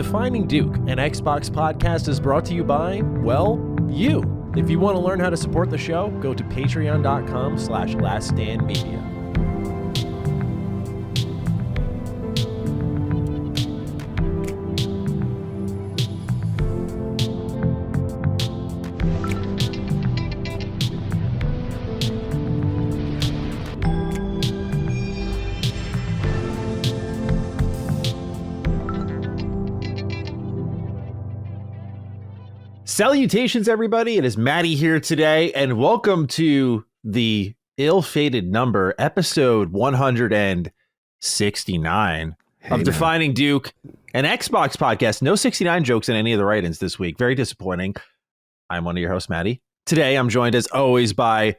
Defining Duke, an Xbox podcast, is brought to you by, well, you. If you want to learn how to support the show, go to patreon.com/laststandmedia. Salutations, everybody. It is Maddie here today, and welcome to the ill-fated number, episode 169 of Defining Duke, an Xbox podcast. No 69 jokes in any of the write-ins this week. Very disappointing. I'm one of your hosts, Maddie. Today, I'm joined, as always, by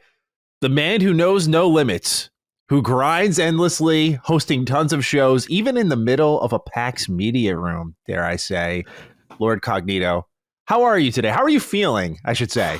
the man who knows no limits, who grinds endlessly, hosting tons of shows, even in the middle of a PAX media room, dare I say, Lord Cognito. How are you today? How are you feeling, I should say?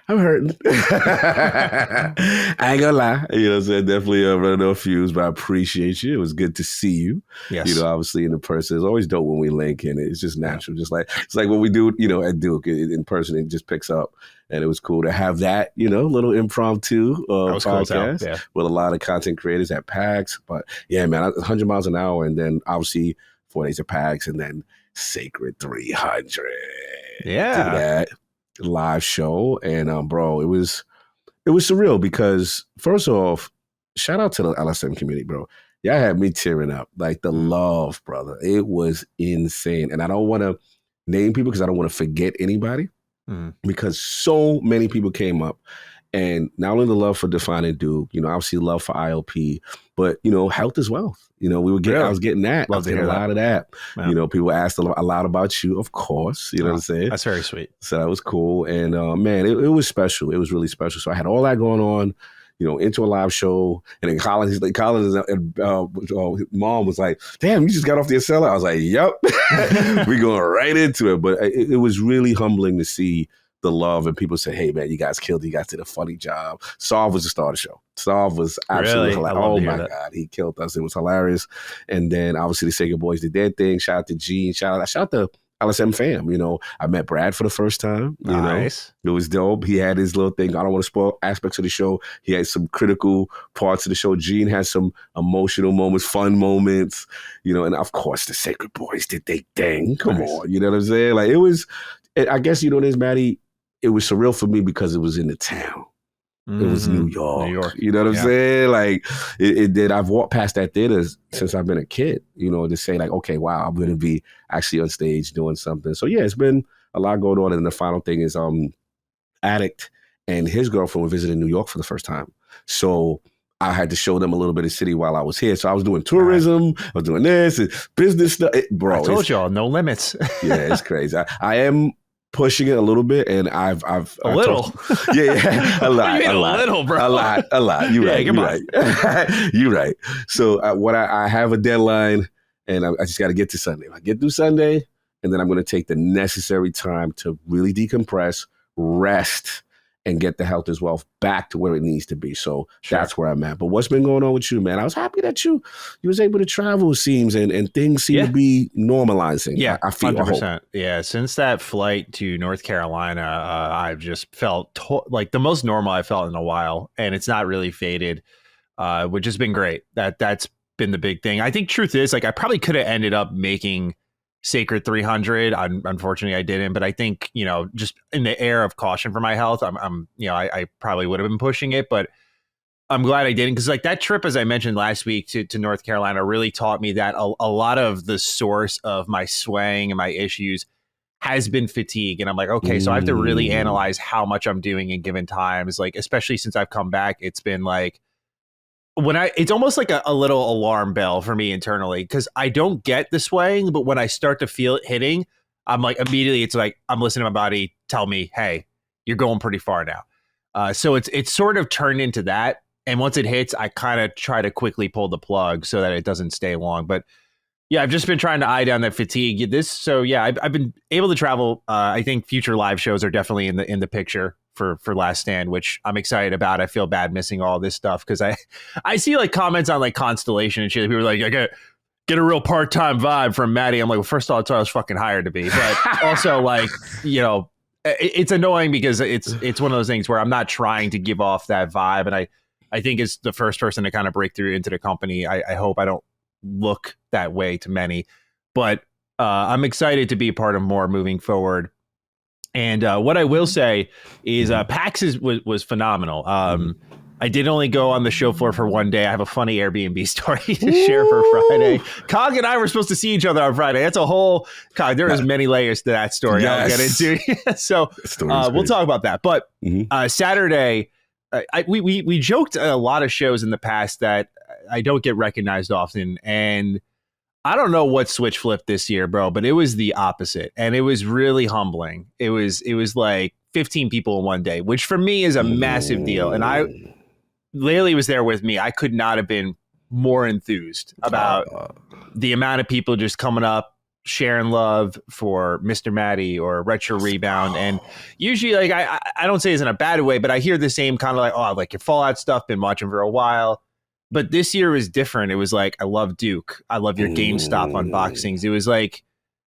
I'm hurting. I ain't gonna lie. You know what I'm saying? Definitely running off fuse, but I appreciate you. It was good to see you. Yes. You know, obviously in the person. It's always dope when we link, and it's just natural. Just like it's like what we do, you know, at Duke in person, it just picks up. And it was cool to have that, you know, little impromptu podcast cool, with a lot of content creators at PAX. But yeah, man, 100 miles an hour, and then obviously 4 days of PAX, and then Sacred 300. Yeah. Did that live show. And bro, it was surreal because first off, shout out to the LSM community, bro. Y'all had me tearing up. Like the love, brother. It was insane. And I don't want to name people because I don't want to forget anybody because so many people came up. And not only the love for Defining Duke, you know, obviously love for ILP, but, you know, health is wealth. You know, I was getting that. Love to hear a lot of that. Wow. You know, people asked a lot about you, of course. You know what I'm saying? That's very sweet. So that was cool. And man, it was special. It was really special. So I had all that going on, you know, into a live show. And then Collins mom was like, damn, you just got off the Acela? I was like, yep. We going right into it. But it was really humbling to see the love, and people say, hey man, you guys killed it. You guys did a funny job. Sav was the star of the show. Sav was absolutely hilarious. Oh my God, he killed us. It was hilarious. And then obviously the Sacred Boys did their thing. Shout out to Gene. Shout out to LSM fam. You know, I met Brad for the first time. You know, it was dope. He had his little thing. I don't want to spoil aspects of the show. He had some critical parts of the show. Gene had some emotional moments, fun moments, you know, and of course the Sacred Boys did their thing. Come on. You know what I'm saying? Like it was, I guess, you know what it is, Maddie? It was surreal for me because it was in the town. It was New York. You know what I'm saying? Like it did. I've walked past that theater since I've been a kid, you know, to say like, okay, wow, I'm going to be actually on stage doing something. So yeah, it's been a lot going on. And the final thing is Addict and his girlfriend were visiting New York for the first time. So I had to show them a little bit of city while I was here. So I was doing tourism, I was doing this, and business stuff. Bro, I told y'all, no limits. Yeah, it's crazy. I am pushing it a little bit, and I've a little, a lot, a little, bro, a lot. You're right. You're right. So I have a deadline, and I just got to get to Sunday. If I get through Sunday, and then I'm going to take the necessary time to really decompress, rest, and get the health as well back to where it needs to be. So that's where I'm at. But what's been going on with you, man? I was happy that you was able to travel, it seems, and things seem to be normalizing. Yeah, I feel 100%. Yeah, since that flight to North Carolina, I've just felt like the most normal I felt in a while, and it's not really faded, which has been great. That's been the big thing. I think truth is, like, I probably could have ended up making Sacred 300. Unfortunately, I didn't. But I think, you know, just in the air of caution for my health, I'm you know, I probably would have been pushing it, but I'm glad I didn't, because like that trip, as I mentioned last week to North Carolina, really taught me that a lot of the source of my swaying and my issues has been fatigue. And I'm like, okay, so I have to really analyze how much I'm doing in given times. Like, especially since I've come back, it's been like, it's almost like a little alarm bell for me internally, because I don't get the swaying, but when I start to feel it hitting, I'm like, immediately it's like, I'm listening to my body tell me, hey, you're going pretty far now. So it's sort of turned into that. And once it hits, I kind of try to quickly pull the plug so that it doesn't stay long. But yeah, I've just been trying to eye down that fatigue. I've been able to travel. I think future live shows are definitely in the picture for Last Stand, which I'm excited about. I feel bad missing all this stuff because I see like comments on like Constellation and shit. People are like, get a real part-time vibe from Maddie. I'm like, well, first of all, that's what I was fucking hired to be. But also, like, you know, it's annoying because it's one of those things where I'm not trying to give off that vibe. And I think as the first person to kind of break through into the company, I hope I don't look that way to many. But I'm excited to be a part of more moving forward. And what I will say is PAX was phenomenal. I did only go on the show floor for one day. I have a funny Airbnb story to share for Friday. Cog and I were supposed to see each other on Friday. That's a whole Cog. There is many layers to that story. Yes. I'll get into. So we'll talk about that. But Saturday, we joked at a lot of shows in the past that I don't get recognized often, and I don't know what switch flipped this year, bro, but it was the opposite, and it was really humbling. It was like 15 people in one day, which for me is a massive deal, and Laylee was there with me. I could not have been more enthused about the amount of people just coming up, sharing love for Mr. Matty or Retro Rebound. And usually, like, I don't say it's in a bad way, but I hear the same kind of like, oh, like your Fallout stuff, been watching for a while. But this year was different. It was like, I love Duke. I love your GameStop unboxings. It was like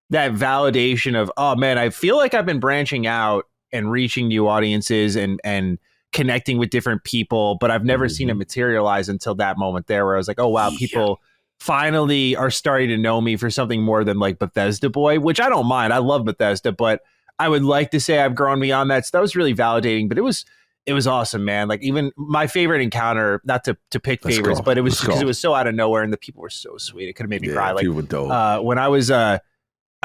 that validation of, oh, man, I feel like I've been branching out and reaching new audiences and connecting with different people, but I've never seen it materialize until that moment there where I was like, oh, wow, people finally are starting to know me for something more than like Bethesda boy, which I don't mind. I love Bethesda, but I would like to say I've grown beyond that. So that was really validating, but it was awesome, man. Like even my favorite encounter, not to pick favorites, but it was because it was so out of nowhere and the people were so sweet. It could have made me cry. Like when I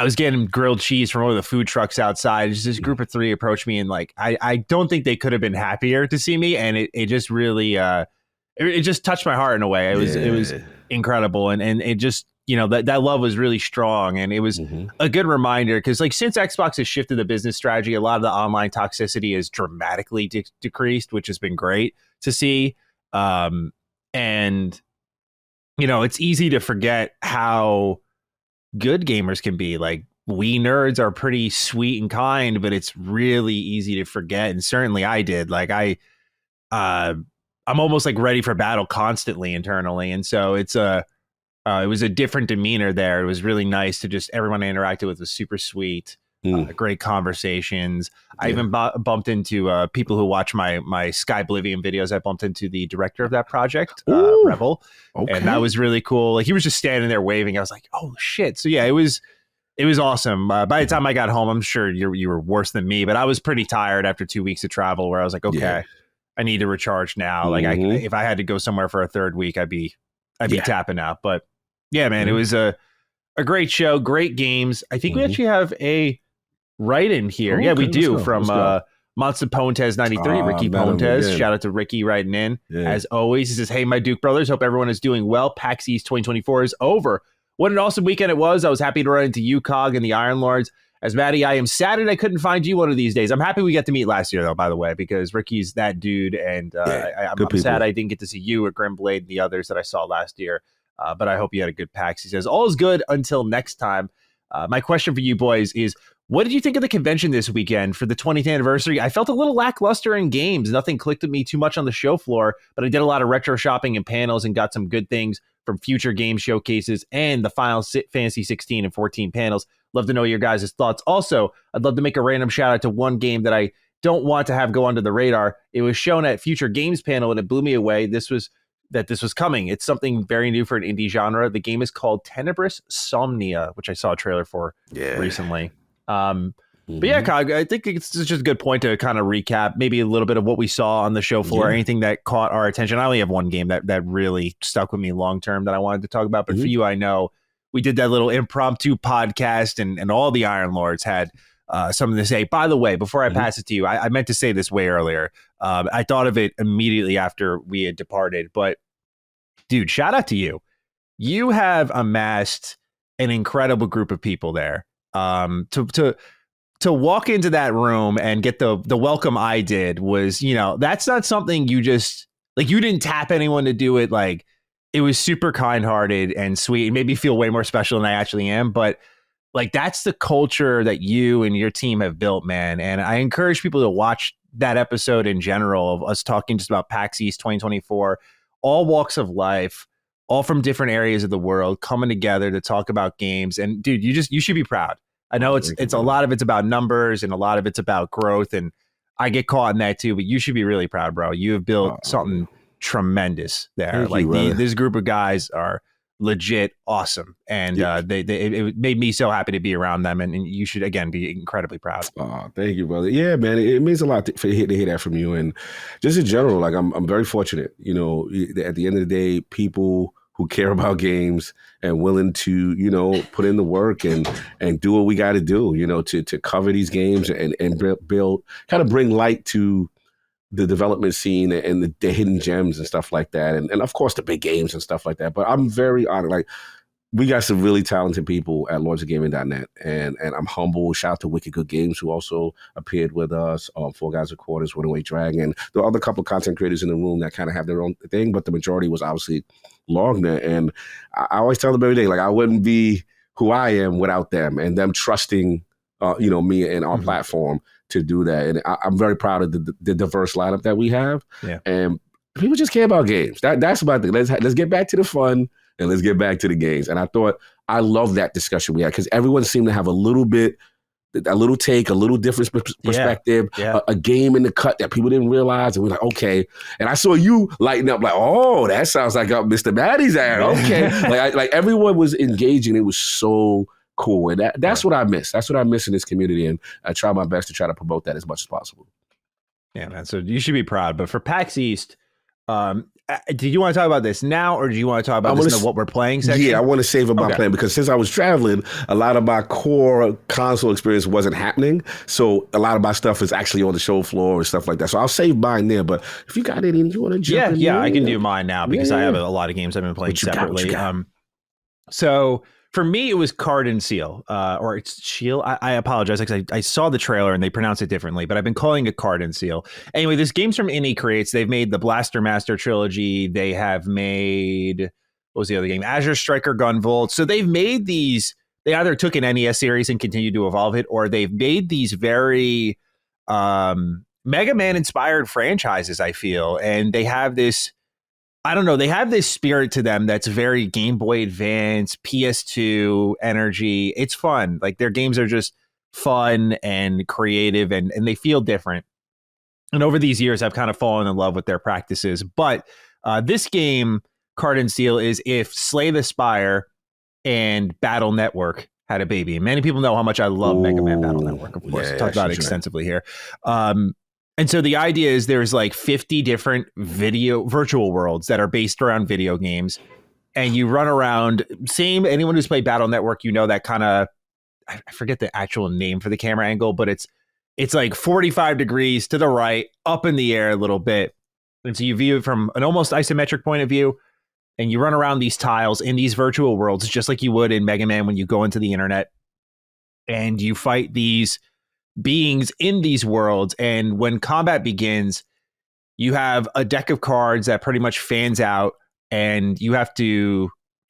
was getting grilled cheese from one of the food trucks outside. Just this group of three approached me, and like I don't think they could have been happier to see me. And it just really it just touched my heart in a way. It was incredible, and it just, you know, that love was really strong, and it was a good reminder because like since Xbox has shifted the business strategy, a lot of the online toxicity has dramatically decreased, which has been great to see. And you know, it's easy to forget how good gamers can be. Like, we nerds are pretty sweet and kind, but it's really easy to forget. And certainly I did. Like I'm almost like ready for battle constantly internally. And so it was a different demeanor there. It was really nice to just, everyone I interacted with was super sweet. Great conversations. I even bumped into people who watch my Sky Oblivion videos. I bumped into the director of that project, Rebel, and that was really cool. Like, he was just standing there waving. I was like, oh shit! So yeah, it was awesome. By the time I got home, I'm sure you were worse than me, but I was pretty tired after 2 weeks of travel. Where I was like, okay, I need to recharge now. Like, if I had to go somewhere for a third week, I'd be tapping out. But yeah, man, it was a great show, great games. I think we actually have a right in here. Okay, we do. From Monster Pontes 93, Ricky Pontes. Shout out to Ricky writing in. As always, he says, hey, my Duke brothers, hope everyone is doing well. PAX East 2024 is over. What an awesome weekend it was. I was happy to run into you, Cog, and the Iron Lords. As Maddie, I am saddened I couldn't find you one of these days. I'm happy we got to meet last year, though, by the way, because Ricky's that dude, and I'm sad I didn't get to see you or Grimblade and the others that I saw last year, but I hope you had a good PAX. He says, all is good until next time. My question for you boys is, what did you think of the convention this weekend for the 20th anniversary? I felt a little lackluster in games. Nothing clicked with me too much on the show floor, but I did a lot of retro shopping and panels and got some good things from future game showcases and the Final Fantasy 16 and 14 panels. Love to know your guys' thoughts. Also, I'd love to make a random shout out to one game that I don't want to have go under the radar. It was shown at Future Games panel and it blew me away. This was coming. It's something very new for an indie genre. The game is called Tenebrous Somnia, which I saw a trailer for recently. But yeah, Cog, I think it's just a good point to kind of recap maybe a little bit of what we saw on the show floor, anything that caught our attention. I only have one game that really stuck with me long term that I wanted to talk about, but for you, I know we did that little impromptu podcast and all the Iron Lords had something to say. By the way, before I pass it to you, I meant to say this way earlier. I thought of it immediately after we had departed, but dude, shout out to you. You have amassed an incredible group of people there. To walk into that room and get the welcome I did was, you know, that's not something you just, like, you didn't tap anyone to do it. Like, it was super kind-hearted and sweet. It made me feel way more special than I actually am. But like, that's the culture that you and your team have built, man. And I encourage people to watch that episode in general of us talking just about PAX East 2024, all walks of life, all from different areas of the world coming together to talk about games. And dude, you should be proud. I know it's a lot of it's about numbers and a lot of it's about growth, and I get caught in that too, but you should be really proud, bro. You have built something tremendous there. Thank you, this group of guys are legit awesome, and it made me so happy to be around them, and you should again be incredibly proud. Oh, thank you, brother. Yeah, man, it means a lot to hear that from you, and just in general, like I'm very fortunate. You know, at the end of the day, people who care about games and willing to, you know, put in the work and do what we got to do, you know, to cover these games and build, kind of bring light to the development scene and the hidden gems and stuff like that. And of course the big games and stuff like that. But I'm very honored. Like, we got some really talented people at lordsofgaming.net, and I'm humble. Shout out to Wicked Good Games, who also appeared with us, Four Guys and Quarters, Runaway Dragon. There are other couple of content creators in the room that kind of have their own thing, but the majority was obviously Logna. And I always tell them every day, like, I wouldn't be who I am without them and them trusting, you know, me and our platform to do that. And I'm very proud of the diverse lineup that we have. Yeah. And people just care about games. That's about the let's get back to the fun. And let's get back to the games. And I love that discussion we had, because everyone seemed to have a little take, a little different perspective, a game in the cut that people didn't realize. And we're like, okay. And I saw you lighten up like, oh, that sounds like Mr. Maddie's ad. Okay. like everyone was engaging. It was so cool. And that's what I miss. That's what I miss in this community. And I try my best to try to promote that as much as possible. Yeah, man. So you should be proud. But for PAX East, do you want to talk about this now, or do you want to talk about this in the what we're playing section? Yeah, I want to save about playing, because since I was traveling, a lot of my core console experience wasn't happening. So a lot of my stuff is actually on the show floor and stuff like that. So I'll save mine there. But if you got any, you want to jump in? Yeah, I can do mine now, because I have a lot of games I've been playing separately. So for me, it was Card and Seal, or it's Shield. I apologize, because I saw the trailer and they pronounce it differently, but I've been calling it Card and Seal. Anyway, this game's from Indie Creates. They've made the Blaster Master trilogy. They have made, what was the other game? Azure Striker Gunvolt. So they've made these, they either took an NES series and continued to evolve it, or they've made these very Mega Man inspired franchises, I feel. And they have this, I don't know, they have this spirit to them that's very Game Boy Advance, PS2 energy. It's fun. Like, their games are just fun and creative, and they feel different. And over these years, I've kind of fallen in love with their practices. But this game, Card and Seal, is if Slay the Spire and Battle Network had a baby. And many people know how much I love Mega Man Battle Network, of course. Talked about it extensively here. And so the idea is there's like 50 different virtual worlds that are based around video games. And you run around, anyone who's played Battle Network, you know that kind of, I forget the actual name for the camera angle, but it's like 45 degrees to the right, up in the air a little bit. And so you view it from an almost isometric point of view, and you run around these tiles in these virtual worlds, just like you would in Mega Man when you go into the internet. And you fight these beings in these worlds, and when combat begins, you have a deck of cards that pretty much fans out, and you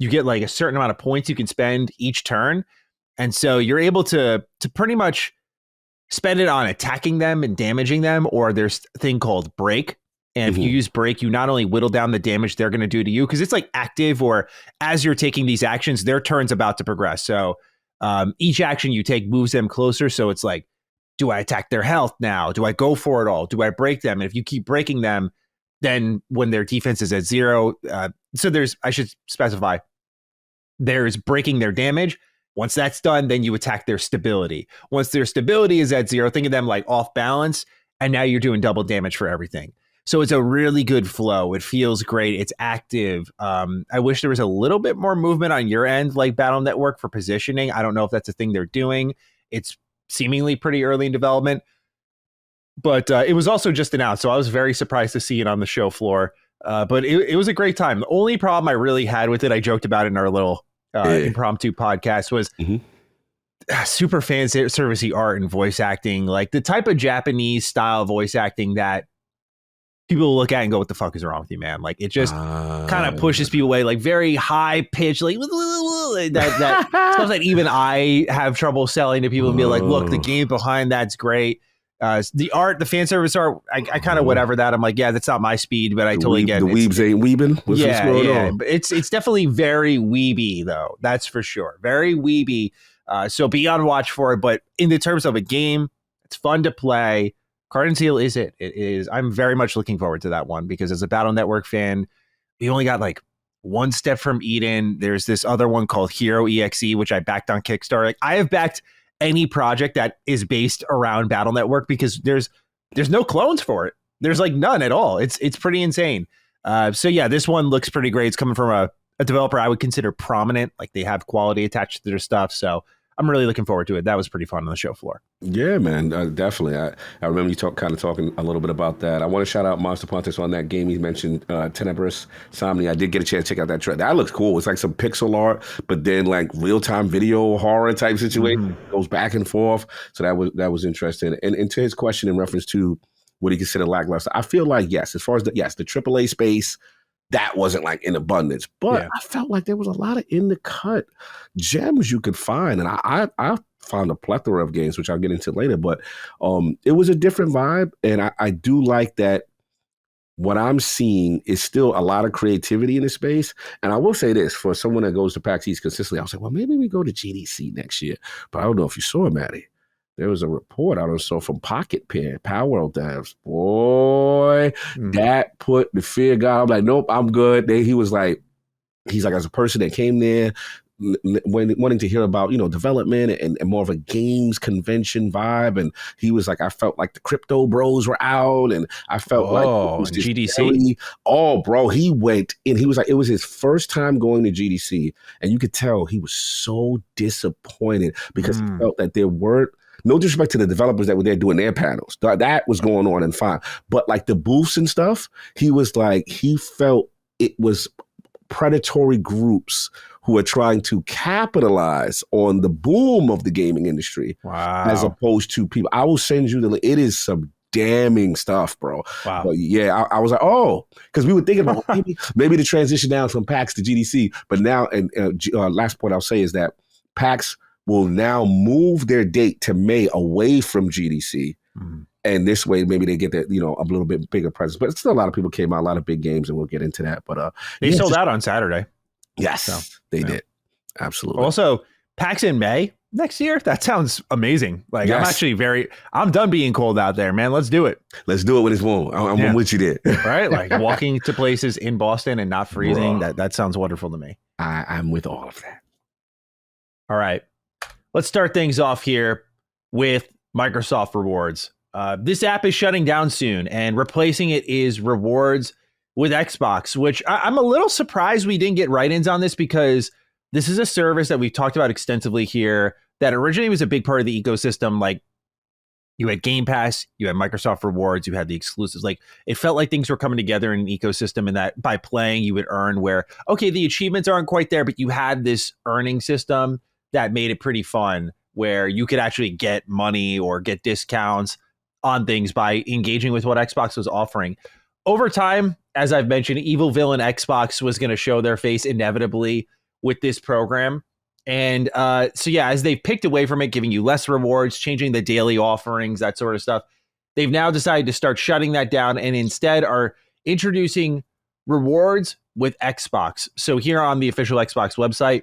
get like a certain amount of points you can spend each turn, and so you're able to pretty much spend it on attacking them and damaging them, or there's a thing called break. And if you use break, you not only whittle down the damage they're going to do to you, because it's like active, or as you're taking these actions, their turn's about to progress. So each action you take moves them closer. So it's like, do I attack their health now? Do I go for it all? Do I break them? And if you keep breaking them, then when their defense is at 0, so I should specify, there's breaking their damage. Once that's done, then you attack their stability. Once their stability is at 0, think of them like off balance, and now you're doing double damage for everything. So it's a really good flow. It feels great. It's active. I wish there was a little bit more movement on your end, like Battle Network, for positioning. I don't know if that's a thing they're doing. It's seemingly pretty early in development, but it was also just announced, so I was very surprised to see it on the show floor. But it was a great time. The only problem I really had with it, I joked about it in our little impromptu podcast, was super fan servicey art and voice acting, like the type of Japanese style voice acting that people look at and go, what the fuck is wrong with you, man? Like, it just kind of pushes people away, like very high pitch, like that stuff that even I have trouble selling to people, and be like, look, the game behind that's great. The art, the fan service art, I kind of whatever that. I'm like, yeah, that's not my speed, but I totally get the it. weebs ain't weebing. What's going on? But it's definitely very weeby though. That's for sure. Very weeby. So be on watch for it. But in the terms of a game, it's fun to play. Card and Seal is it. It is. I'm very much looking forward to that one because as a Battle Network fan, we only got like one step from Eden. There's this other one called Hero EXE, which I backed on Kickstarter. Like I have backed any project that is based around Battle Network because there's no clones for it. There's like none at all. It's pretty insane. So yeah, this one looks pretty great. It's coming from a developer I would consider prominent. Like they have quality attached to their stuff. So I'm really looking forward to it. That was pretty fun on the show floor. Yeah, man, definitely. I remember you talking a little bit about that. I want to shout out Monster Pontus on that game he mentioned, Tenebrous Somni. I did get a chance to check out that trailer. That looks cool. It's like some pixel art, but then like real-time video horror type situation. Goes back and forth. So that was interesting. And to his question in reference to what he considered lackluster, I feel like, yes, as far as the AAA space, that wasn't like in abundance, but I felt like there was a lot of in the cut gems you could find. And I found a plethora of games, which I'll get into later, but it was a different vibe. And I do like that what I'm seeing is still a lot of creativity in the space. And I will say this, for someone that goes to PAX East consistently, I was like, well, maybe we go to GDC next year. But I don't know if you saw it, Maddie. There was a report I saw from Pocket Pen, Power World Devs. Boy, that put the fear God. I'm like, nope, I'm good. He's like, as a person that came there, wanting to hear about, development and more of a games convention vibe. And he was like, I felt like the crypto bros were out. And I felt like it was GDC. Bro, he went in. He was like, it was his first time going to GDC. And you could tell he was so disappointed because he felt that there weren't, no disrespect to the developers that were there doing their panels. That was going on and fine. But like the booths and stuff, he was like, he felt it was predatory groups who are trying to capitalize on the boom of the gaming industry. Wow. As opposed to people. I will send you it is some damning stuff, bro. Wow. But yeah, I was like, oh, because we were thinking about maybe the transition down from PAX to GDC. But now, and last point I'll say is that PAX will now move their date to May away from GDC. And this way, maybe they get that, a little bit bigger presence. But still, a lot of people came out, a lot of big games, and we'll get into that. But they sold out on Saturday. Yes, they did. Absolutely. Also, PAX in May next year. That sounds amazing. Like I'm done being cold out there, man. Let's do it. Let's do it when it's warm. I'm with you there. Right? Like walking to places in Boston and not freezing. That sounds wonderful to me. I'm with all of that. All right. Let's start things off here with Microsoft Rewards. This app is shutting down soon, and replacing it is Rewards with Xbox, which I'm a little surprised we didn't get write-ins on this because this is a service that we've talked about extensively here that originally was a big part of the ecosystem. Like you had Game Pass, you had Microsoft Rewards, you had the exclusives. Like it felt like things were coming together in an ecosystem and that by playing you would earn where, okay, the achievements aren't quite there, but you had this earning system that made it pretty fun where you could actually get money or get discounts on things by engaging with what Xbox was offering. Over time, as I've mentioned, evil villain Xbox was going to show their face inevitably with this program. And as they've picked away from it, giving you less rewards, changing the daily offerings, that sort of stuff, they've now decided to start shutting that down and instead are introducing rewards with Xbox. So here on the official Xbox website,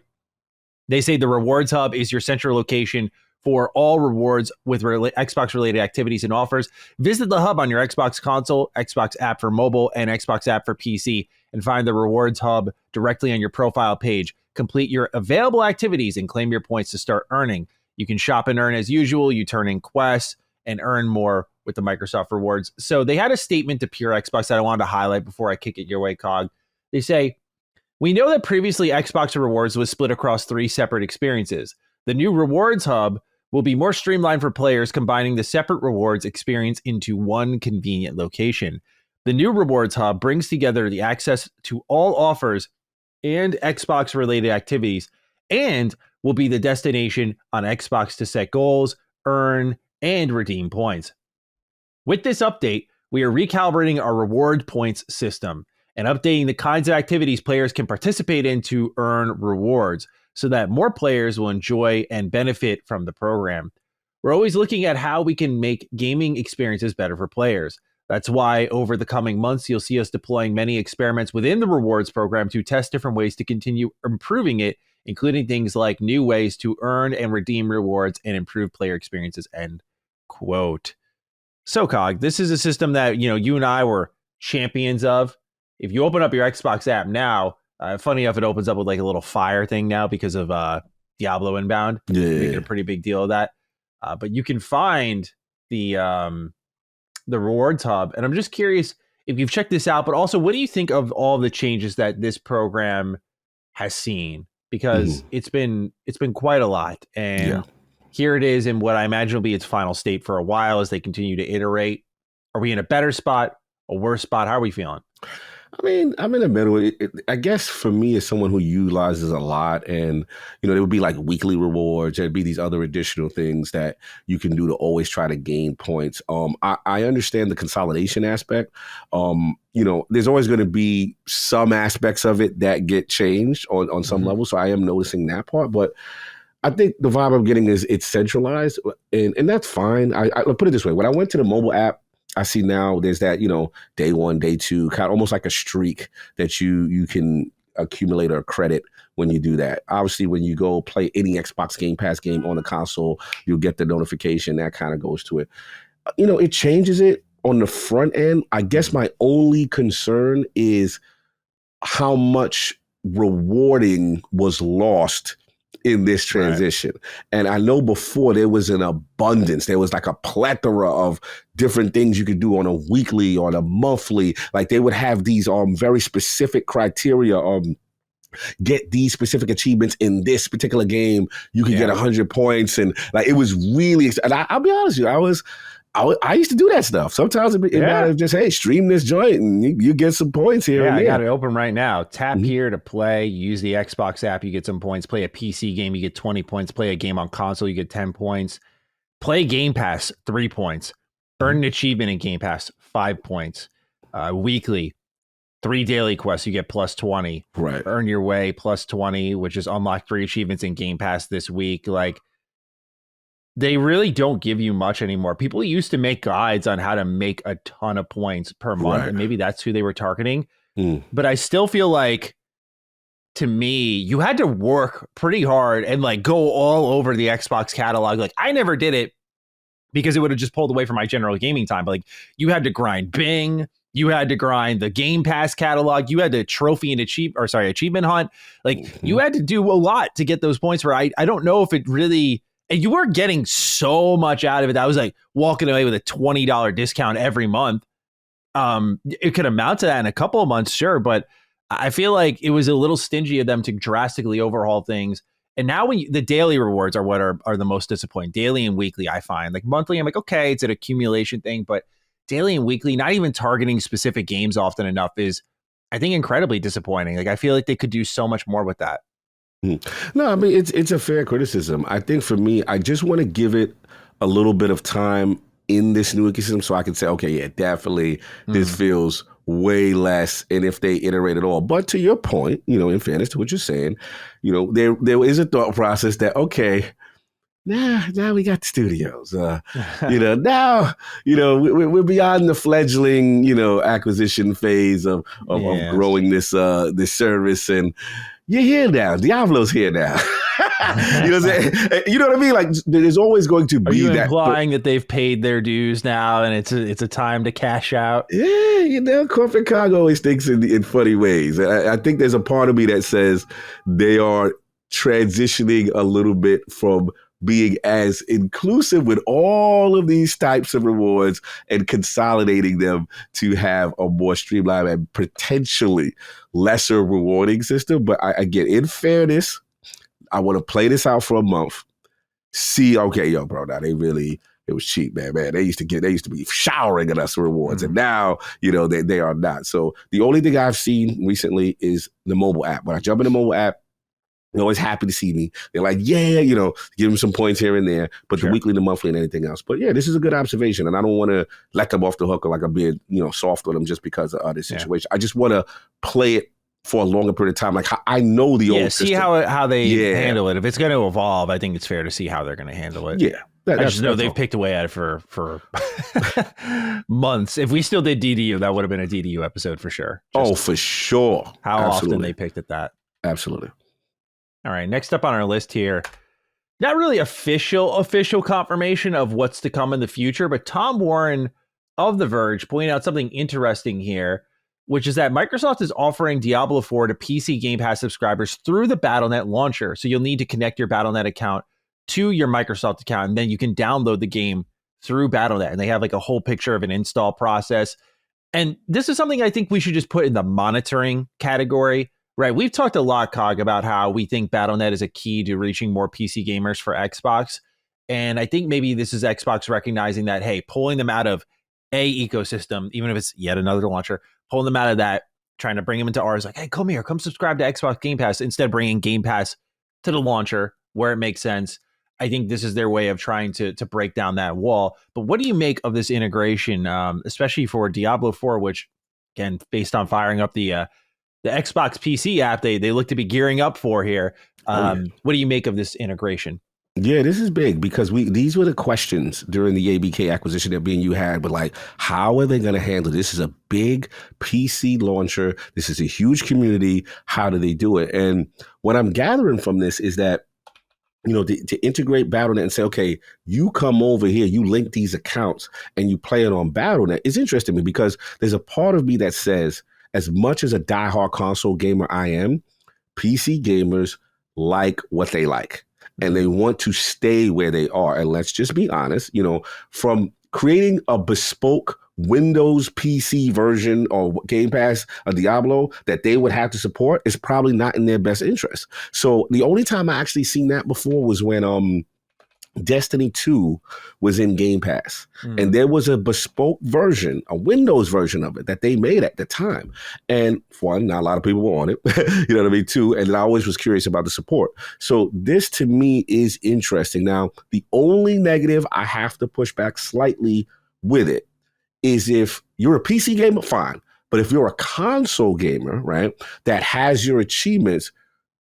they say the Rewards Hub is your central location for all rewards with Xbox-related activities and offers. Visit the hub on your Xbox console, Xbox app for mobile, and Xbox app for PC, and find the Rewards Hub directly on your profile page. Complete your available activities and claim your points to start earning. You can shop and earn as usual. You turn in quests and earn more with the Microsoft Rewards. So they had a statement to Pure Xbox that I wanted to highlight before I kick it your way, Cog. They say, we know that previously Xbox Rewards was split across 3 separate experiences. The new Rewards Hub will be more streamlined for players, combining the separate rewards experience into one convenient location. The new Rewards Hub brings together the access to all offers and Xbox-related activities and will be the destination on Xbox to set goals, earn, and redeem points. With this update, we are recalibrating our reward points system and updating the kinds of activities players can participate in to earn rewards so that more players will enjoy and benefit from the program. We're always looking at how we can make gaming experiences better for players. That's why over the coming months, you'll see us deploying many experiments within the rewards program to test different ways to continue improving it, including things like new ways to earn and redeem rewards and improve player experiences, end quote. So, Cog, this is a system that, you and I were champions of. If you open up your Xbox app now, funny enough, it opens up with like a little fire thing now because of Diablo Inbound. Yeah. Making a pretty big deal of that. But you can find the rewards hub. And I'm just curious if you've checked this out, but also what do you think of all the changes that this program has seen? Because it's been quite a lot. And here it is in what I imagine will be its final state for a while as they continue to iterate. Are we in a better spot, a worse spot? How are we feeling? I mean, I'm in the middle. I guess for me, as someone who utilizes a lot, and there would be like weekly rewards. There'd be these other additional things that you can do to always try to gain points. I understand the consolidation aspect. There's always going to be some aspects of it that get changed on some level. So I am noticing that part, but I think the vibe I'm getting is it's centralized, and that's fine. I'll put it this way: when I went to the mobile app, I see now there's that, day one, day two, kind of almost like a streak that you can accumulate or credit when you do that. Obviously, when you go play any Xbox Game Pass game on the console, you'll get the notification that kind of goes to it. It changes it on the front end. I guess my only concern is how much rewarding was lost in this transition. Right. And I know before there was an abundance. There was like a plethora of different things you could do on a weekly, on a monthly. Like they would have these very specific criteria. Get these specific achievements in this particular game. You can get 100 points. And like it was really, and I'll be honest with you, I used to do that stuff. Sometimes it matters just, hey, stream this joint and you get some points here. Yeah, I got it open right now. Tap here to play. Use the Xbox app, you get some points. Play a PC game, you get 20 points. Play a game on console, you get 10 points. Play Game Pass, 3 points. Earn an achievement in Game Pass, 5 points. Weekly, 3 daily quests, you get plus 20. Right. Earn Your Way, plus 20, which is unlock 3 achievements in Game Pass this week. Like, they really don't give you much anymore. People used to make guides on how to make a ton of points per month, and maybe that's who they were targeting. But I still feel like, to me, you had to work pretty hard and like go all over the Xbox catalog. Like I never did it because it would have just pulled away from my general gaming time. But like you had to grind Bing, you had to grind the Game Pass catalog, you had to trophy and achievement hunt. Like you had to do a lot to get those points where I don't know if it really. And you were getting so much out of it. I was like walking away with a $20 discount every month. It could amount to that in a couple of months, sure. But I feel like it was a little stingy of them to drastically overhaul things. And now the daily rewards are what are the most disappointing. Daily and weekly, I find. Like monthly, I'm like, okay, it's an accumulation thing. But daily and weekly, not even targeting specific games often enough is, I think, incredibly disappointing. Like I feel like they could do so much more with that. No, I mean, it's a fair criticism. I think for me, I just want to give it a little bit of time in this new ecosystem so I can say, okay, yeah, definitely this feels way less, and if they iterate at all. But to your point, in fairness to what you're saying, there is a thought process that, okay, now we got the studios. Now, we're beyond the fledgling, acquisition phase of growing this service, and you're here now. Diablo's here now. You know what I'm saying? You know what I mean? Like, there's always going to be that. Are you implying that they've paid their dues now and it's a time to cash out? Yeah, corporate Cog always thinks in funny ways. I think there's a part of me that says they are transitioning a little bit from being as inclusive with all of these types of rewards and consolidating them to have a more streamlined and potentially lesser rewarding system. But again, in fairness, I want to play this out for a month. See, okay, yo, bro, now it was cheap, man. They used to be showering at us rewards, and now, they are not. So the only thing I've seen recently is the mobile app. When I jump in the mobile app, they're always happy to see me. They're like, yeah, give them some points here and there, but the weekly, the monthly, and anything else. But yeah, this is a good observation, and I don't want to let them off the hook or like I'm being, soft on them just because of this situation. I just want to play it for a longer period of time. Like I know the old see system. how they handle it. If it's going to evolve, I think it's fair to see how they're going to handle it. Yeah. I just know they've picked away at it for months. If we still did DDU, that would have been a DDU episode for sure. For sure. How often they picked at that. Absolutely. All right. Next up on our list here, not really official confirmation of what's to come in the future, but Tom Warren of The Verge pointed out something interesting here, which is that Microsoft is offering Diablo 4 to PC Game Pass subscribers through the Battle.net launcher. So you'll need to connect your Battle.net account to your Microsoft account, and then you can download the game through Battle.net. And they have like a whole picture of an install process. And this is something I think we should just put in the monitoring category, right? We've talked a lot, Cog, about how we think Battle.net is a key to reaching more PC gamers for Xbox. And I think maybe this is Xbox recognizing that, hey, pulling them out of a ecosystem, even if it's yet another launcher, pulling them out of that, trying to bring them into ours, like, hey, come here, come subscribe to Xbox Game Pass, instead bringing Game Pass to the launcher where it makes sense. I think this is their way of trying to break down that wall. But what do you make of this integration, especially for Diablo 4, which, again, based on firing up the Xbox PC app, they look to be gearing up for here. What do you make of this integration? Yeah, this is big because these were the questions during the ABK acquisition that me and you had, but like, how are they going to handle this? Is a big PC launcher. This is a huge community. How do they do it? And what I'm gathering from this is that, you know, to integrate Battle.net and say, okay, you come over here, you link these accounts and you play it on Battle.net is interesting to me because there's a part of me that says, as much as a diehard console gamer I am, PC gamers like what they like and they want to stay where they are. And let's just be honest, you know, from creating a bespoke Windows PC version or Game Pass, a Diablo that they would have to support is probably not in their best interest. So the only time I actually seen that before was when Destiny 2 was in Game Pass. And there was a bespoke version, a Windows version of it that they made at the time. And one, not a lot of people were on it, you know what I mean? Two, and I always was curious about the support. So this to me is interesting. Now, the only negative I have to push back slightly with it is if you're a PC gamer, fine. But if you're a console gamer, right, that has your achievements,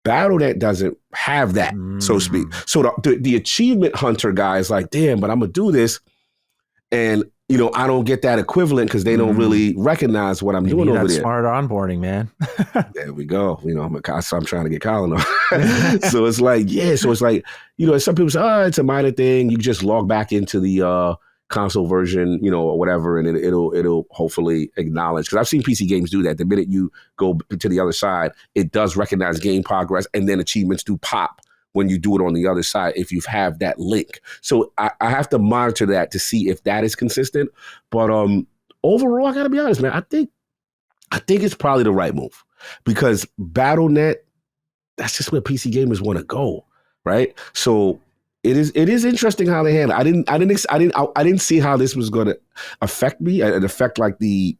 Battle.net doesn't have that, so to speak. So the achievement hunter guy is like, damn, but I'm going to do this. And, you know, I don't get that equivalent because they don't really recognize what I'm doing over there. Smart onboarding, man. There we go. You know, I'm trying to get Colin on. So it's like, yeah. So it's like, you know, some people say, oh, it's a minor thing. You just log back into the console version, you know, or whatever, and it'll hopefully acknowledge. Because I've seen PC games do that. The minute you go to the other side, it does recognize game progress, and then achievements do pop when you do it on the other side if you have that link. So I have to monitor that to see if that is consistent. But overall, I got to be honest, man. I think it's probably the right move because Battle.net, that's just where PC gamers want to go, right? So it is interesting how they handle it. I didn't see how this was going to affect me and affect like the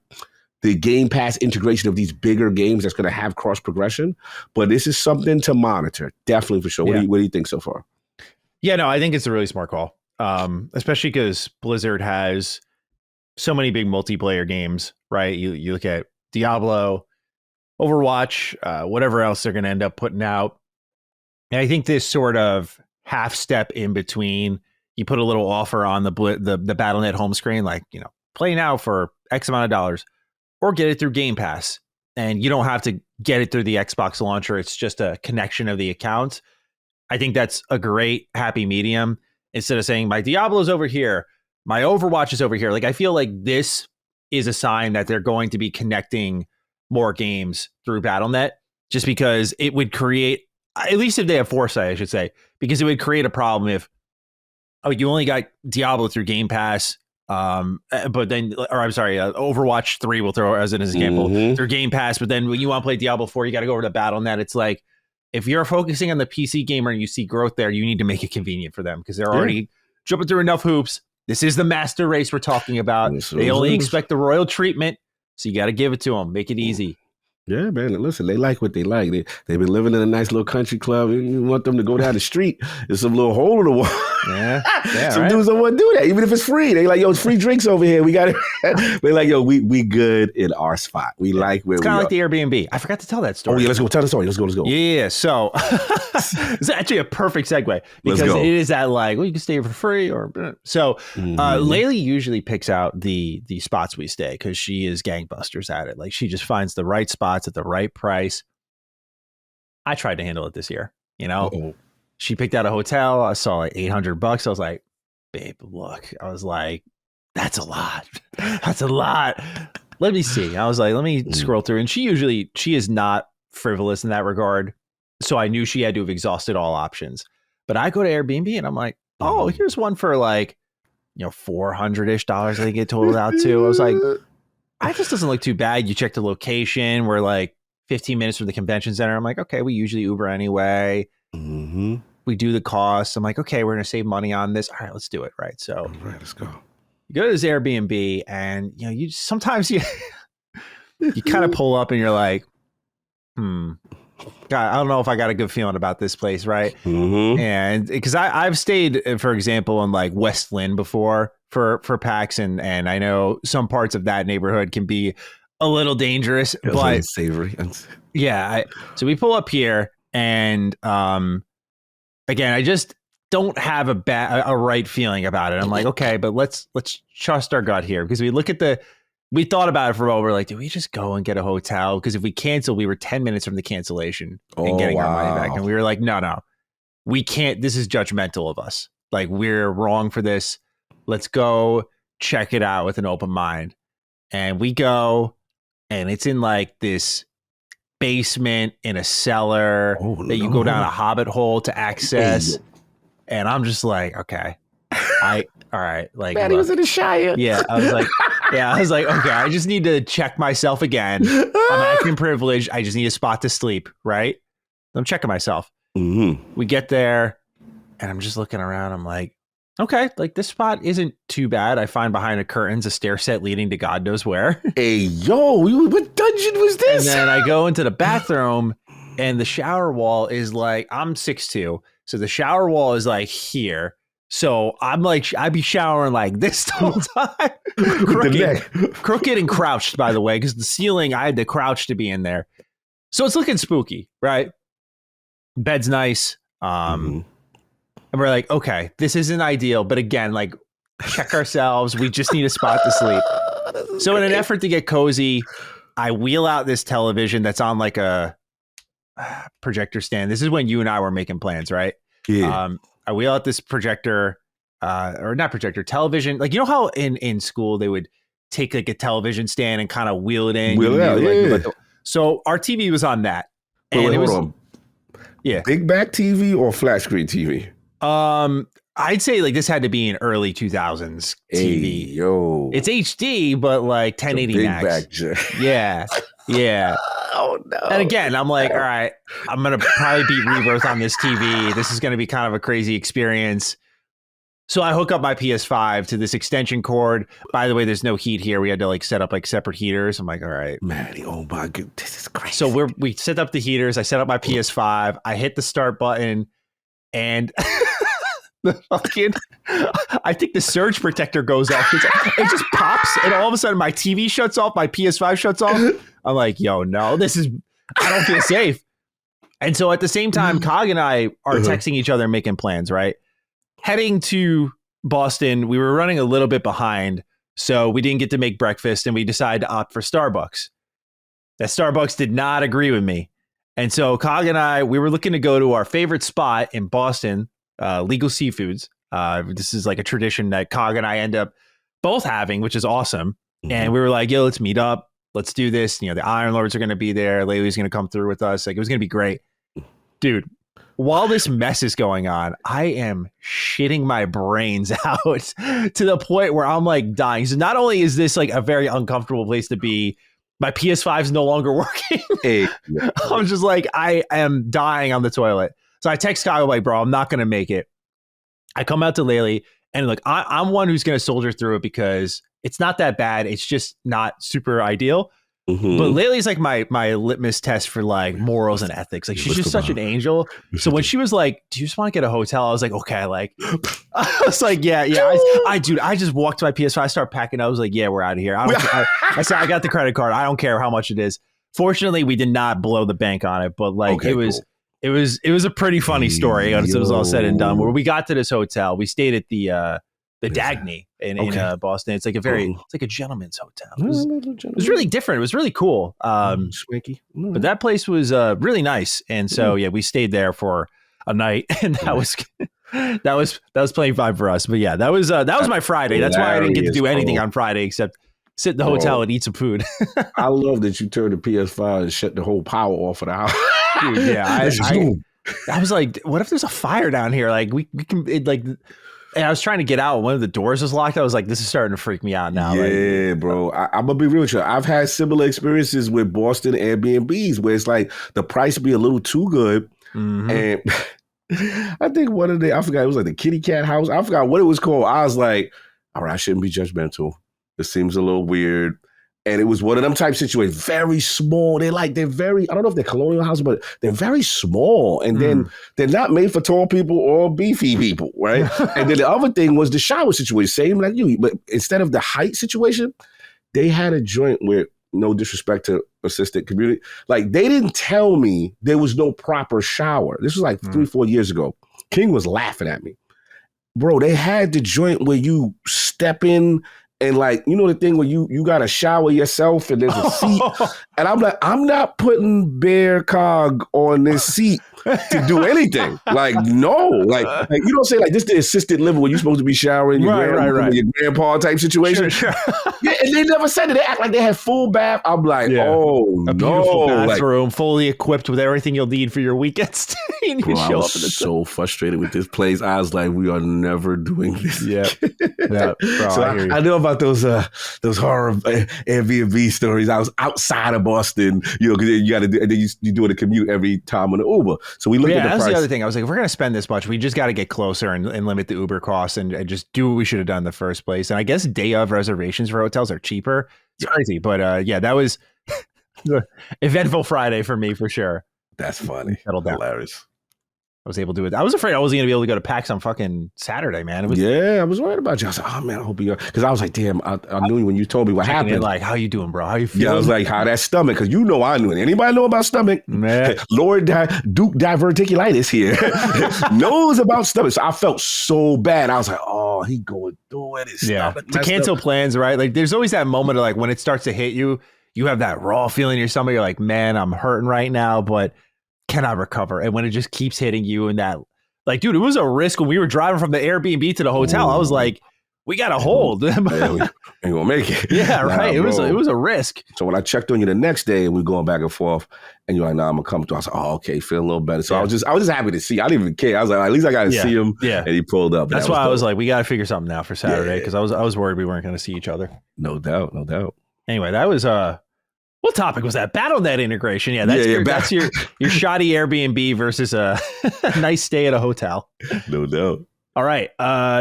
Game Pass integration of these bigger games that's going to have cross progression. But this is something to monitor, definitely for sure. Yeah. What do you think so far? Yeah, no, I think it's a really smart call, especially because Blizzard has so many big multiplayer games, right? You look at Diablo, Overwatch, whatever else they're going to end up putting out. And I think this sort of half step in between, you put a little offer on the Battle.net home screen, like, you know, play now for X amount of dollars, or get it through Game Pass. And you don't have to get it through the Xbox launcher. It's just a connection of the account. I think that's a great happy medium. Instead of saying my Diablo's over here, my Overwatch is over here. Like, I feel like this is a sign that they're going to be connecting more games through Battle.net, just because it would create, at least if they have foresight, I should say, because it would create a problem if, oh, you only got Diablo through Game Pass, but then, or I'm sorry, Overwatch 3 will throw as an example through Game Pass, but then when you want to play Diablo 4, you got to go over to Battle.net. It's like, if you're focusing on the PC gamer and you see growth there, you need to make it convenient for them because they're already jumping through enough hoops. This is the master race we're talking about. They only expect the royal treatment, so you got to give it to them. Make it easy. Yeah, man. Listen, they like what they like. They've been living in a nice little country club. You want them to go down the street. There's some little hole in the wall. Yeah, Some right? dudes don't want to do that, even if it's free. They like, yo, it's free drinks over here. We got it. They're like, yo, we good in our spot. We like where It's we kind are. of like the Airbnb. I forgot to tell that story. Oh yeah, let's go. Tell the story. Let's go. Yeah. So it's actually a perfect segue because go. it is that like, well, you can stay for free or so. Laylee usually picks out the spots we stay because she is gangbusters at it. Like she just finds the right spots at the right price. I tried to handle it this year. You know, Uh-oh. she picked out a hotel. I saw like $800. I was like, babe, look. I was like, that's a lot. That's a lot. Let me see. I was like, let me scroll through. And she is not frivolous in that regard. So I knew she had to have exhausted all options. But I go to Airbnb and I'm like, oh, here's one for like, $400-ish. I think it totaled out to. I was like, I just doesn't look too bad. You check the location. We're like 15 minutes from the convention center. I'm like, okay, we usually Uber anyway. We do the cost. I'm like, okay, we're going to save money on this. All right, let's do it. Right. So All right, let's go. you go to this Airbnb and, you sometimes you kind of pull up and you're like, God, I don't know if I got a good feeling about this place. Right. And because I've stayed, for example, in like West Lynn before for PAX. And I know some parts of that neighborhood can be a little dangerous, but unsavory. Yeah. So we pull up here and, again, I just don't have a right feeling about it. I'm like, okay, but let's trust our gut here because we thought about it for a while. We're like, do we just go and get a hotel? Because if we cancel, we were 10 minutes from the cancellation and getting our money back. And we were like, no, we can't. This is judgmental of us. Like we're wrong for this. Let's go check it out with an open mind. And we go and it's in like this basement in a cellar that you go down a hobbit hole to access. And I'm just like, okay, all right. Like, man, he was in the Shire. Yeah. I was like, okay, I just need to check myself again. I'm acting privileged. I just need a spot to sleep. Right. I'm checking myself. We get there and I'm just looking around. I'm like, okay, like this spot isn't too bad. I find behind the curtains a stair set leading to God knows where. Hey, yo, what dungeon was this? And then I go into the bathroom and the shower wall is like, I'm 6'2". So the shower wall is like here. So I'm like, I'd be showering like this the whole time. Crooked and crouched, by the way, because the ceiling, I had to crouch to be in there. So it's looking spooky, right? Bed's nice. And we're like, okay, this isn't ideal. But again, like, check ourselves. We just need a spot to sleep. So in an effort to get cozy, I wheel out this television that's on like a projector stand. This is when you and I were making plans, right? Yeah. I wheel out this projector, or not projector, television. Like, you know how in school they would take like a television stand and kind of wheel it in? Wheel it out, yeah. So our TV was on that. Wait, hold on. Yeah. Big back TV or flat screen TV? I'd say like this had to be an early 2000s TV. Hey, yo. It's HD, but like 1080 big max. Back Yeah. Oh no. And again, I'm like, all right, I'm gonna probably beat Rebirth on this TV. This is gonna be kind of a crazy experience. So I hook up my PS5 to this extension cord. By the way, there's no heat here. We had to like set up like separate heaters. I'm like, all right, man, oh my god, this is crazy. So we set up the heaters. I set up my PS5. I hit the start button, and the fucking, I think the surge protector goes off. It just pops, and all of a sudden my TV shuts off. My PS5 shuts off. I'm like, yo, no, I don't feel safe. And so at the same time, Cog and I are texting each other, making plans, right? Heading to Boston, we were running a little bit behind, so we didn't get to make breakfast, and we decided to opt for Starbucks. That Starbucks did not agree with me. And so Cog and I, we were looking to go to our favorite spot in Boston, Legal Seafoods. This is like a tradition that Cog and I end up both having, which is awesome. And we were like, yo, let's meet up. Let's do this. You know, the Iron Lords are going to be there. Laylee's going to come through with us. Like, it was going to be great. Dude, while this mess is going on, I am shitting my brains out to the point where I'm like dying. So not only is this like a very uncomfortable place to be, my PS5 is no longer working. I'm just like, I am dying on the toilet. So I text Kyle like, bro, I'm not going to make it. I come out to Laylee and like, I'm one who's going to soldier through it because it's not that bad. It's just not super ideal. But Laylee's like my litmus test for like morals and ethics. Like she's just such an angel. So when she was like, "Do you just want to get a hotel?" I was like, "Okay." Like I was like, "Yeah." Dude, I just walked to my PS5. I started packing. I was like, "Yeah, we're out of here." I said, "I got the credit card. I don't care how much it is." Fortunately, we did not blow the bank on it, but like it was a pretty funny story. Once it was all said and done. Where we got to this hotel, we stayed at the Dagny in Boston. It's like it's like a gentleman's hotel. It was really different. It was really cool. Swanky. But that place was really nice. And so we stayed there for a night, and that was playing fine for us. But yeah, that was my Friday. That's why I didn't get to do anything on Friday except sit in the hotel and eat some food. I love that you turned the PS5 and shut the whole power off of the house. Dude, yeah, I was like, what if there's a fire down here? Like we can and I was trying to get out. One of the doors was locked. I was like, this is starting to freak me out now. Yeah, bro. I'm going to be real with you. I've had similar experiences with Boston Airbnbs where it's like the price be a little too good. And I think I forgot, it was like the kitty cat house. I forgot what it was called. I was like, all right, I shouldn't be judgmental. It seems a little weird. And it was one of them type situations, very small. They're very, I don't know if they're colonial houses, but they're very small. And then they're not made for tall people or beefy people, right? And then the other thing was the shower situation, same like you. But instead of the height situation, they had a joint where, no disrespect to assistant community, like they didn't tell me there was no proper shower. This was like 3-4 years ago. King was laughing at me. Bro, they had the joint where you step in and like, you know the thing where you got to shower yourself and there's a seat. And I'm like, I'm not putting Bear Cog on this seat to do anything. Like, no. Like you don't say like this is the assisted living where you're supposed to be showering your grandpa type situation. Sure. Yeah, and they never said it. They act like they had full bath. I'm like, a beautiful bathroom, fully equipped with everything you'll need for your weekends. I was so frustrated with this place. I was like, we are never doing this. Yeah. Bro, so I know about those horror Airbnb stories. I was outside of Boston, you know, because you got to do, and then you do a commute every time on the Uber. So we looked at the price. That's the other thing. I was like, if we're going to spend this much, we just got to get closer and limit the Uber costs and just do what we should have done in the first place. And I guess day of reservations for hotels are cheaper. It's crazy. But that was eventful Friday for me for sure. That's funny. Hilarious. I was able to do it. I was afraid I wasn't going to be able to go to PAX on fucking Saturday, man. I was worried about you. I was like, oh man, I hope you're, because I was like, damn, I knew when you told me what happened. Like, how you doing, bro? How you feeling? Yeah, I was like, how that stomach? Because you know I knew it. Anybody know about stomach? Man. Lord Duke diverticulitis here knows about stomach. So I felt so bad. I was like, oh, he going through it. His stomach to cancel plans, right? Like, there's always that moment of like when it starts to hit you, you have that raw feeling in your stomach. You're like, man, I'm hurting right now, but can I recover? And when it just keeps hitting you and that. Like, dude, it was a risk when we were driving from the Airbnb to the hotel. I was like, we got to hold. We ain't gonna make it. Yeah, right. It was a risk. So when I checked on you the next day and we going back and forth, and you're like, nah, I'm gonna come through. I was like, oh, okay, feel a little better. So I was just happy to see you. I didn't even care. I was like, at least I got to see him. Yeah. And he pulled up. That's why I was like, we got to figure something out for Saturday because I was worried we weren't going to see each other. No doubt. Anyway, that was what topic was that? BattleNet integration. Yeah, that's your shoddy Airbnb versus a nice stay at a hotel. No doubt. All right.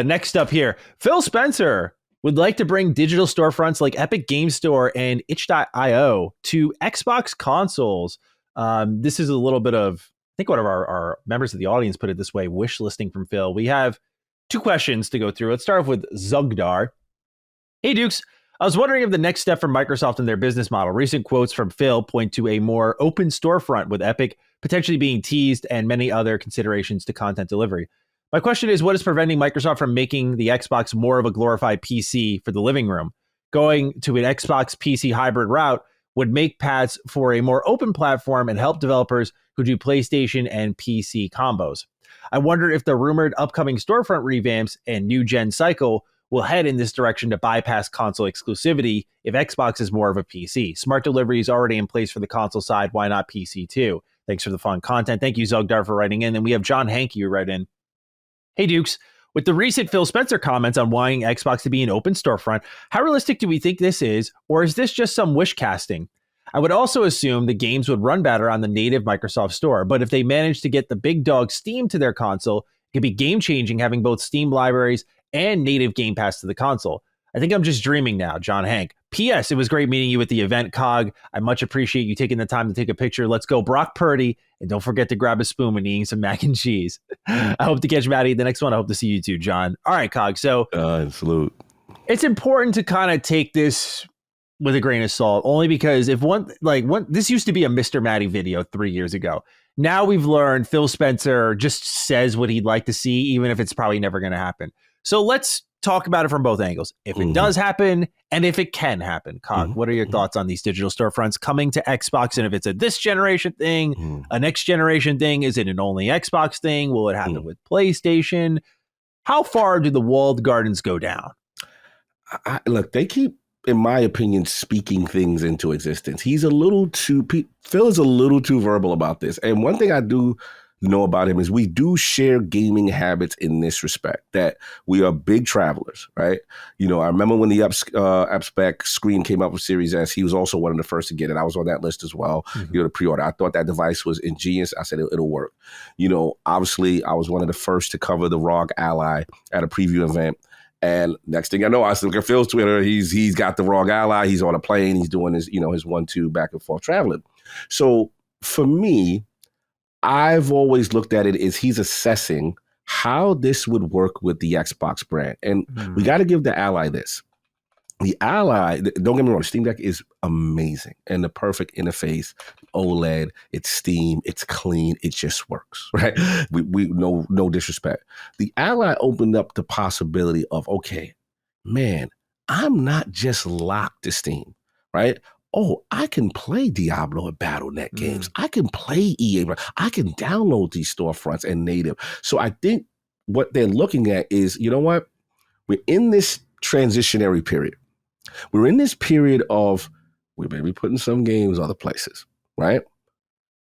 Next up here, Phil Spencer would like to bring digital storefronts like Epic Game Store and itch.io to Xbox consoles. This is a little bit of, I think one of our members of the audience put it this way, wish listing from Phil. We have 2 questions to go through. Let's start off with Zugdar. Hey, Dukes. I was wondering if the next step for Microsoft in their business model. Recent quotes from Phil point to a more open storefront with Epic potentially being teased and many other considerations to content delivery. My question is, what is preventing Microsoft from making the Xbox more of a glorified PC for the living room? Going to an Xbox PC hybrid route would make paths for a more open platform and help developers who do PlayStation and PC combos. I wonder if the rumored upcoming storefront revamps and new gen cycle will head in this direction to bypass console exclusivity if Xbox is more of a PC. Smart delivery is already in place for the console side. Why not PC too? Thanks for the fun content. Thank you, Zogdar, for writing in. And we have John Hankey who write in. Hey, Dukes. With the recent Phil Spencer comments on wanting Xbox to be an open storefront, how realistic do we think this is? Or is this just some wish casting? I would also assume the games would run better on the native Microsoft Store. But if they manage to get the big dog Steam to their console, it could be game-changing having both Steam libraries and native Game Pass to the console. I think I'm just dreaming now, John Hank. P.S. It was great meeting you at the event, Cog. I much appreciate you taking the time to take a picture. Let's go, Brock Purdy. And don't forget to grab a spoon when eating some mac and cheese. I hope to catch Maddie at the next one. I hope to see you too, John. All right, Cog. So salute. It's important to kind of take this with a grain of salt, only because if this used to be a Mr. Maddie video 3 years ago. Now we've learned Phil Spencer just says what he'd like to see, even if it's probably never going to happen. So let's talk about it from both angles. If it does happen and if it can happen. Cog, what are your thoughts on these digital storefronts coming to Xbox? And if it's a this generation thing, a next generation thing, is it an only Xbox thing? Will it happen with PlayStation? How far do the walled gardens go down? Look, they keep, in my opinion, speaking things into existence. Phil is a little too verbal about this. And one thing I do know about him is we do share gaming habits in this respect, that we are big travelers, right? You know, I remember when the up-spec screen came up with Series S, he was also one of the first to get it. I was on that list as well, the pre-order. I thought that device was ingenious. I said it'll work. You know, obviously, I was one of the first to cover the ROG Ally at a preview event. And next thing I know, I look at Phil's Twitter. He's got the ROG Ally. He's on a plane. He's doing his 1-2 back and forth traveling. So for me, I've always looked at it as he's assessing how this would work with the Xbox brand. And we got to give the Ally this. The Ally, don't get me wrong, Steam Deck is amazing and the perfect interface. OLED, it's Steam, it's clean, it just works, right? We no disrespect. The Ally opened up the possibility of, okay, man, I'm not just locked to Steam, right? Oh, I can play Diablo and Battle.net games. I can play EA. I can download these storefronts and native. So I think what they're looking at is, you know what? We're in this transitionary period. We're in this period of, we may be putting some games other places, right?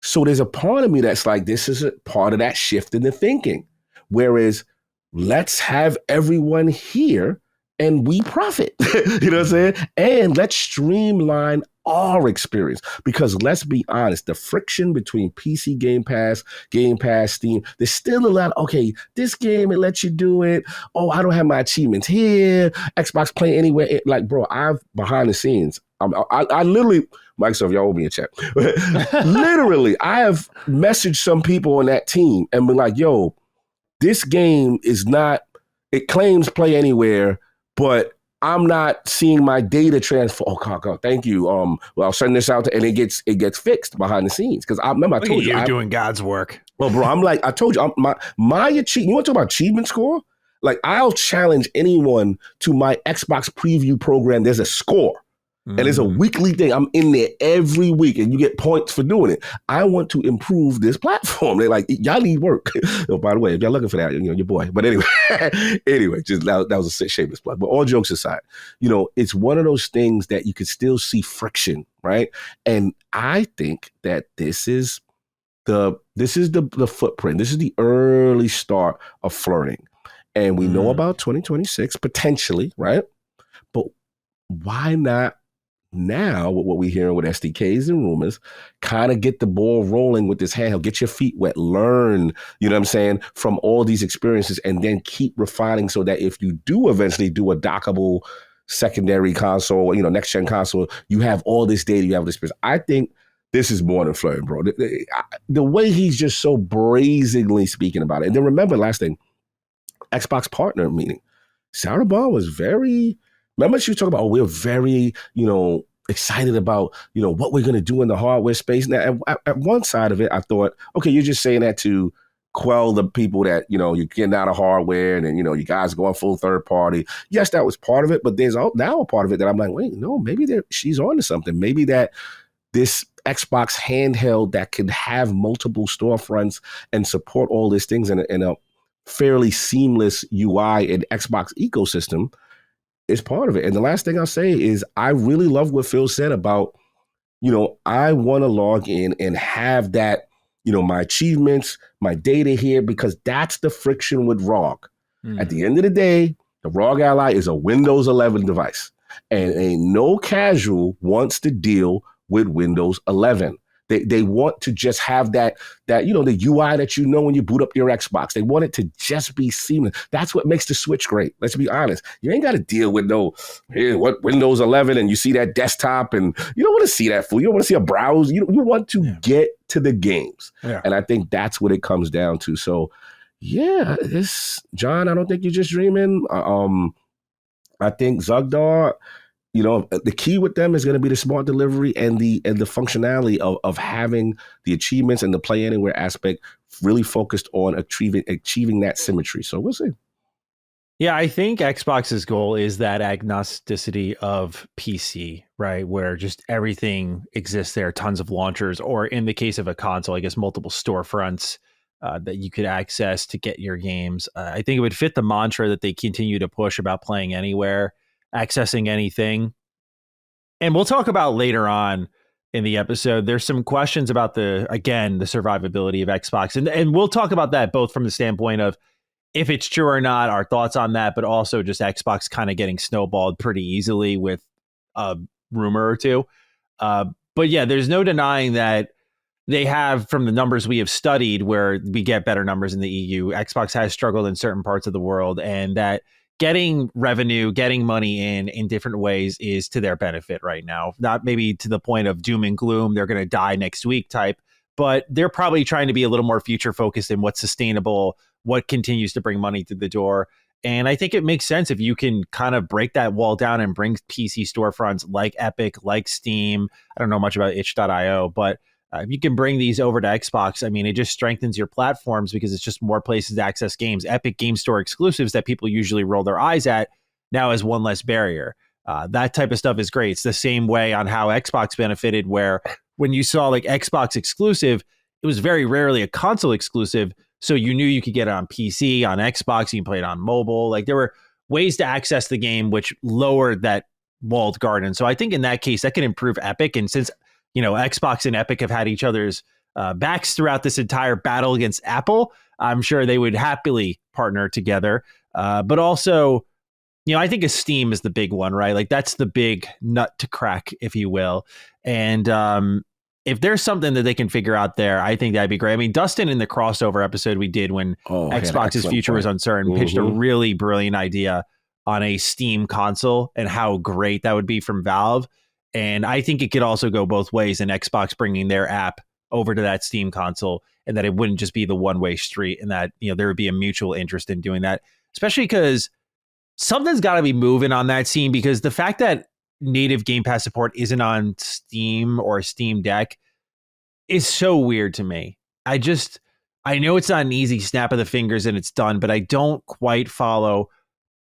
So there's a part of me that's like, this is a part of that shift in the thinking. Whereas let's have everyone here and we profit, you know what I'm saying? And let's streamline our experience, because let's be honest, the friction between PC Game Pass, Steam, there's still a lot. Okay, this game, it lets you do it. Oh, I don't have my achievements here. Xbox Play Anywhere. Like, bro, I've behind the scenes, I literally, Microsoft, y'all owe me a check. Literally, I have messaged some people on that team and been like, yo, this game is not, it claims Play Anywhere, but I'm not seeing my data transfer. Oh, God, thank you. Well, I'll send this out and it gets fixed behind the scenes. Because I remember I told you. You're doing God's work. Well, bro, I'm like, I told you, my achievement, you want to talk about achievement score? Like, I'll challenge anyone to my Xbox preview program. There's a score. And it's a weekly thing. I'm in there every week and you get points for doing it. I want to improve this platform. They're like, y'all need work. Oh, by the way, if y'all looking for that, your boy. But anyway, just that was a shameless plug. But all jokes aside, it's one of those things that you can still see friction, right? And I think that this is the footprint. This is the early start of flirting. And we know about 2026 potentially, right? But why not now, with what we're hearing with SDKs and rumors, kind of get the ball rolling with this handheld, get your feet wet, learn, you know what I'm saying, from all these experiences, and then keep refining so that if you do eventually do a dockable secondary console, next gen console, you have all this data, you have this experience. I think this is more than flirting, bro. The way he's just so brazenly speaking about it. And then remember, last thing, Xbox partner meeting. Sarah Bond was very... Remember she was talking about, we're very, excited about, what we're going to do in the hardware space. Now, at one side of it, I thought, okay, you're just saying that to quell the people that, you're getting out of hardware and then, you guys going full third party. Yes, that was part of it, but there's now a part of it that I'm like, wait, no, maybe she's on to something. Maybe that this Xbox handheld that can have multiple storefronts and support all these things in a fairly seamless UI and Xbox ecosystem is part of it. And the last thing I'll say is I really love what Phil said about, I want to log in and have that, my achievements, my data here, because that's the friction with ROG. At the end of the day, the ROG Ally is a Windows 11 device, and ain't no casual wants to deal with Windows 11. They want to just have that the UI that when you boot up your Xbox. They want it to just be seamless. That's what makes the Switch great. Let's be honest. You ain't got to deal with what Windows 11 and you see that desktop and you don't want to see that fool. You don't want to see a browse. You want to get to the games. Yeah. And I think that's what it comes down to. So yeah, John, I don't think you're just dreaming. I think Zugdar, the key with them is going to be the smart delivery and the functionality of having the achievements and the play anywhere aspect really focused on achieving that symmetry. So we'll see. Yeah, I think Xbox's goal is that agnosticity of PC, right? Where just everything exists there, tons of launchers, or in the case of a console, I guess multiple storefronts that you could access to get your games. I think it would fit the mantra that they continue to push about playing anywhere, accessing anything. And we'll talk about later on in the episode. There's some questions about the survivability of Xbox. And we'll talk about that both from the standpoint of if it's true or not, our thoughts on that, but also just Xbox kind of getting snowballed pretty easily with a rumor or two. But yeah, there's no denying that they have, from the numbers we have studied, where we get better numbers in the EU, Xbox has struggled in certain parts of the world, and that getting revenue, getting money in different ways is to their benefit right now. Not maybe to the point of doom and gloom, they're going to die next week type, but they're probably trying to be a little more future focused in what's sustainable, what continues to bring money through the door. And I think it makes sense if you can kind of break that wall down and bring PC storefronts like Epic, like Steam. I don't know much about itch.io, but if you can bring these over to Xbox, I mean, it just strengthens your platforms because it's just more places to access games. Epic Game Store exclusives that people usually roll their eyes at now is one less barrier. That type of stuff is great. It's the same way on how Xbox benefited, where when you saw like Xbox exclusive, it was very rarely a console exclusive. So you knew you could get it on PC, on Xbox, you can play it on mobile. Like there were ways to access the game, which lowered that walled garden. So I think in that case, that can improve Epic. And since Xbox and Epic have had each other's backs throughout this entire battle against Apple, I'm sure they would happily partner together. But also, I think Steam is the big one, right? Like that's the big nut to crack, if you will. And if there's something that they can figure out there, I think that'd be great. I mean, Dustin in the crossover episode we did when Xbox's future was uncertain, pitched a really brilliant idea on a Steam console and how great that would be from Valve. And I think it could also go both ways in Xbox bringing their app over to that Steam console, and that it wouldn't just be the one-way street, and that there would be a mutual interest in doing that, especially because something's got to be moving on that scene, because the fact that native Game Pass support isn't on Steam or Steam Deck is so weird to me. I know it's not an easy snap of the fingers and it's done, but I don't quite follow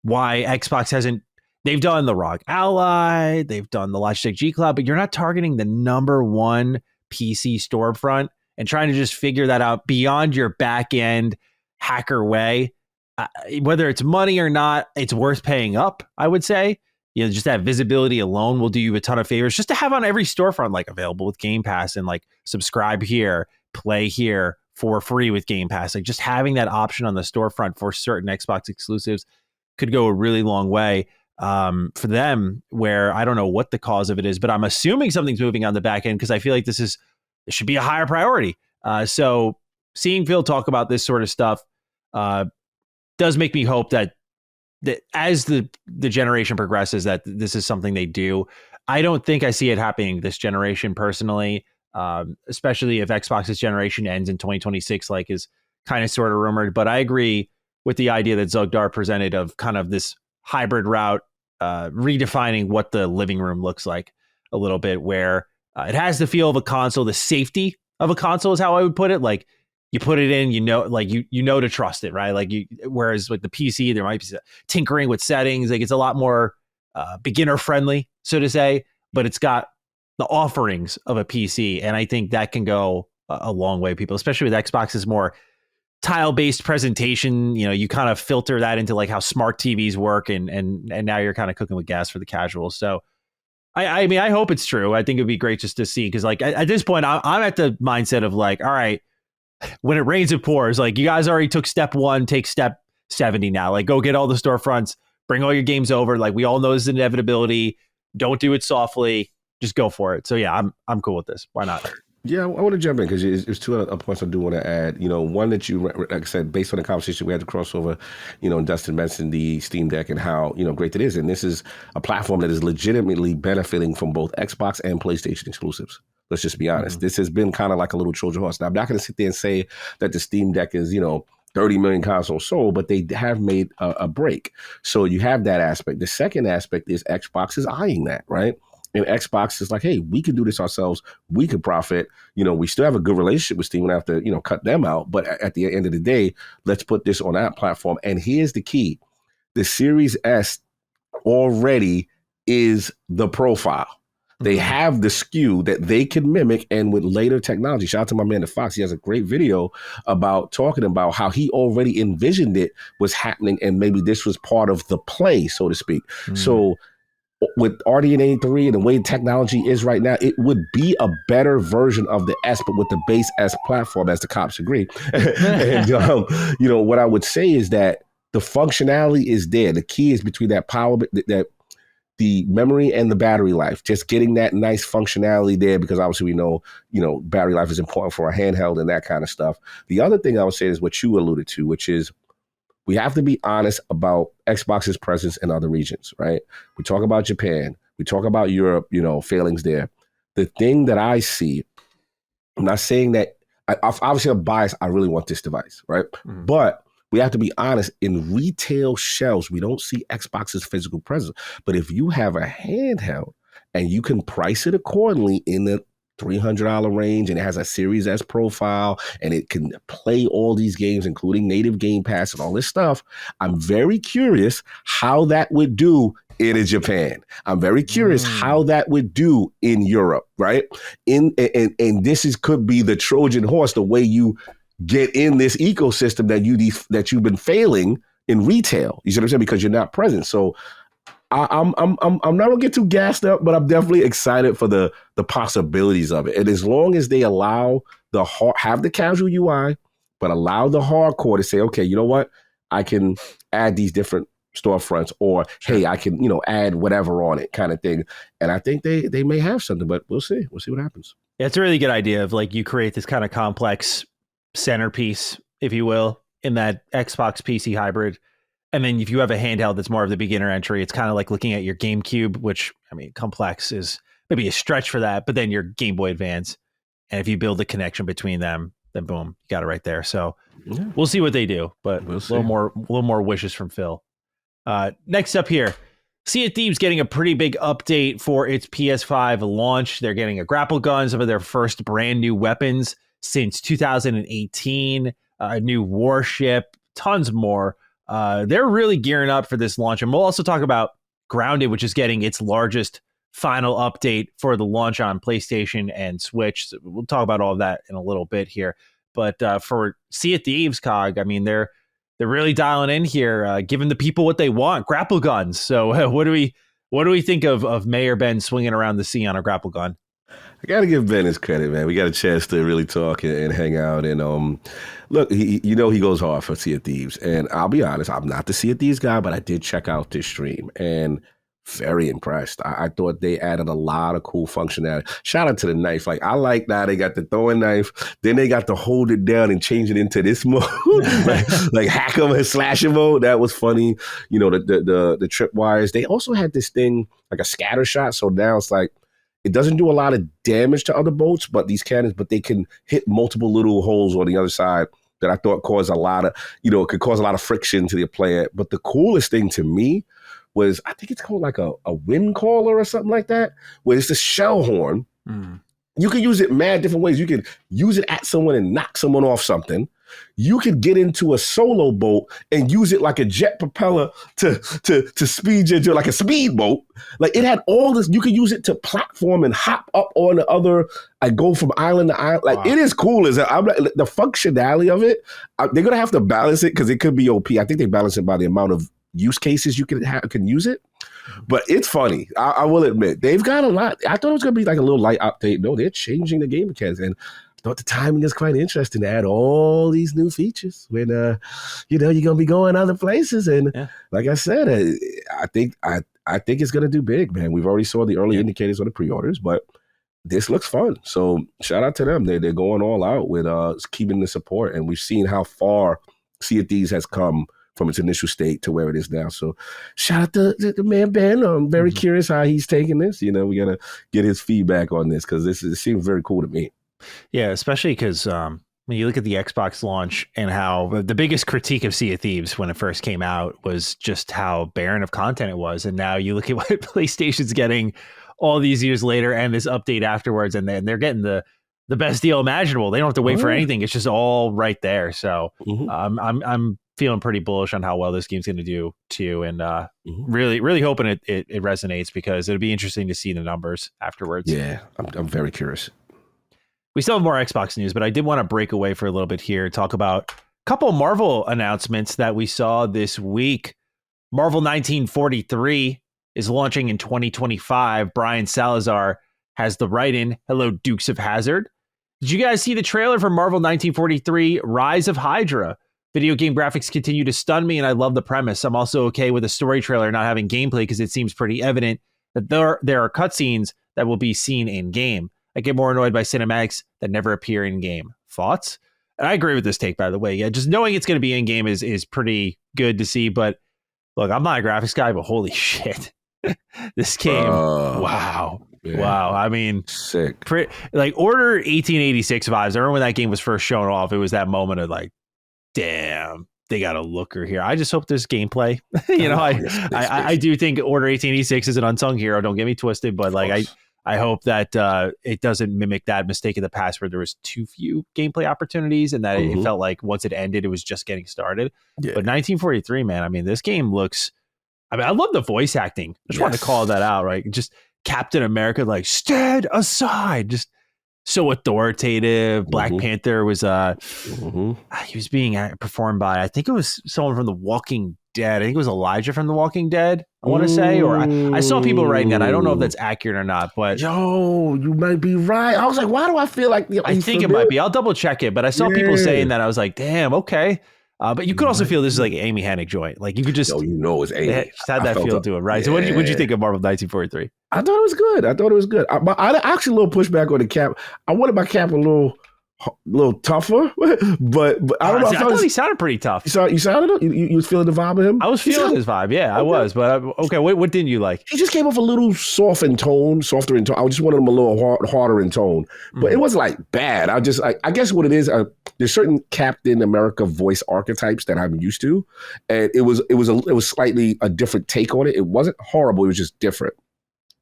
why Xbox hasn't. They've done the ROG Ally, they've done the Logitech G Cloud, but you're not targeting the number one PC storefront and trying to just figure that out beyond your back end hacker way. Whether it's money or not, it's worth paying up, I would say. Just that visibility alone will do you a ton of favors, just to have on every storefront, like available with Game Pass, and like subscribe here, play here for free with Game Pass. Like just having that option on the storefront for certain Xbox exclusives could go a really long way for them, where I don't know what the cause of it is, but I'm assuming something's moving on the back end, because I feel like it should be a higher priority. So seeing Phil talk about this sort of stuff does make me hope that as the generation progresses, that this is something they do. I don't think I see it happening this generation personally, especially if Xbox's generation ends in 2026, like is kind of sort of rumored. But I agree with the idea that Zogdar presented of kind of this hybrid route, redefining what the living room looks like a little bit, where it has the feel of a console, the safety of a console is how I would put it. Like you put it in, like you know to trust it, right? Like whereas with the PC, there might be tinkering with settings. Like it's a lot more beginner friendly, so to say, but it's got the offerings of a PC. And I think that can go a long way, people, especially with Xbox's more tile-based presentation. You kind of filter that into like how smart TVs work, and now you're kind of cooking with gas for the casuals. So I mean, I hope it's true. I think it'd be great just to see, because like at this point, I'm at the mindset of like, all right, when it rains, it pours. Like you guys already took step 1, take step 70 now. Like go get all the storefronts, bring all your games over. Like we all know this is inevitability. Don't do it softly. Just go for it. So yeah, I'm cool with this. Why not? Yeah, I want to jump in because there's two other points I do want to add. One that like I said, based on the conversation we had to crossover, and Dustin mentioned the Steam Deck and how, great it is. And this is a platform that is legitimately benefiting from both Xbox and PlayStation exclusives. Let's just be honest. Mhm. This has been kind of like a little Trojan horse. Now, I'm not going to sit there and say that the Steam Deck is, 30 million consoles sold, but they have made a break. So you have that aspect. The second aspect is Xbox is eyeing that, right? And Xbox is like, hey, we can do this ourselves. We could profit. We still have a good relationship with Steam. We have to, cut them out. But at the end of the day, let's put this on that platform. And here's the key. The Series S already is the profile. They have the SKU that they can mimic, and with later technology, shout out to my man, The Fox. He has a great video about talking about how he already envisioned it was happening, and maybe this was part of the play, so to speak. So with RDNA 3 and the way technology is right now, it would be a better version of the S, but with the base S platform, as the cops agree. And, what I would say is that the functionality is there. The key is between that power, that the memory and the battery life, just getting that nice functionality there, because obviously we know, battery life is important for a handheld and that kind of stuff. The other thing I would say is what you alluded to, which is we have to be honest about Xbox's presence in other regions, right? We talk about Japan, we talk about Europe, failings there. The thing that I see, I'm not saying that, obviously I'm biased, I really want this device, right? But we have to be honest, in retail shelves, we don't see Xbox's physical presence. But if you have a handheld and you can price it accordingly in the $300 range, and it has a Series S profile, and it can play all these games, including native Game Pass and all this stuff, I'm very curious how that would do in Japan. I'm very curious how that would do in Europe, right? And this could be the Trojan horse, the way you get in this ecosystem that you've been failing in retail. You see what I'm saying? Because you're not present. So I'm not gonna get too gassed up, but I'm definitely excited for the possibilities of it. And as long as they allow have the casual UI, but allow the hardcore to say, okay, you know what, I can add these different storefronts, or hey, I can add whatever on it, kind of thing. And I think they may have something, but we'll see. We'll see what happens. Yeah, it's a really good idea of like you create this kind of complex centerpiece, if you will, in that Xbox PC hybrid. And then if you have a handheld that's more of the beginner entry, it's kind of like looking at your GameCube, which, I mean, complex is maybe a stretch for that, but then your Game Boy Advance. And if you build a connection between them, then boom, you got it right there. So we'll see what they do, but We'll a see. little more wishes from Phil. Next up here, Sea of Thieves getting a pretty big update for its PS5 launch. They're getting a grapple gun, some of their first brand new weapons since 2018, a new warship, tons more. They're really gearing up for this launch. And we'll also talk about Grounded, which is getting its largest final update for the launch on PlayStation and Switch. So we'll talk about all of that in a little bit here. But for Sea of Thieves, Cog, I mean, they're really dialing in here, giving the people what they want, grapple guns. So what do we think of Mayor Ben swinging around the sea on a grapple gun? I got to give Ben his credit, man. We got a chance to really talk and hang out. And look, he goes hard for Sea of Thieves. And I'll be honest, I'm not the Sea of Thieves guy, but I did check out this stream and very impressed. I thought they added a lot of cool functionality. Shout out to the knife. Like, I like now they got the throwing knife, then they got to hold it down and change it into this mode, like hack 'em and slash 'em mode. That was funny. The trip wires. They also had this thing like a scatter shot. So now it's like, it doesn't do a lot of damage to other boats, but they can hit multiple little holes on the other side that I thought caused a lot of, could cause a lot of friction to the player. But the coolest thing to me was, I think it's called like a wind caller or something like that, where it's a shell horn. You can use it mad different ways. You can use it at someone and knock someone off something. You could get into a solo boat and use it like a jet propeller to speed you, like a speedboat. Like, it had all this. You could use it to platform and hop up on the other. I go from island to island. Like, wow. It is cool. The functionality of it, they're gonna have to balance it because it could be OP. I think they balance it by the amount of use cases you can use it. But it's funny. I will admit, they've got a lot. I thought it was gonna be like a little light update. No, they're changing the game mechanics, and thought the timing is quite interesting to add all these new features when you're gonna be going other places. And like I said, I think it's gonna do big, man. We've already saw the early indicators on the pre-orders, but this looks fun. So shout out to them. They're going all out with keeping the support, and we've seen how far Sea of Thieves has come from its initial state to where it is now. So shout out to the man Ben. I'm very curious how he's taking this. You know, we gotta get his feedback on this because it seems very cool to me. Yeah, especially because when you look at the Xbox launch and how the biggest critique of Sea of Thieves when it first came out was just how barren of content it was. And now you look at what PlayStation's getting all these years later and this update afterwards, and they're getting the best deal imaginable. They don't have to wait for anything. It's just all right there. So I'm feeling pretty bullish on how well this game's going to do too. And really hoping it resonates, because it'll be interesting to see the numbers afterwards. Yeah, I'm very curious. We still have more Xbox news, but I did want to break away for a little bit here, talk about a couple Marvel announcements that we saw this week. Marvel 1943 is launching in 2025. Brian Salazar has the write-in. Hello, Dukes of Hazzard. Did you guys see the trailer for Marvel 1943 Rise of Hydra? Video game graphics continue to stun me, and I love the premise. I'm also okay with a story trailer not having gameplay, because it seems pretty evident that there are cutscenes that will be seen in-game. I get more annoyed by cinematics that never appear in-game. Thoughts? And I agree with this take, by the way. Yeah, just knowing it's going to be in-game is pretty good to see. But look, I'm not a graphics guy, but holy shit. This game, wow. Yeah. Wow. I mean, sick. Like Order 1886 vibes. I remember when that game was first shown off, it was that moment of like, damn, they got a looker here. I just hope there's gameplay. I do think Order 1886 is an unsung hero. Don't get me twisted, but like I hope that it doesn't mimic that mistake of the past where there was too few gameplay opportunities, and that it felt like once it ended, it was just getting started. Yeah. But 1943, man, I mean, this game looks, I mean, I love the voice acting. I just wanted to call that out, right? Just Captain America, like, stand aside, just so authoritative. Black Panther was he was being performed by, I think it was someone from The Walking Dead. I think it was Elijah from The Walking Dead, I want to say, or I saw people writing that. I don't know if that's accurate or not, but yo, you might be right. I was like, why do I feel like I think it might be. I'll double check it, but I saw people saying that. I was like, damn, okay. But you could also feel this is like Amy Hennig joint. Like you could just, it's Amy. Just had that feel to it, right? So what did you think of Marvel 1943? I thought it was good. I actually a little pushback on the cap. I wanted my cap a little tougher, but I don't know. I thought he sounded pretty tough. You sounded it? You was feeling the vibe of him? I was feeling his vibe. Yeah, I was. But okay, what didn't you like? He just came off a little softer in tone. I just wanted him a little harder in tone, but it wasn't like bad. I guess what it is, there's certain Captain America voice archetypes that I'm used to, and it was slightly a different take on it. It wasn't horrible. It was just different.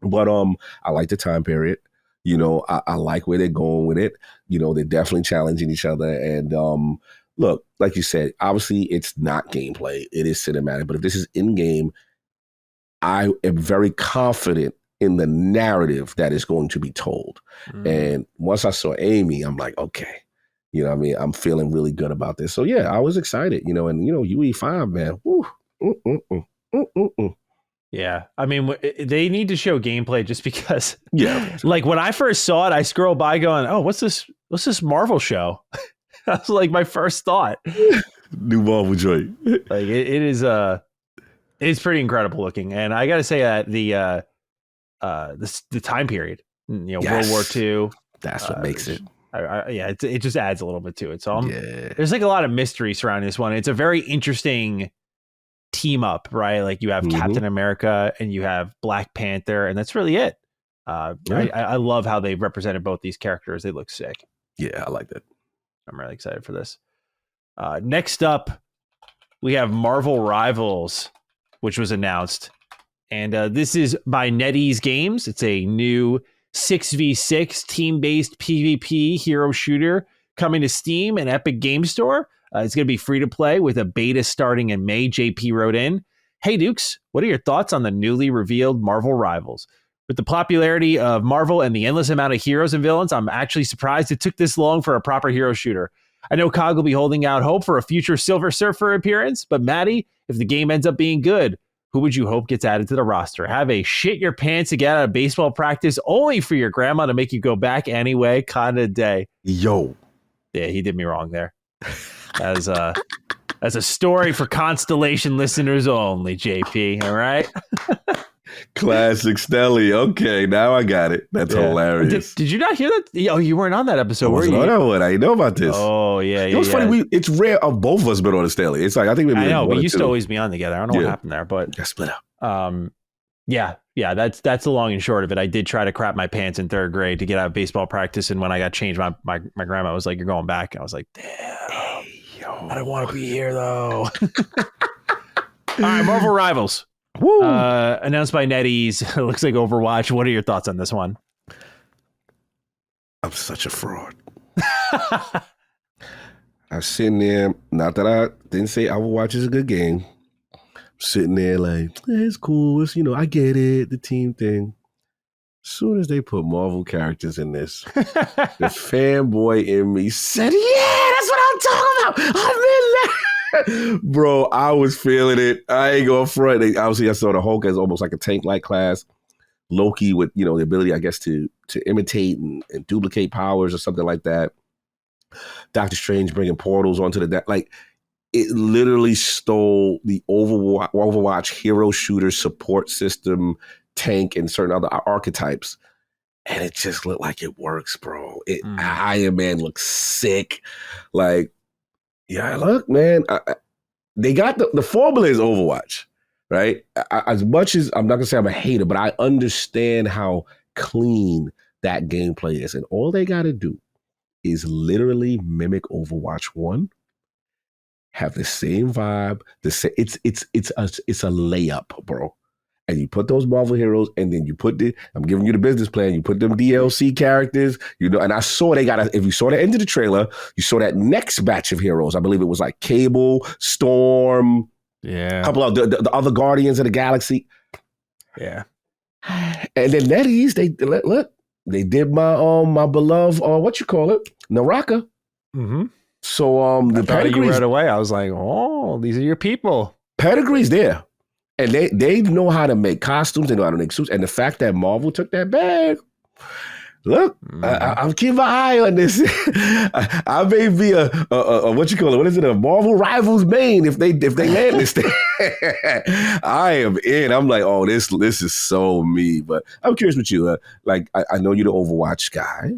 But I like the time period. You know, I like where they're going with it. You know, they're definitely challenging each other. And look, like you said, obviously it's not gameplay. It is cinematic. But if this is in-game, I am very confident in the narrative that is going to be told. And once I saw Amy, I'm like, okay. You know what I mean? I'm feeling really good about this. So, yeah, I was excited. You know, and, you know, UE5, man. Woo. Yeah, I mean, they need to show gameplay just because. Yeah, like when I first saw it, I scrolled by going, "Oh, what's this Marvel show?" That was like my first thought. New Marvel joint. Like it's pretty incredible looking, and I got to say that the time period, you know, World War II. That's what makes it. It just adds a little bit to it. So there's like a lot of mystery surrounding this one. It's a very interesting team up, right? Like you have Captain America and you have Black Panther, and that's really it. I love how they represented both these characters. They look sick. Yeah, I like that. I'm really excited for this. Next up, we have Marvel Rivals, which was announced. And this is by NetEase Games. It's a new 6v6 team-based PvP hero shooter coming to Steam and Epic Game Store. It's going to be free to play with a beta starting in May. JP wrote in, "Hey Dukes, what are your thoughts on the newly revealed Marvel Rivals? With the popularity of Marvel and the endless amount of heroes and villains, I'm actually surprised it took this long for a proper hero shooter. I know COG will be holding out hope for a future Silver Surfer appearance, but Maddie, if the game ends up being good, who would you hope gets added to the roster? Have a shit your pants to get out of baseball practice only for your grandma to make you go back anyway kind of day." Yo. Yeah, he did me wrong there. As a story for Constellation listeners only, JP. All right. Classic Stelly. Okay, now I got it. That's hilarious. Did you not hear that? Oh, you weren't on that I episode, were wasn't on you? that one. I didn't know about this. Oh, yeah, It was funny. It's rare of both of us been on a Stelly. It's like I think maybe I know, one we or used two. to always be on together. I don't know what happened there, but got split up. Yeah, that's the long and short of it. I did try to crap my pants in third grade to get out of baseball practice, and when I got changed, my grandma was like, "You're going back." I was like, "Damn, Hey, yo. I don't want to be here though." All right, Marvel Rivals. Woo. Announced by NetEase. It looks like Overwatch. What are your thoughts on this one? I'm such a fraud. I was sitting there, not that I didn't say Overwatch is a good game. Sitting there like, it's cool. It's, I get it, the team thing. As soon as they put Marvel characters in this, the fanboy in me said, yeah, that's what I'm talking about. I'm in there. Bro, I was feeling it. I ain't going front. Obviously, I saw the Hulk as almost like a tank-like class. Loki with, the ability, I guess, to imitate and duplicate powers or something like that. Doctor Strange bringing portals onto the deck. Like, it literally stole the Overwatch hero shooter support system, tank, and certain other archetypes. And it just looked like it works, bro. Iron Man looks sick. Like, yeah, look, man. They got the formula is Overwatch, right? As much as I'm not gonna say I'm a hater, but I understand how clean that gameplay is, and all they got to do is literally mimic Overwatch 1, have the same vibe. It's a layup, bro. And you put those Marvel heroes, and then you put I'm giving you the business plan. You put them DLC characters, and I saw if you saw the end of the trailer, you saw that next batch of heroes. I believe it was like Cable, Storm, a couple of the other Guardians of the Galaxy. Yeah. And then NetEase, they did my beloved, what you call it, Naraka. Mm-hmm. So the pedigree right away. I was like, oh, these are your people. Pedigree's there. And they know how to make costumes. They know how to make suits. And the fact that Marvel took that bag, look, I'm keeping my eye on this. I may be a what you call it? What is it? A Marvel Rivals main if they land this thing. I am in. I'm like, oh, this is so me. But I'm curious with you. I know you're the Overwatch guy.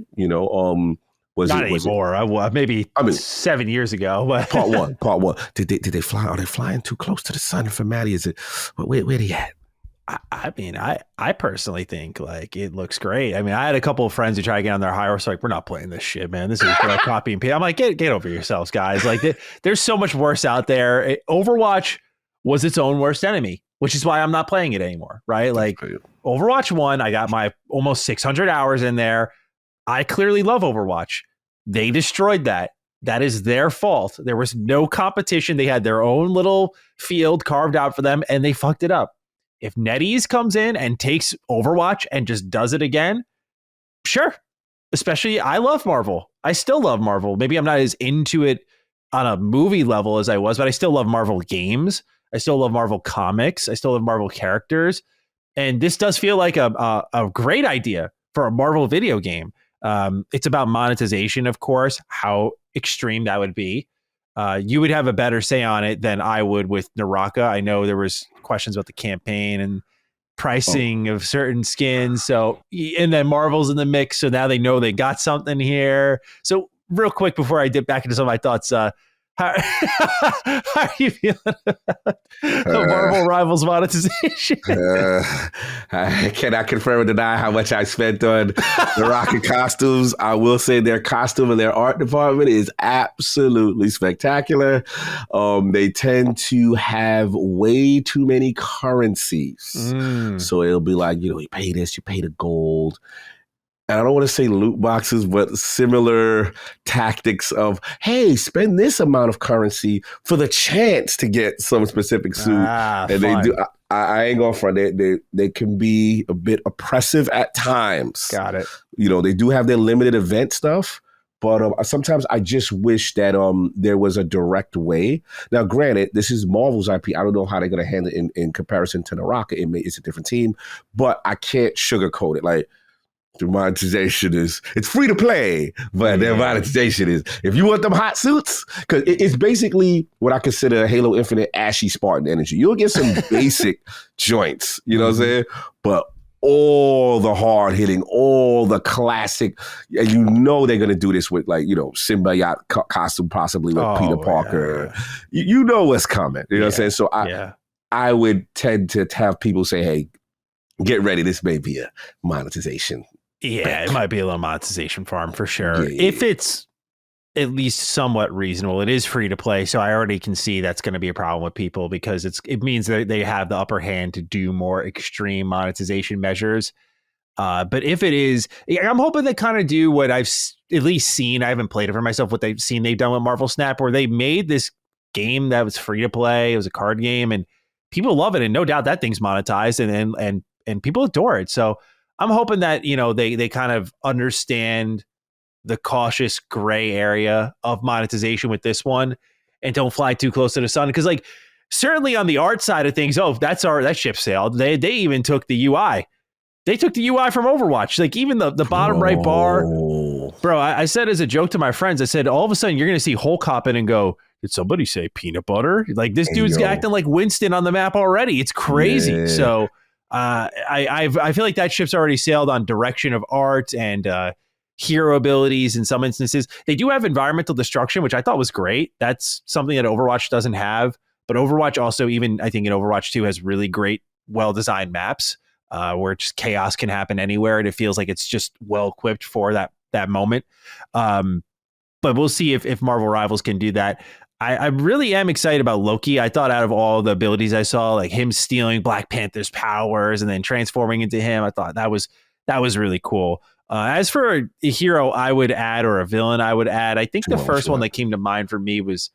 Not anymore. Maybe 7 years ago. But part one. Did they fly? Are they flying too close to the sun? For Maddie, is it? Where they at? I personally think like it looks great. I mean, I had a couple of friends who try to get on their high horse, like, we're not playing this shit, man. This is like copy and paste. I'm like, get over yourselves, guys. Like, there's so much worse out there. Overwatch was its own worst enemy, which is why I'm not playing it anymore. Right? Like, Overwatch 1, I got my almost 600 hours in there. I clearly love Overwatch. They destroyed that. That is their fault. There was no competition. They had their own little field carved out for them, and they fucked it up. If NetEase comes in and takes Overwatch and just does it again, sure. Especially, I love Marvel. I still love Marvel. Maybe I'm not as into it on a movie level as I was, but I still love Marvel games. I still love Marvel comics. I still love Marvel characters. And this does feel like a great idea for a Marvel video game. It's about monetization, of course, how extreme that would be. You would have a better say on it than I would with Naraka. I know there was questions about the campaign and pricing of certain skins. So, and then Marvel's in the mix. So now they know they got something here. So real quick, before I dip back into some of my thoughts, how are you feeling about the Marvel Rivals monetization? I cannot confirm or deny how much I spent on the Rocket costumes. I will say their costume and their art department is absolutely spectacular. They tend to have way too many currencies. So it'll be like, you pay this, you pay the gold. And I don't want to say loot boxes, but similar tactics of, hey, spend this amount of currency for the chance to get some specific suit. And fun. They do. I ain't going front. They can be a bit oppressive at times. Got it. They do have their limited event stuff, but sometimes I just wish that there was a direct way. Now, granted, this is Marvel's IP. I don't know how they're going to handle it in comparison to Naraka. It's a different team, but I can't sugarcoat it. Like, The monetization it's free to play, but their monetization is, if you want them hot suits, because it's basically what I consider Halo Infinite ashy Spartan energy. You'll get some basic joints, you know what I'm saying? But all the hard hitting, all the classic, and you know they're gonna do this with, like, you know, symbiote costume, possibly with Peter Parker. Yeah. You know what's coming. You know what I'm saying? So I would tend to have people say, hey, get ready, this may be a monetization. Yeah, it might be a little monetization farm for sure. Yeah. If it's at least somewhat reasonable, it is free to play. So I already can see that's going to be a problem with people, because it means that they have the upper hand to do more extreme monetization measures. But if it is, I'm hoping they kind of do what I've at least seen. I haven't played it for myself. What they've done with Marvel Snap, where they made this game that was free to play. It was a card game, and people love it. And no doubt that thing's monetized, and people adore it. So I'm hoping that, you know, they kind of understand the cautious gray area of monetization with this one, and don't fly too close to the sun. Because, like, certainly on the art side of things, that ship sailed. They even took the UI. They took the UI from Overwatch. Like, even the bottom right bar. Bro, I said as a joke to my friends, I said, all of a sudden you're going to see Hulk hop in and go, did somebody say peanut butter? Like, this dude's acting like Winston on the map already. It's crazy. Yeah. So I feel like that ship's already sailed on direction of art and hero abilities in some instances. They do have environmental destruction, which I thought was great. That's something that Overwatch doesn't have. But Overwatch also, even I think in Overwatch 2, has really great, well-designed maps where just chaos can happen anywhere, and it feels like it's just well-equipped for that moment. But we'll see if Marvel Rivals can do that. I really am excited about Loki. I thought out of all the abilities I saw, like him stealing Black Panther's powers and then transforming into him, I thought that was really cool. As for a hero I would add, or a villain I would add, I think the first one that came to mind for me was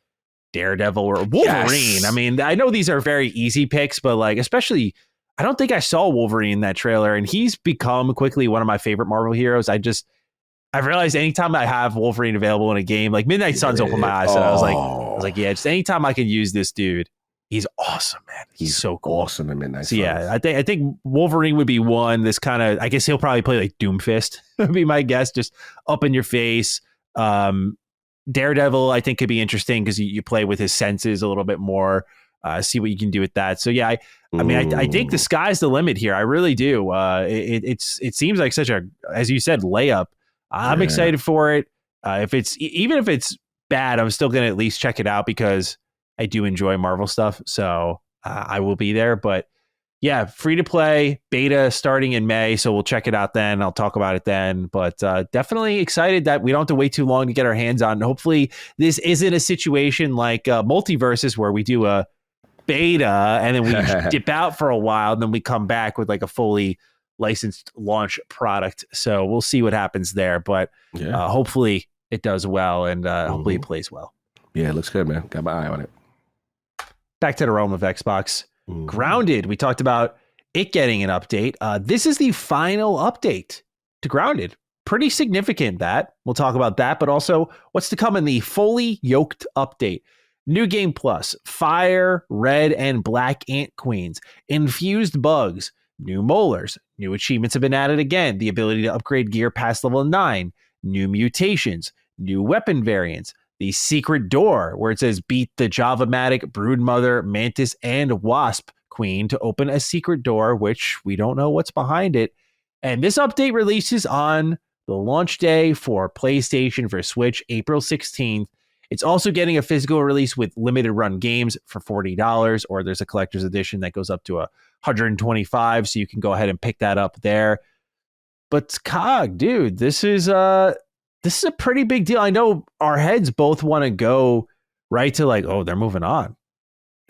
Daredevil or Wolverine. Yes. I mean, I know these are very easy picks, but like, especially, I don't think I saw Wolverine in that trailer, and he's become quickly one of my favorite Marvel heroes. I've realized anytime I have Wolverine available in a game, like Midnight Suns opened my eyes. And I was like, yeah, just anytime I can use this dude, he's awesome, man. He's so cool. Awesome in Midnight Suns. Yeah, I think Wolverine would be one. This kind of, I guess he'll probably play like Doomfist would be my guess, just up in your face. Daredevil, I think, could be interesting because you play with his senses a little bit more. See what you can do with that. So yeah, I mean, I think the sky's the limit here. I really do. It seems like such a, as you said, layup. I'm excited for it. Even if it's bad, I'm still going to at least check it out because I do enjoy Marvel stuff. So I will be there. But yeah, free to play beta starting in May. So we'll check it out then. I'll talk about it then. But definitely excited that we don't have to wait too long to get our hands on. Hopefully this isn't a situation like Multiverses where we do a beta and then we dip out for a while and then we come back with like a fully licensed launch product. So we'll see what happens there, but hopefully it does well, and hopefully it plays well. Yeah, it looks good, man. Got my eye on it. Back to the realm of Xbox. Grounded. We talked about it getting an update. This is the final update to Grounded. Pretty significant that. We'll talk about that, but also what's to come in the fully yoked update. New Game Plus, Fire, Red, and Black Ant Queens, infused bugs, new molars, new achievements have been added again, the ability to upgrade gear past level 9, new mutations, new weapon variants, the secret door where it says beat the Java-matic, Broodmother, Mantis, and Wasp Queen to open a secret door, which we don't know what's behind it. And this update releases on the launch day for PlayStation for Switch, April 16th. It's also getting a physical release with limited run games for $40, or there's a collector's edition that goes up to $125, so you can go ahead and pick that up there. But COG, dude, this is a pretty big deal. I know our heads both want to go right to like, oh, they're moving on.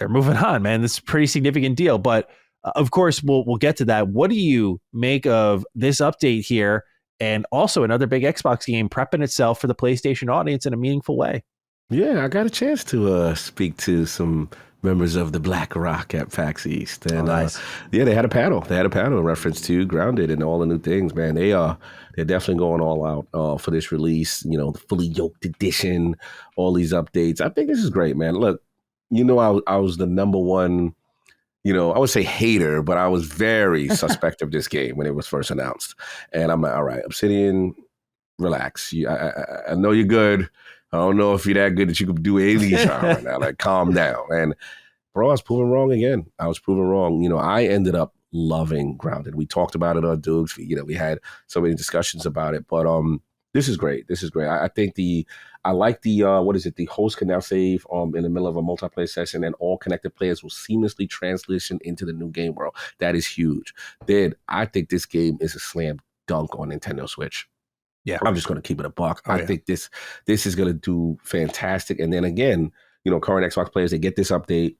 They're moving on, man. This is a pretty significant deal. But of course, we'll get to that. What do you make of this update here? And also another big Xbox game prepping itself for the PlayStation audience in a meaningful way. Yeah, I got a chance to speak to some members of the Black Rock at PAX East. And nice. They had a panel. They had a panel in reference to Grounded and all the new things, man. They're definitely going all out for this release, you know, the fully yoked edition, all these updates. I think this is great, man. Look, you know, I was the number one, I would say hater, but I was very suspect of this game when it was first announced. And I'm like, all right, Obsidian, relax. I know you're good. I don't know if you're that good that you could do any genre right now. Like, calm down. And bro, I was proven wrong again. I was proven wrong. I ended up loving Grounded. We talked about it on Dukes. We had so many discussions about it. But this is great. This is great. I think I like the the host can now save in the middle of a multiplayer session, and all connected players will seamlessly transition into the new game world. That is huge. Then I think this game is a slam dunk on Nintendo Switch. Yeah, I'm just going to keep it a buck. Oh, I think this is going to do fantastic. And then again, current Xbox players, they get this update.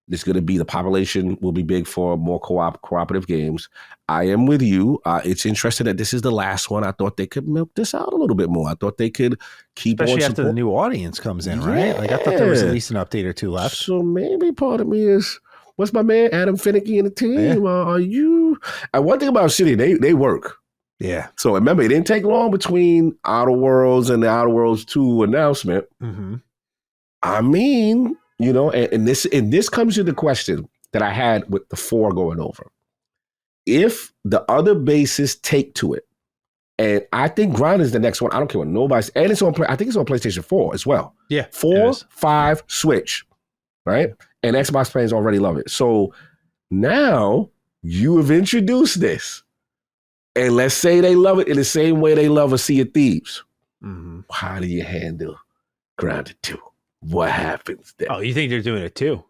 It's going to be, the population will be big for more cooperative games. I am with you. It's interesting that this is the last one. I thought they could milk this out a little bit more. I thought they could keep especially on after the new audience comes in, right? Like, I thought there was at least an update or two left. So maybe part of me is, what's my man Adam Finicky and the team? Yeah. Are you? And one thing about City, they work. Yeah. So remember, it didn't take long between Outer Worlds and the Outer Worlds 2 announcement. Mm-hmm. I mean, and this comes to the question that I had with the 4 going over. If the other bases take to it, and I think Ground is the next one. I don't care what nobody's, and I think it's on PlayStation 4 as well. Yeah. 4, 5, Switch, right? And Xbox fans already love it. So now you have introduced this. And let's say they love it in the same way they love a Sea of Thieves. Mm-hmm. How do you handle Grounded 2? What happens then? Oh, you think they're doing it too?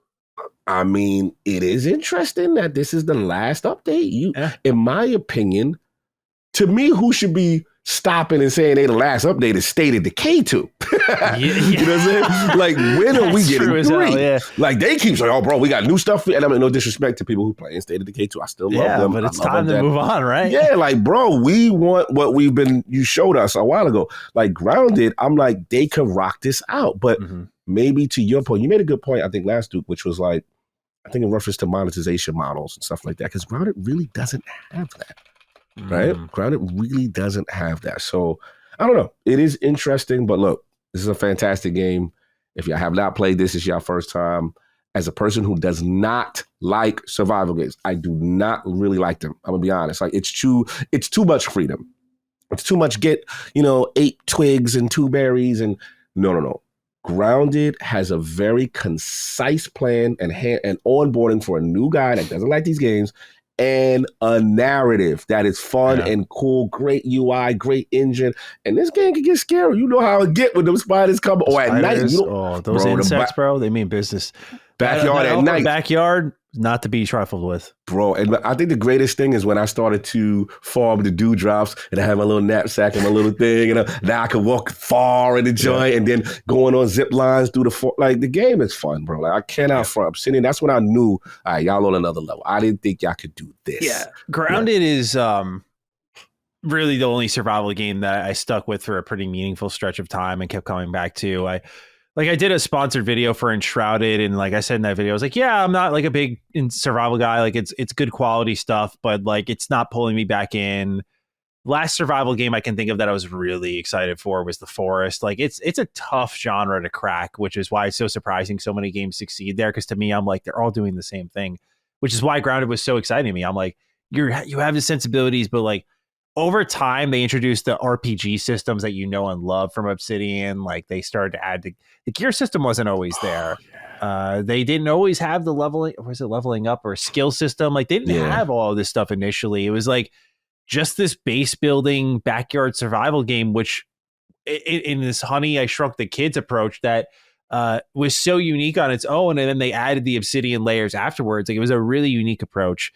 I mean, it is interesting that this is the last update. In my opinion, to me, who should be stopping and saying they the last update is State of Decay 2. You know what I'm saying? Like, when are we getting 3? Yeah. Like, they keep saying, oh, bro, we got new stuff. And I mean, no disrespect to people who play in State of Decay 2. I still love them. But it's time to move on, right? Yeah, like, bro, we want what you showed us a while ago. Like, Grounded, I'm like, they could rock this out. But maybe to your point, you made a good point, I think, last week, which was like, I think in reference to monetization models and stuff like that, because Grounded really doesn't have that. Right? Grounded really doesn't have that. So I don't know. It is interesting, but look, this is a fantastic game. If you have not played this, it's your first time. As a person who does not like survival games, I do not really like them. I'm gonna be honest. Like, it's too much freedom. It's too much get, 8 twigs and 2 berries and no. Grounded has a very concise plan and onboarding for a new guy that doesn't like these games, and a narrative that is fun and cool, great UI, great engine. And this game can get scary. You know how it get when those spiders come. Or at night. Those insects, bro, they mean business. Backyard at night. Backyard, not to be trifled with. Bro, and I think the greatest thing is when I started to farm the dewdrops and I have my little knapsack and my little thing, and now I can walk far in the joint and then going on zip lines through the game is fun, bro. Like, I cannot front. I'm sitting. That's when I knew, all right, y'all on another level. I didn't think y'all could do this. Yeah, Grounded is really the only survival game that I stuck with for a pretty meaningful stretch of time and kept coming back to. I did a sponsored video for Enshrouded, and like I said in that video, I was like, yeah, I'm not like a big survival guy. Like, it's good quality stuff, but like, it's not pulling me back in. Last survival game I can think of that I was really excited for was The Forest. Like, it's a tough genre to crack, which is why it's so surprising so many games succeed there. Because to me, I'm like, they're all doing the same thing, which is why Grounded was so exciting to me. I'm like, you have the sensibilities, but like, over time, they introduced the RPG systems that and love from Obsidian. Like, they started to add the gear system wasn't always there. They didn't always have the leveling up or skill system. Like, they didn't have all of this stuff initially. It was like just this base building backyard survival game, which in this Honey, I Shrunk the Kids approach that was so unique on its own. And then they added the Obsidian layers afterwards. Like, it was a really unique approach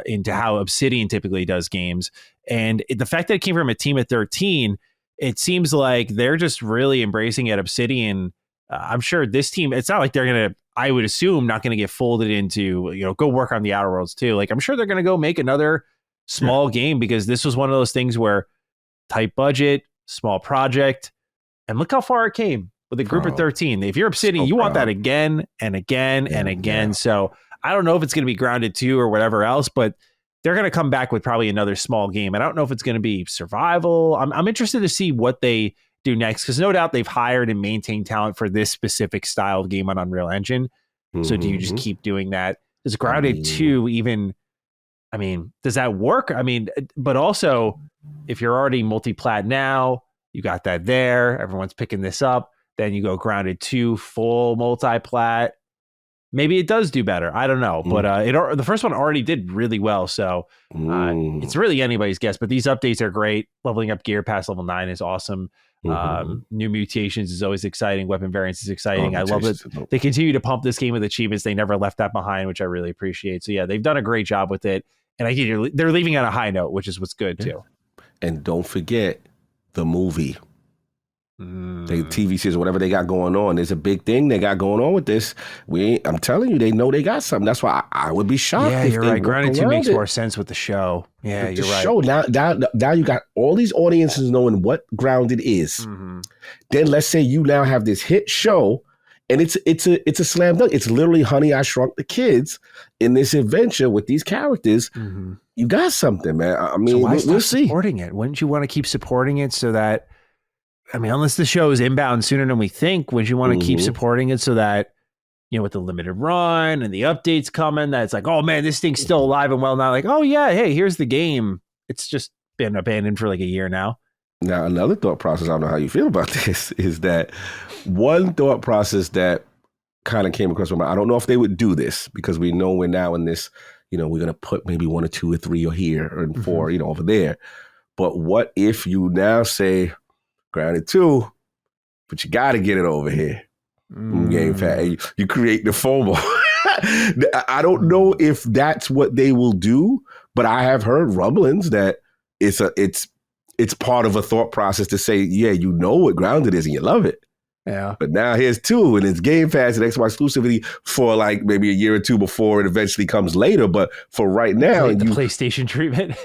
into how Obsidian typically does games. And the fact that it came from a team of 13, it seems like they're just really embracing it. Obsidian, I'm sure this team, it's not like they're going to, I would assume, not going to get folded into, go work on the Outer Worlds too. Like, I'm sure they're going to go make another small game, because this was one of those things where tight budget, small project, and look how far it came with a group of 13. If you're Obsidian, you want that again and again and again. Yeah. So I don't know if it's going to be Grounded 2 or whatever else, but they're going to come back with probably another small game. I don't know if it's going to be survival. I'm interested to see what they do next, because no doubt they've hired and maintained talent for this specific style of game on Unreal Engine. So do you just keep doing that? Does I Grounded mean, 2 even, I mean, does that work? I mean, but also, if you're already multi-plat now, you got that there. Everyone's picking this up. Then you go Grounded 2, full multi-plat. Maybe it does do better. I don't know. But the first one already did really well. So it's really anybody's guess. But these updates are great. Leveling up gear past level 9 is awesome. New mutations is always exciting. Weapon variants is exciting. I love that they continue to pump this game with achievements. They never left that behind, which I really appreciate. So yeah, they've done a great job with it. And I think they're leaving on a high note, which is what's good too. And don't forget the movie. The TV series, whatever they got going on. There's a big thing they got going on with this. I'm telling you, they know they got something. That's why I would be shocked. Yeah, you're right. Grounded 2 makes more sense with the show. Yeah, you're right. Show now you got all these audiences knowing what Grounded is. Then let's say you now have this hit show, and it's a slam dunk. It's literally Honey, I Shrunk the Kids in this adventure with these characters. You got something, man. I mean, so why we'll see. Supporting it? Wouldn't you want to keep supporting it so that? I mean, unless the show is inbound sooner than we think, would you want to keep supporting it so that, you know, with the limited run and the updates coming, that it's like, oh man, this thing's still alive and well, not like, oh yeah, hey, here's the game. It's just been abandoned for like a year now. Now, another thought process, I don't know how you feel about this, is that one thought process that kind of came across my mind. I don't know if they would do this because we know we're now in this, you know, we're going to put maybe 1 or 2 or 3 or here or 4, you know, over there. But what if you now say, Grounded 2, but you got to get it over here. Game Pass. You create the FOMO. I don't know if that's what they will do, but I have heard rumblings that it's part of a thought process to say, yeah, you know what Grounded is and you love it. Yeah. But now here's 2, and it's Game Pass and Xbox exclusivity for like maybe a year or 2 before it eventually comes later. But for right now, like the PlayStation treatment.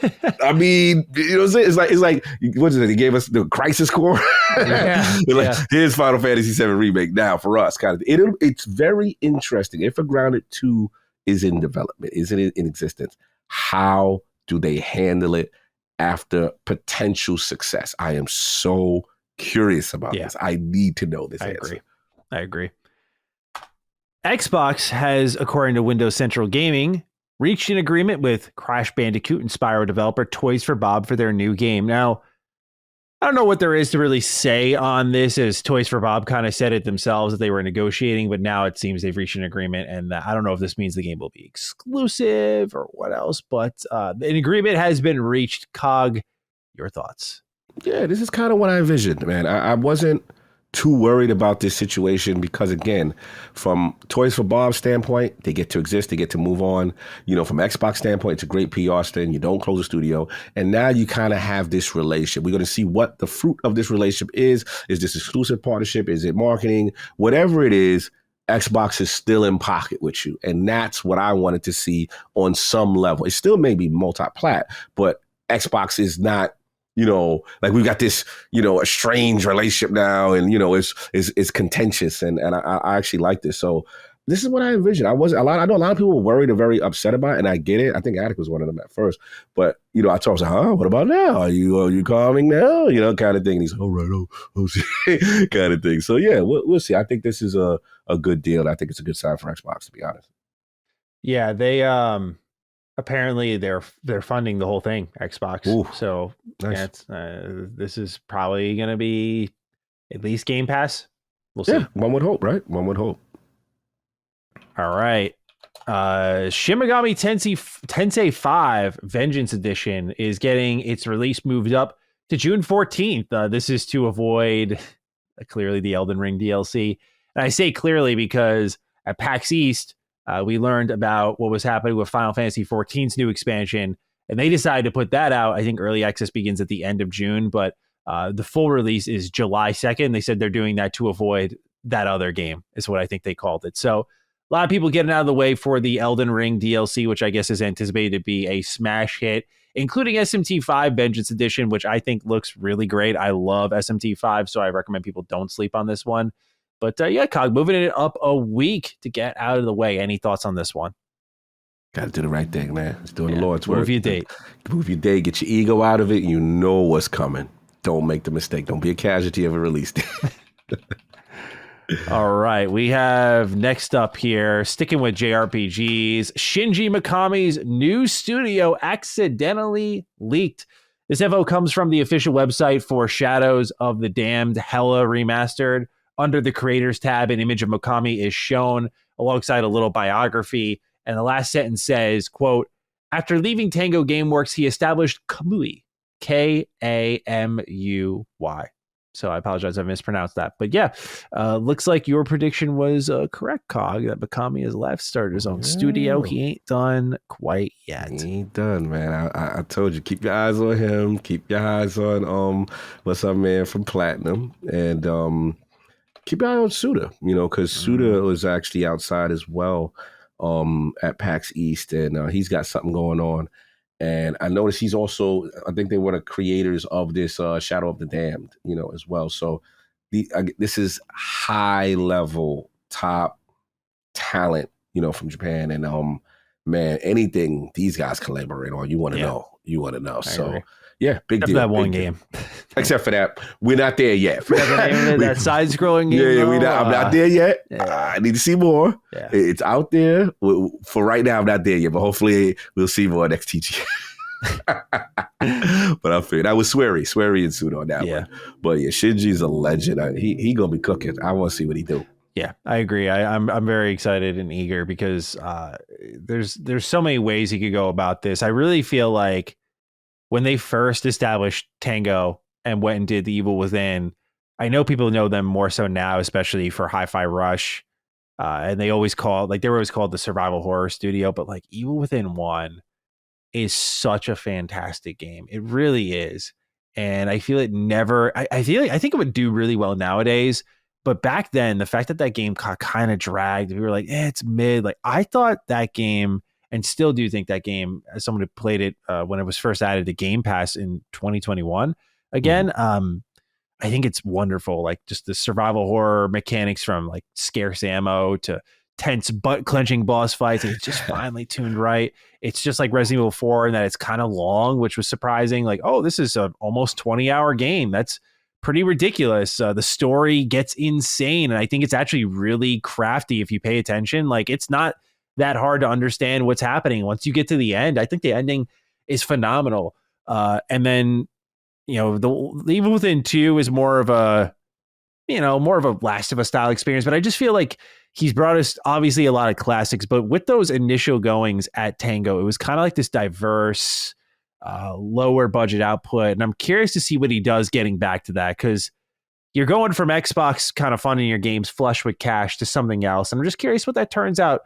I mean, you know what I'm saying? It's like what is it? They gave us the Crisis Core. Here's Final Fantasy VII Remake now for us. Kind of. It's very interesting. If a Grounded 2 is in development, is it in existence? How do they handle it after potential success? I am so curious about this. I need to know this answer. I agree. Xbox has, according to Windows Central Gaming, reached an agreement with Crash Bandicoot and Spyro developer Toys for Bob for their new game. Now, I don't know what there is to really say on this, as Toys for Bob kind of said it themselves that they were negotiating, but now it seems they've reached an agreement, and I don't know if this means the game will be exclusive or what else, but an agreement has been reached. Cog, your thoughts? Yeah, this is kind of what I envisioned, man. I wasn't too worried about this situation because, again, from Toys for Bob's standpoint, they get to exist, they get to move on. You know, from Xbox standpoint, it's a great PR stint. You don't close the studio. And now you kind of have this relationship. We're going to see what the fruit of this relationship is. Is this exclusive partnership? Is it marketing? Whatever it is, Xbox is still in pocket with you. And that's what I wanted to see on some level. It still may be multi-plat, but Xbox is not, you know, like we've got this, you know, a strange relationship now, and you know, it's contentious, and I actually like this. So this is what I envisioned. I know a lot of people were worried and very upset about it, and I get it. I think Attic was one of them at first, but you know, I told him, "Huh? What about now? Are you calming now? You know, kind of thing." And he's, "Oh right, kind of thing." So yeah, we'll see. I think this is a good deal. I think it's a good sign for Xbox, to be honest. Yeah, they apparently they're funding the whole thing, Xbox. Ooh, so nice. This is probably going to be at least Game Pass. We'll see. One would hope, right? One would hope. All right. Shin Megami Tensei 5 Vengeance Edition is getting its release moved up to June 14th. This is to avoid clearly the Elden Ring DLC. And I say clearly because at PAX East, we learned about what was happening with Final Fantasy XIV's new expansion, and they decided to put that out. I think early access begins at the end of June, but the full release is July 2nd. They said they're doing that to avoid that other game, is what I think they called it. So a lot of people getting out of the way for the Elden Ring DLC, which I guess is anticipated to be a smash hit, including SMT V Vengeance Edition, which I think looks really great. I love SMT V, so I recommend people don't sleep on this one. But yeah, Cog, moving it up a week to get out of the way. Any thoughts on this one? Got to do the right thing, man. It's doing the Lord's work. Move your date. Move your date. Get your ego out of it. You know what's coming. Don't make the mistake. Don't be a casualty of a release date. All right, we have next up here, sticking with JRPGs, Shinji Mikami's new studio accidentally leaked. This info comes from the official website for Shadows of the Damned Hella Remastered. Under the Creators tab, an image of Mikami is shown alongside a little biography, and the last sentence says, quote, after leaving Tango Gameworks, he established Kamui, Kamuy. So I apologize, I mispronounced that. But yeah, looks like your prediction was correct, Cog, that Mikami has left, started his own studio. He ain't done quite yet. He ain't done, man. I told you, keep your eyes on him. Keep your eyes on what's up, man, from Platinum. And keep your eye on Suda, because Suda was actually outside as well at PAX East, and he's got something going on. And I noticed he's also, I think they were the creators of this Shadow of the Damned, as well. So this is high level, top talent, from Japan. And man, anything these guys collaborate on, you want to know. You want to know. So yeah, big Except deal. For that one game. Except for that, we're not there yet. That side-scrolling game. Yeah, I'm not there yet. Yeah. I need to see more. Yeah. It's out there. For right now, I'm not there yet, but hopefully we'll see more next TG. But I figured that was Swery and Suda on that one. But yeah, Shinji's a legend. He gonna be cooking. I want to see what he do. Yeah, I agree. I'm very excited and eager because there's so many ways he could go about this. I really feel like when they first established Tango and went and did The Evil Within, I know people know them more so now, especially for Hi-Fi Rush. And they were always called the survival horror studio, but like Evil Within 1 is such a fantastic game. It really is. And I feel it never, I think it would do really well nowadays. But back then, the fact that game kind of dragged, we were like, it's mid. Like I thought that game, and still do think that game, as someone who played it when it was first added to Game Pass in 2021, again, I think it's wonderful. Like just the survival horror mechanics, from like scarce ammo to tense butt clenching boss fights. It's just finally tuned right. It's just like Resident Evil 4 in that it's kind of long, which was surprising. Like, oh, this is a almost 20-hour game. That's pretty ridiculous. The story gets insane, and I think it's actually really crafty if you pay attention. Like it's not that hard to understand what's happening once you get to the end. I think the ending is phenomenal. And then, the Evil Within 2 is more of a Last of Us style experience, but I just feel like he's brought us obviously a lot of classics, but with those initial goings at Tango, it was kind of like this diverse, lower budget output. And I'm curious to see what he does getting back to that, because you're going from Xbox kind of funding your games flush with cash to something else. And I'm just curious what that turns out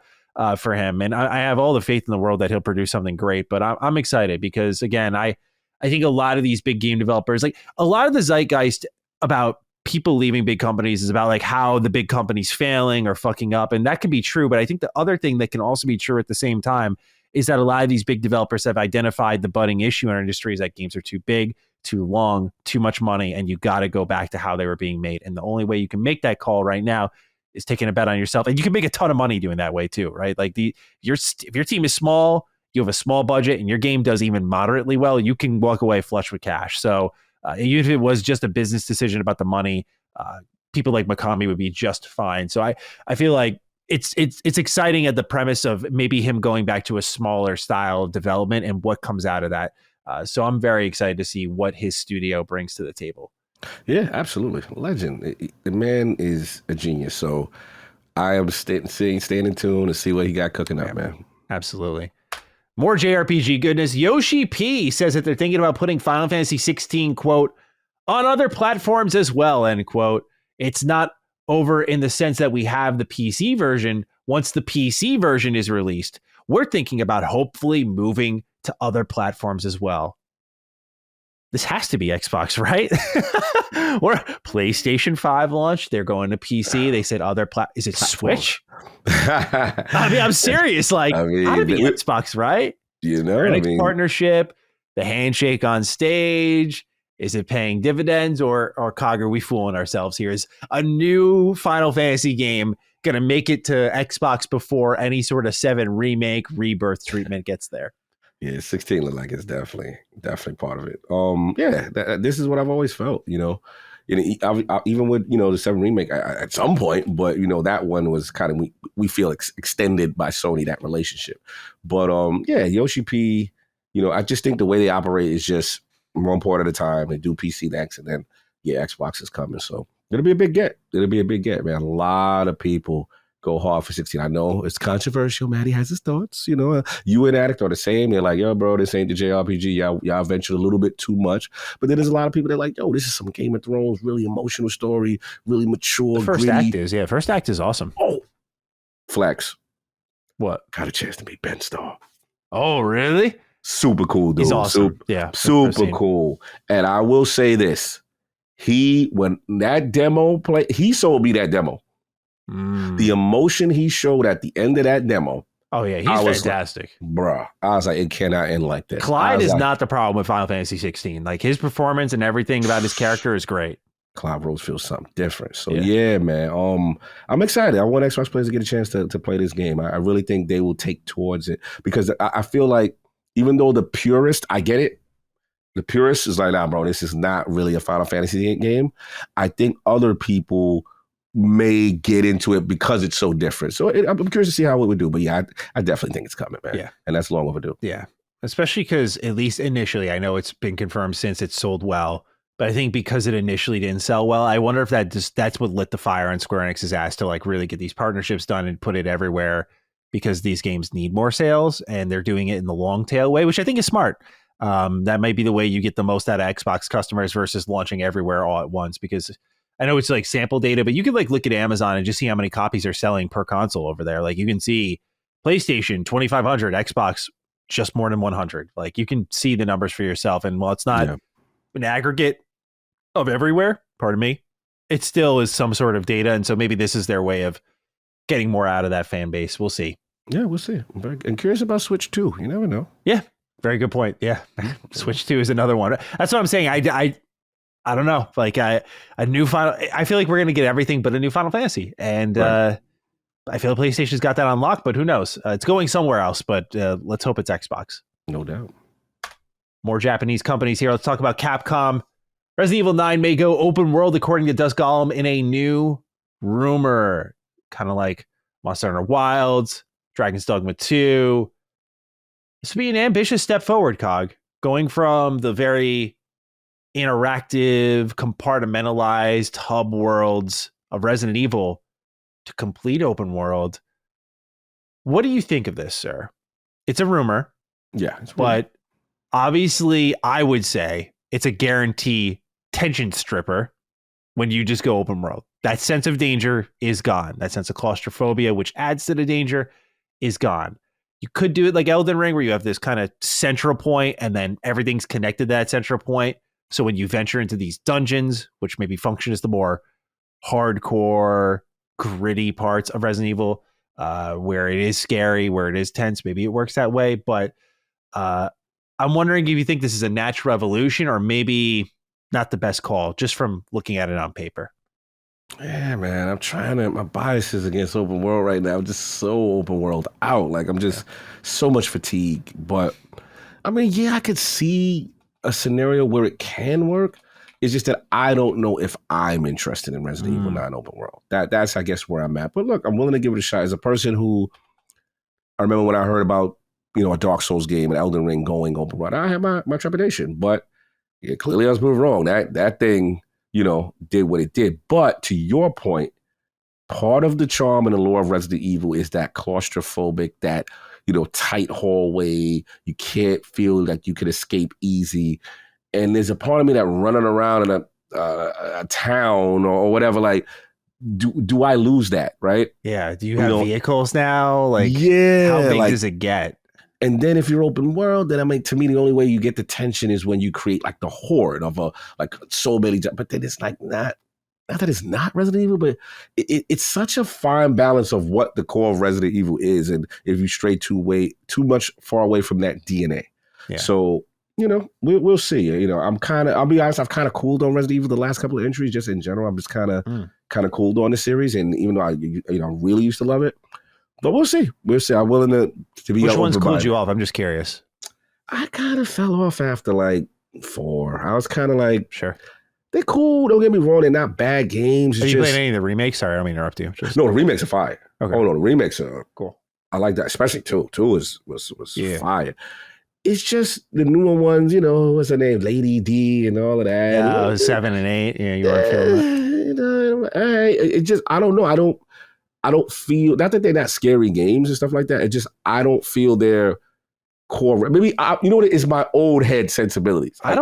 for him. And I have all the faith in the world that he'll produce something great, but I'm excited because, again, I think a lot of these big game developers, like a lot of the zeitgeist about people leaving big companies is about like how the big company's failing or fucking up. And that can be true. But I think the other thing that can also be true at the same time is that a lot of these big developers have identified the budding issue in our industry is that games are too big, too long, too much money, and you got to go back to how they were being made. And the only way you can make that call right now is taking a bet on yourself. And you can make a ton of money doing that way too, right? Like if your team is small, you have a small budget, and your game does even moderately well, you can walk away flush with cash. So even if it was just a business decision about the money, people like Mikami would be just fine. So I feel like it's exciting at the premise of maybe him going back to a smaller style of development and what comes out of that. So I'm very excited to see what his studio brings to the table. Yeah, absolutely. Legend. The man is a genius. So I am staying in tune to see what he got cooking up, man. Absolutely. More JRPG goodness. Yoshi-P says that they're thinking about putting Final Fantasy 16, quote, on other platforms as well, end quote. It's not over in the sense that we have the PC version. Once the PC version is released, we're thinking about hopefully moving to other platforms as well. This has to be Xbox, right? Or PlayStation 5 launched. They're going to PC. They said other is it Switch? I mean, I'm serious. Like, gotta be Xbox, right? Partnership, the handshake on stage. Is it paying dividends, or Cog, are we fooling ourselves here? Is a new Final Fantasy game going to make it to Xbox before any sort of 7 remake rebirth treatment gets there? Yeah, 16 look like it's definitely part of it. This is what I've always felt. Even with the 7 remake at some point, but that one was kind of we feel extended by Sony, that relationship. But yeah, Yoshi-P, I just think the way they operate is just one part at a time. They do PC next, and then Xbox is coming, so it'll be a big get. It'll be a big get, man. A lot of people go hard for 16. I know it's controversial. Maddie has his thoughts. You and Addict are the same. They're like, yo, bro, this ain't the JRPG. Y'all ventured a little bit too much. But then there's a lot of people that are like, yo, this is some Game of Thrones, really emotional story, really mature, the first gritty. act is, first act is awesome. Oh, Flex. What? Got a chance to meet Ben Starr. Oh, really? Super cool, dude. He's awesome. Super cool. And I will say this. When that demo played, he sold me that demo. The emotion he showed at the end of that demo. Oh, yeah. He's fantastic. Like, bruh. I was like, it cannot end like this. Clyde is not the problem with Final Fantasy 16. Like, his performance and everything about his character is great. Clyde Rose feels something different. So, yeah, man. I'm excited. I want Xbox players to get a chance to play this game. I really think they will take towards it because I feel like even though the purist, I get it. The purist is like, nah, bro, this is not really a Final Fantasy game. I think other people may get into it because it's so different. So I'm curious to see how it would do. But yeah, I definitely think it's coming, man. Yeah. And that's long overdue. Yeah. Especially because at least initially, I know it's been confirmed since it sold well, but I think because it initially didn't sell well, I wonder if that's what lit the fire on Square Enix's ass to like really get these partnerships done and put it everywhere, because these games need more sales and they're doing it in the long tail way, which I think is smart. That might be the way you get the most out of Xbox customers versus launching everywhere all at once, because I know it's like sample data, but you could like look at Amazon and just see how many copies are selling per console over there. Like you can see PlayStation 2,500, Xbox just more than 100. Like you can see the numbers for yourself. And while it's not an aggregate of everywhere, pardon me, it still is some sort of data. And so maybe this is their way of getting more out of that fan base. We'll see. Yeah, we'll see. I'm curious about Switch 2. You never know. Yeah. Very good point. Yeah. Switch 2 is another one. That's what I'm saying. I don't know. Like a new Final, I feel like we're going to get everything but a new Final Fantasy. And I feel PlayStation's got that on lock, but who knows? It's going somewhere else, but let's hope it's Xbox. No doubt. More Japanese companies here. Let's talk about Capcom. Resident Evil 9 may go open world, according to Dusk Golem, in a new rumor. Kind of like Monster Hunter Wilds, Dragon's Dogma 2. This would be an ambitious step forward, Cog. Going from the very interactive, compartmentalized hub worlds of Resident Evil to complete open world. What do you think of this, sir? It's a rumor. Yeah. But obviously, I would say it's a guarantee tension stripper when you just go open world. That sense of danger is gone. That sense of claustrophobia, which adds to the danger, is gone. You could do it like Elden Ring, where you have this kind of central point and then everything's connected to that central point. So when you venture into these dungeons, which maybe function as the more hardcore, gritty parts of Resident Evil, where it is scary, where it is tense, maybe it works that way. But I'm wondering if you think this is a natural evolution or maybe not the best call, just from looking at it on paper. Yeah, man, I'm trying to, my bias is against open world right now. I'm just so open world out. Like I'm just so much fatigue. But I mean, yeah, I could see a scenario where it can work. It's just that I don't know if I'm interested in Resident Evil 9 open world. That's, I guess, where I'm at. But look, I'm willing to give it a shot. As a person who, I remember when I heard about, a Dark Souls game and Elden Ring going open world, I had my trepidation. But yeah, clearly I was moving wrong. That thing, did what it did. But to your point, part of the charm and the lore of Resident Evil is that claustrophobic, that, tight hallway. You can't feel like you can escape easy. And there's a part of me that running around in a town or whatever, like, do I lose that, right? Yeah. Do you have vehicles now? Like, yeah, how big does it get? And then if you're open world, then to me, the only way you get the tension is when you create like the horde of so many. But then it's like not that it's not Resident Evil, but it's such a fine balance of what the core of Resident Evil is, and if you stray too much far away from that DNA. Yeah. So we'll see. I'll be honest, I've kind of cooled on Resident Evil the last couple of entries, just in general. I'm just kind of cooled on the series, and even though I really used to love it. But we'll see. I'm willing to be. Which ones cooled you off? I'm just curious. I kind of fell off after like 4. I was kind of like, sure. They're cool. Don't get me wrong. They're not bad games. Have you played any of the remakes? Sorry, I don't mean to interrupt you. No, the remakes are fire. Okay. Oh no, the remakes are cool. I like that, especially two. Two was Yeah. fire. It's just the newer ones, what's her name, Lady D, and all of that. Yeah, 7 and 8. Yeah, you weren't feeling that. It just I don't know. I don't feel, not that they're not scary games and stuff like that. It just I don't feel their core. Maybe what it is, my old head sensibilities. I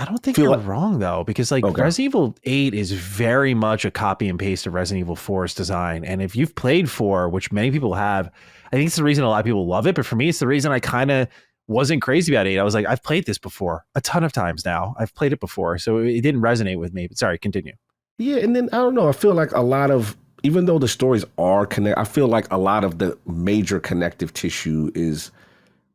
don't think you're wrong though, because Resident Evil 8 is very much a copy and paste of Resident Evil 4's design. And if you've played 4, which many people have, I think it's the reason a lot of people love it. But for me, it's the reason I kind of wasn't crazy about 8. I was like, I've played this before a ton of times now. I've played it before. So it didn't resonate with me. But sorry, continue. Yeah. And then I don't know. I feel like a lot of, even though the stories are connected, I feel like a lot of the major connective tissue is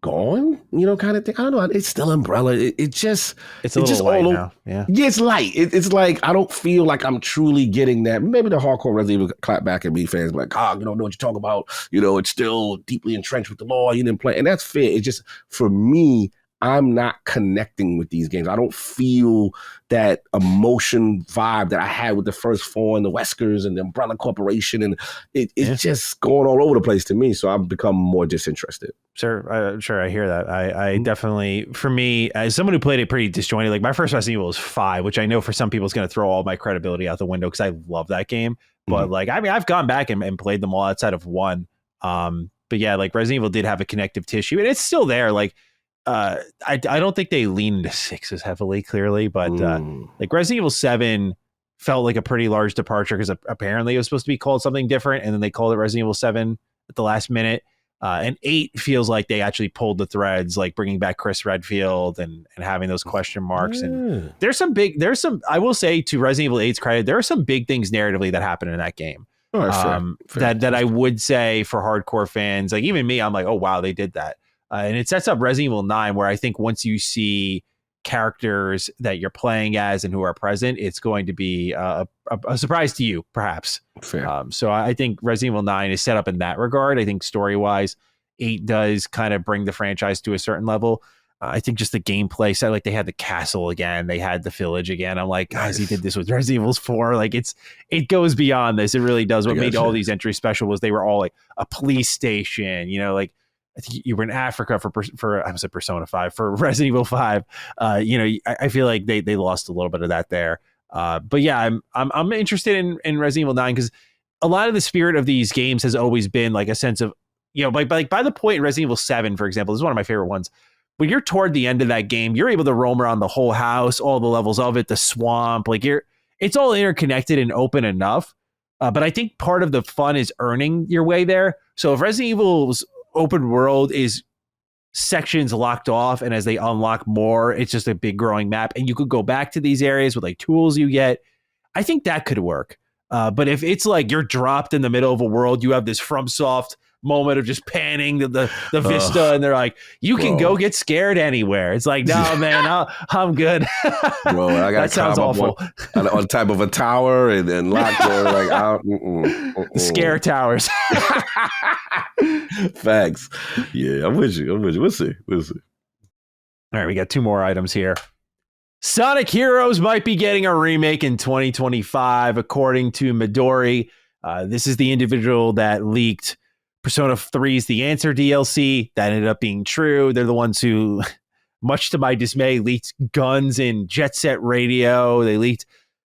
gone, kind of thing. I don't know. It's still Umbrella. It's just light now. Yeah. Yeah, it's light. It's like I don't feel like I'm truly getting that. Maybe the hardcore Resident Evil clap back at me fans, like, you don't know what you're talking about. It's still deeply entrenched with the law. You didn't play, and that's fair. It's just for me, I'm not connecting with these games. I don't feel that emotion vibe that I had with the first 4 and the Weskers and the Umbrella Corporation, and it's just going all over the place to me. So I've become more disinterested. Sure, I hear that. I definitely, for me, as someone who played it pretty disjointed, like my first Resident Evil was 5, which I know for some people is going to throw all my credibility out the window because I love that game. But I've gone back and played them all outside of 1. But yeah, Resident Evil did have a connective tissue, and it's still there. I don't think they lean into 6 as heavily, clearly, but Resident Evil 7 felt like a pretty large departure because apparently it was supposed to be called something different, and then they called it Resident Evil 7 at the last minute. And 8 feels like they actually pulled the threads, bringing back Chris Redfield and having those question marks. And there's some, I will say, to Resident Evil 8's credit, there are some big things narratively that happen in that game. Fair. That I would say for hardcore fans, even me, I'm like, oh wow, they did that. And it sets up Resident Evil 9, where I think once you see characters that you're playing as and who are present, it's going to be a surprise to you, perhaps. Fair. So I think Resident Evil 9 is set up in that regard. I think story-wise, 8 does kind of bring the franchise to a certain level. I think just the gameplay side, they had the castle again, they had the village again. I'm like, guys, he did this with Resident Evil 4. It goes beyond this. It really does. What made all these entries special was they were all a police station, I think you were in Africa for I was at Persona 5 for Resident Evil 5. I feel like they lost a little bit of that there. But yeah, I'm interested in Resident Evil 9 because a lot of the spirit of these games has always been a sense of, by the point in Resident Evil 7, for example, this is one of my favorite ones. When you're toward the end of that game, you're able to roam around the whole house, all the levels of it, the swamp, it's all interconnected and open enough. But I think part of the fun is earning your way there. So if Resident Evil's open world is sections locked off, and as they unlock more, it's just a big growing map, and you could go back to these areas with tools you get, I think that could work. But if it's you're dropped in the middle of a world, you have this FromSoft moment of just panning the vista, and they're like, you can go get scared anywhere. It's like, no, man, I'm good. Bro, I got that sounds awful. On top of a tower and then lock door, scare towers. Facts. Yeah, I'm with you. We'll see. All right, we got 2 more items here. Sonic Heroes might be getting a remake in 2025, according to Midori. This is the individual that leaked Persona 3's The Answer DLC. That ended up being true. They're the ones who, much to my dismay, leaked Guns in Jet Set Radio. They leaked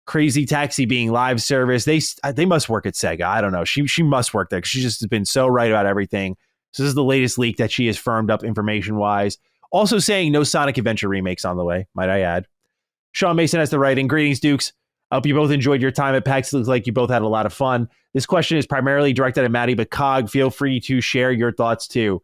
Crazy Taxi being live service. They must work at Sega. I don't know. She must work there because she just has been so right about everything. So this is the latest leak that she has firmed up information-wise. Also saying no Sonic Adventure remakes on the way, might I add. Sean Mason has the writing. Greetings, Dukes. I hope you both enjoyed your time at PAX. It looks like you both had a lot of fun. This question is primarily directed at Maddie, but Cog, feel free to share your thoughts too.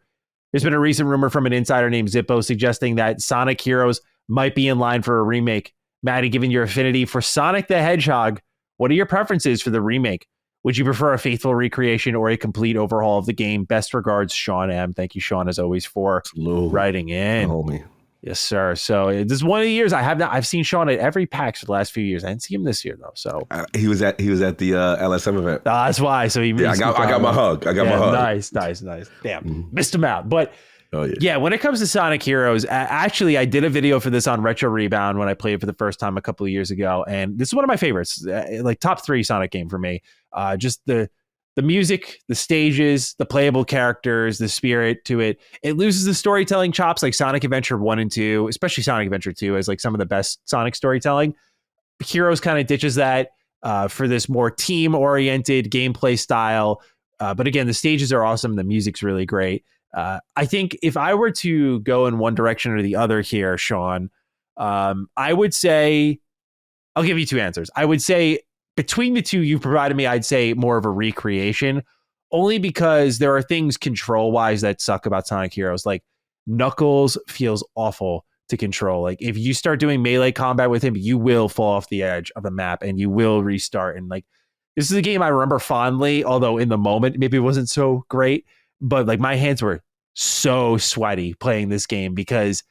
There's been a recent rumor from an insider named Zippo suggesting that Sonic Heroes might be in line for a remake. Maddie, given your affinity for Sonic the Hedgehog, what are your preferences for the remake? Would you prefer a faithful recreation or a complete overhaul of the game? Best regards, Sean M. Thank you, Sean, as always, for writing in. Homie. Yes, sir. So this is one of the years I've seen Sean at every PAX for the last few years. I didn't see him this year though. So he was at the LSM event. That's why. So he I got my hug. My hug. Nice. Damn, missed him out. But Oh yeah. Yeah, when it comes to Sonic Heroes, actually, I did a video for this on Retro Rebound when I played it for the first time a couple of years ago, and this is one of my favorites, like top 3 Sonic game for me. Just the music, the stages, the playable characters, the spirit to it. It loses the storytelling chops like Sonic Adventure 1 and 2, especially Sonic Adventure 2 as like some of the best Sonic storytelling. Heroes kind of ditches that for this more team-oriented gameplay style. But again, the stages are awesome. The music's really great. I think if I were to go in one direction or the other here, Sean, I would say, I'll give you 2 answers. I would say between the 2 you've provided me, I'd say more of a recreation, only because there are things control-wise that suck about Sonic Heroes. Like Knuckles feels awful to control. Like if you start doing melee combat with him, you will fall off the edge of the map and you will restart. And like, this is a game I remember fondly, although in the moment, maybe it wasn't so great, but like my hands were so sweaty playing this game because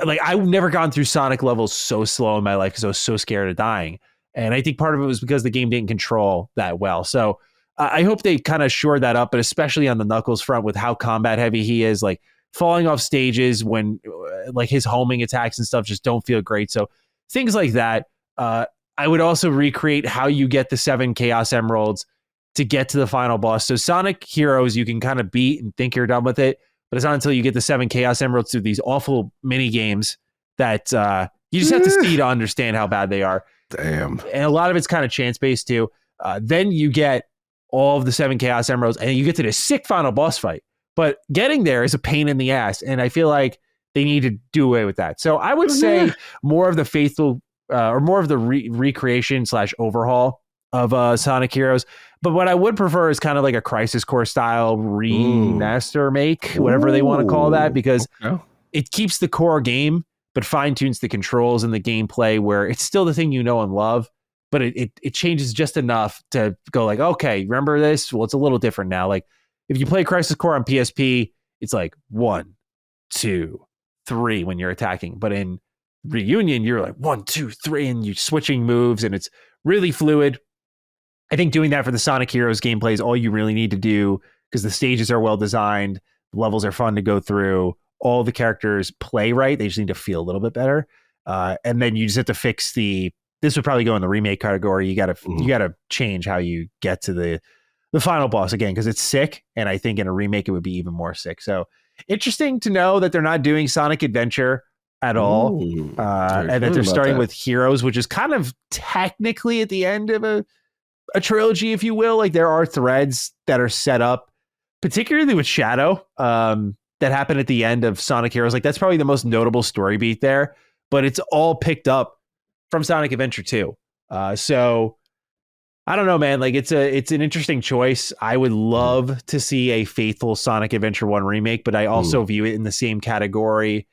like I've never gone through Sonic levels so slow in my life because I was so scared of dying. And I think part of it was because the game didn't control that well. So I hope they kind of shore that up, but especially on the Knuckles front with how combat heavy he is, like falling off stages when like his homing attacks and stuff just don't feel great. So things like that. I would also recreate how you get the 7 Chaos Emeralds to get to the final boss. So Sonic Heroes, you can kind of beat and think you're done with it, but it's not until you get the 7 Chaos Emeralds through these awful mini games that you just have to see to understand how bad they are. Damn. And a lot of it's kind of chance-based too. Then you get all of the 7 Chaos Emeralds and you get to the sick final boss fight. But getting there is a pain in the ass. And I feel like they need to do away with that. So I would say more of the faithful or more of the recreation / overhaul of Sonic Heroes. But what I would prefer is kind of like a Crisis Core style remaster make, whatever they want to call that, because it keeps the core game, but fine tunes the controls and the gameplay where it's still the thing you know and love, but it changes just enough to go like, okay, remember this? Well, it's a little different now. Like if you play Crisis Core on PSP, it's like 1, 2, 3 when you're attacking. But in Reunion, you're like 1, 2, 3, and you're switching moves and it's really fluid. I think doing that for the Sonic Heroes gameplay is all you really need to do because the stages are well designed, the levels are fun to go through, all the characters play right. They just need to feel a little bit better. And then you just have to fix this would probably go in the remake category. You gotta change how you get to the final boss again, because it's sick. And I think in a remake, it would be even more sick. So interesting to know that they're not doing Sonic Adventure at all. And that they're starting with Heroes, which is kind of technically at the end of a trilogy, if you will. Like there are threads that are set up, particularly with Shadow, that happened at the end of Sonic Heroes. Like that's probably the most notable story beat there, but it's all picked up from Sonic Adventure 2. So I don't know, man. Like it's an interesting choice. I would love to see a faithful Sonic Adventure 1 remake, but I also view it in the same category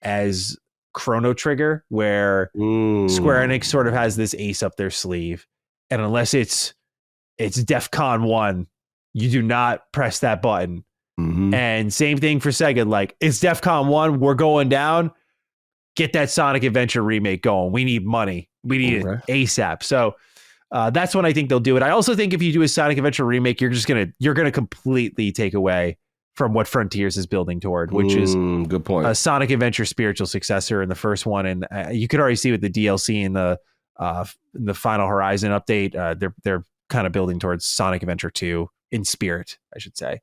as Chrono Trigger, where Square Enix sort of has this ace up their sleeve. And unless it's DEFCON 1, you do not press that button. And same thing for Sega. Like, it's DEFCON 1, we're going down. Get that Sonic Adventure remake going. We need money. We need it ASAP. So that's when I think they'll do it. I also think if you do a Sonic Adventure remake, you're gonna completely take away from what Frontiers is building toward, which is good point. A Sonic Adventure spiritual successor in the first one. And you could already see with the DLC in the Final Horizon update, they're kind of building towards Sonic Adventure 2 in spirit, I should say.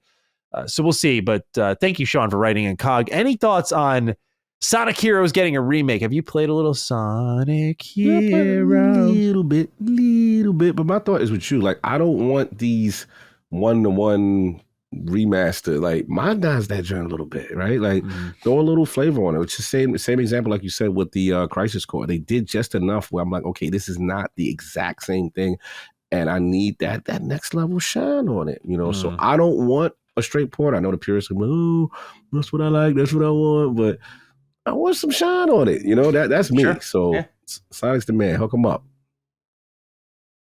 So we'll see. But thank you, Sean, for writing in COG. Any thoughts on Sonic Heroes getting a remake? Have you played a little Sonic Heroes? A little bit. But my thought is with you. Like, I don't want these 1-to-1 remaster. Like, modernize that joint a little bit, right? Like, throw a little flavor on it. It's the same example, like you said, with the Crisis Core. They did just enough where I'm like, okay, this is not the exact same thing, and I need that next level shine on it, you know? So I don't want a straight port. I know the purists are like, oh, that's what I like, that's what I want, but I want some shine on it, you know? That's me. Sure. So Sonic's the man. Hook him up.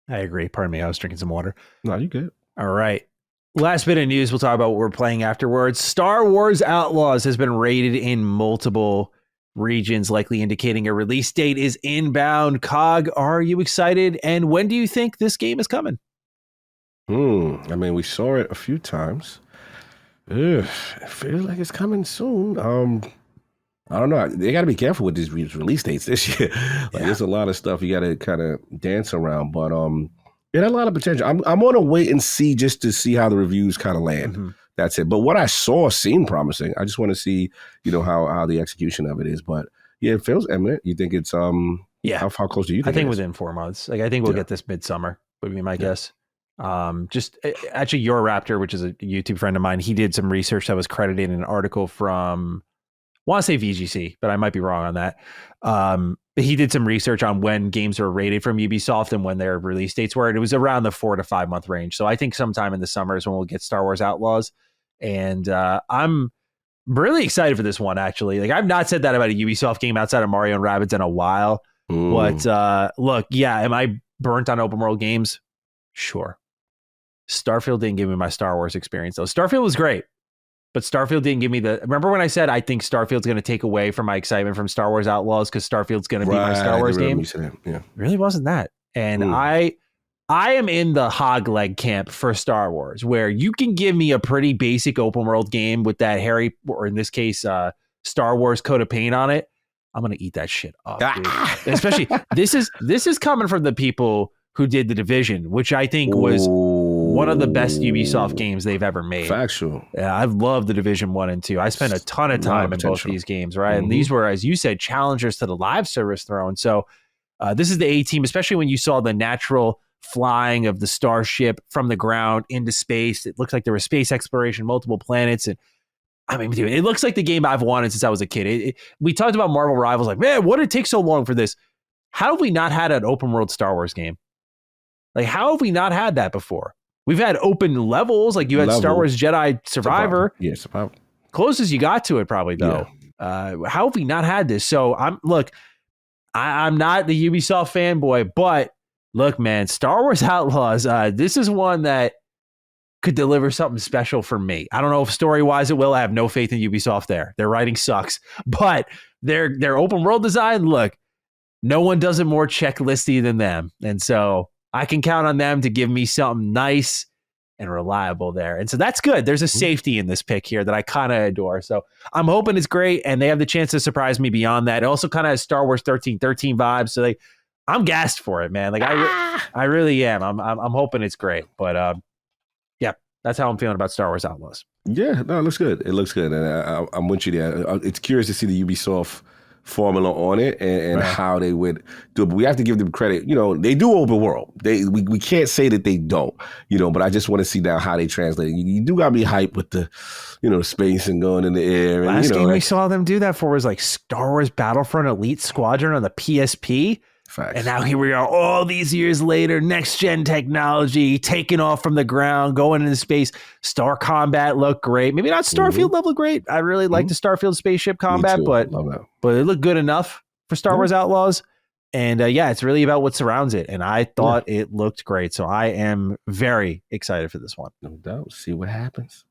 I agree. Pardon me, I was drinking some water. No, you good. All right. Last bit of news, we'll talk about what we're playing afterwards. Star Wars Outlaws has been rated in multiple regions, likely indicating a release date is inbound. COG, are you excited? And when do you think this game is coming? I mean, we saw it a few times. Ugh, I feel like it's coming soon. I don't know. They got to be careful with these release dates this year. Like, there's a lot of stuff you got to kind of dance around, but it had a lot of potential. I'm going to wait and see just to see how the reviews kind of land. Mm-hmm. That's it. But what I saw seemed promising. I just want to see, how the execution of it is. But yeah, it feels imminent. You think it's Yeah. How close do you think? I think within 4 months. Like I think we'll get this midsummer would be my guess. Just actually, Your Raptor, which is a YouTube friend of mine, he did some research that was credited in an article from, I want to say VGC, but I might be wrong on that. But he did some research on when games were rated from Ubisoft and when their release dates were. And it was around the 4 to 5 month range. So I think sometime in the summer is when we'll get Star Wars Outlaws. And I'm really excited for this one, actually. Like, I've not said that about a Ubisoft game outside of Mario and Rabbids in a while. But look, am I burnt on open world games? Sure. Starfield didn't give me my Star Wars experience, though. Starfield was great, but Starfield didn't give me remember when I said I think Starfield's going to take away from my excitement from Star Wars Outlaws because Starfield's going to be my Star Wars game? Yeah. It really wasn't that. And I am in the hog leg camp for Star Wars, where you can give me a pretty basic open world game with that Harry, or in this case, Star Wars coat of paint on it. I'm going to eat that shit up, dude. Especially, this is coming from the people who did The Division, which I think was one of the best Ubisoft games they've ever made. Factual. Yeah, I've loved The Division 1 and 2. I spent a ton of time in both these games, right? And these were, as you said, challengers to the live service throne. So this is the A-team, especially when you saw the natural flying of the starship from the ground into space. It looks like there was space exploration, multiple planets, and I mean, dude, it looks like the game I've wanted since I was a kid. We talked about Marvel Rivals, like, man, what did it take so long for this? How have we not had an open world Star Wars game? Like, how have we not had that before? We've had open levels, like you had Star Wars Jedi Survivor. Yeah, Survivor. Closest you got to it, probably, though. Yeah. How have we not had this? So I'm not the Ubisoft fanboy, but look, man, Star Wars Outlaws, this is one that could deliver something special for me. I don't know if story-wise it will. I have no faith in Ubisoft there. Their writing sucks. But their open world design, look, no one does it more checklisty than them. And so I can count on them to give me something nice and reliable there. And so that's good. There's a safety in this pick here that I kind of adore. So I'm hoping it's great, and they have the chance to surprise me beyond that. It also kind of has Star Wars 1313 vibes. So I'm gassed for it, man. Like I really am. I'm hoping it's great. But that's how I'm feeling about Star Wars Outlaws. Yeah, no, it looks good. It looks good. And I'm with you there. It's curious to see the Ubisoft formula on it and how they would do it. But we have to give them credit. They do open world. We can't say that they don't, but I just want to see now how they translate it. You do got to be hyped with the, space and going in the air. And, Last game we saw them do that for was like Star Wars Battlefront Elite Squadron on the PSP. Facts. And now here we are all these years later, next gen technology, taking off from the ground, going into space. Star combat looked great. Maybe not Starfield level great. I really like the Starfield spaceship combat, but it looked good enough for Star Wars Outlaws. And it's really about what surrounds it. And I thought it looked great. So I am very excited for this one. No doubt. See what happens.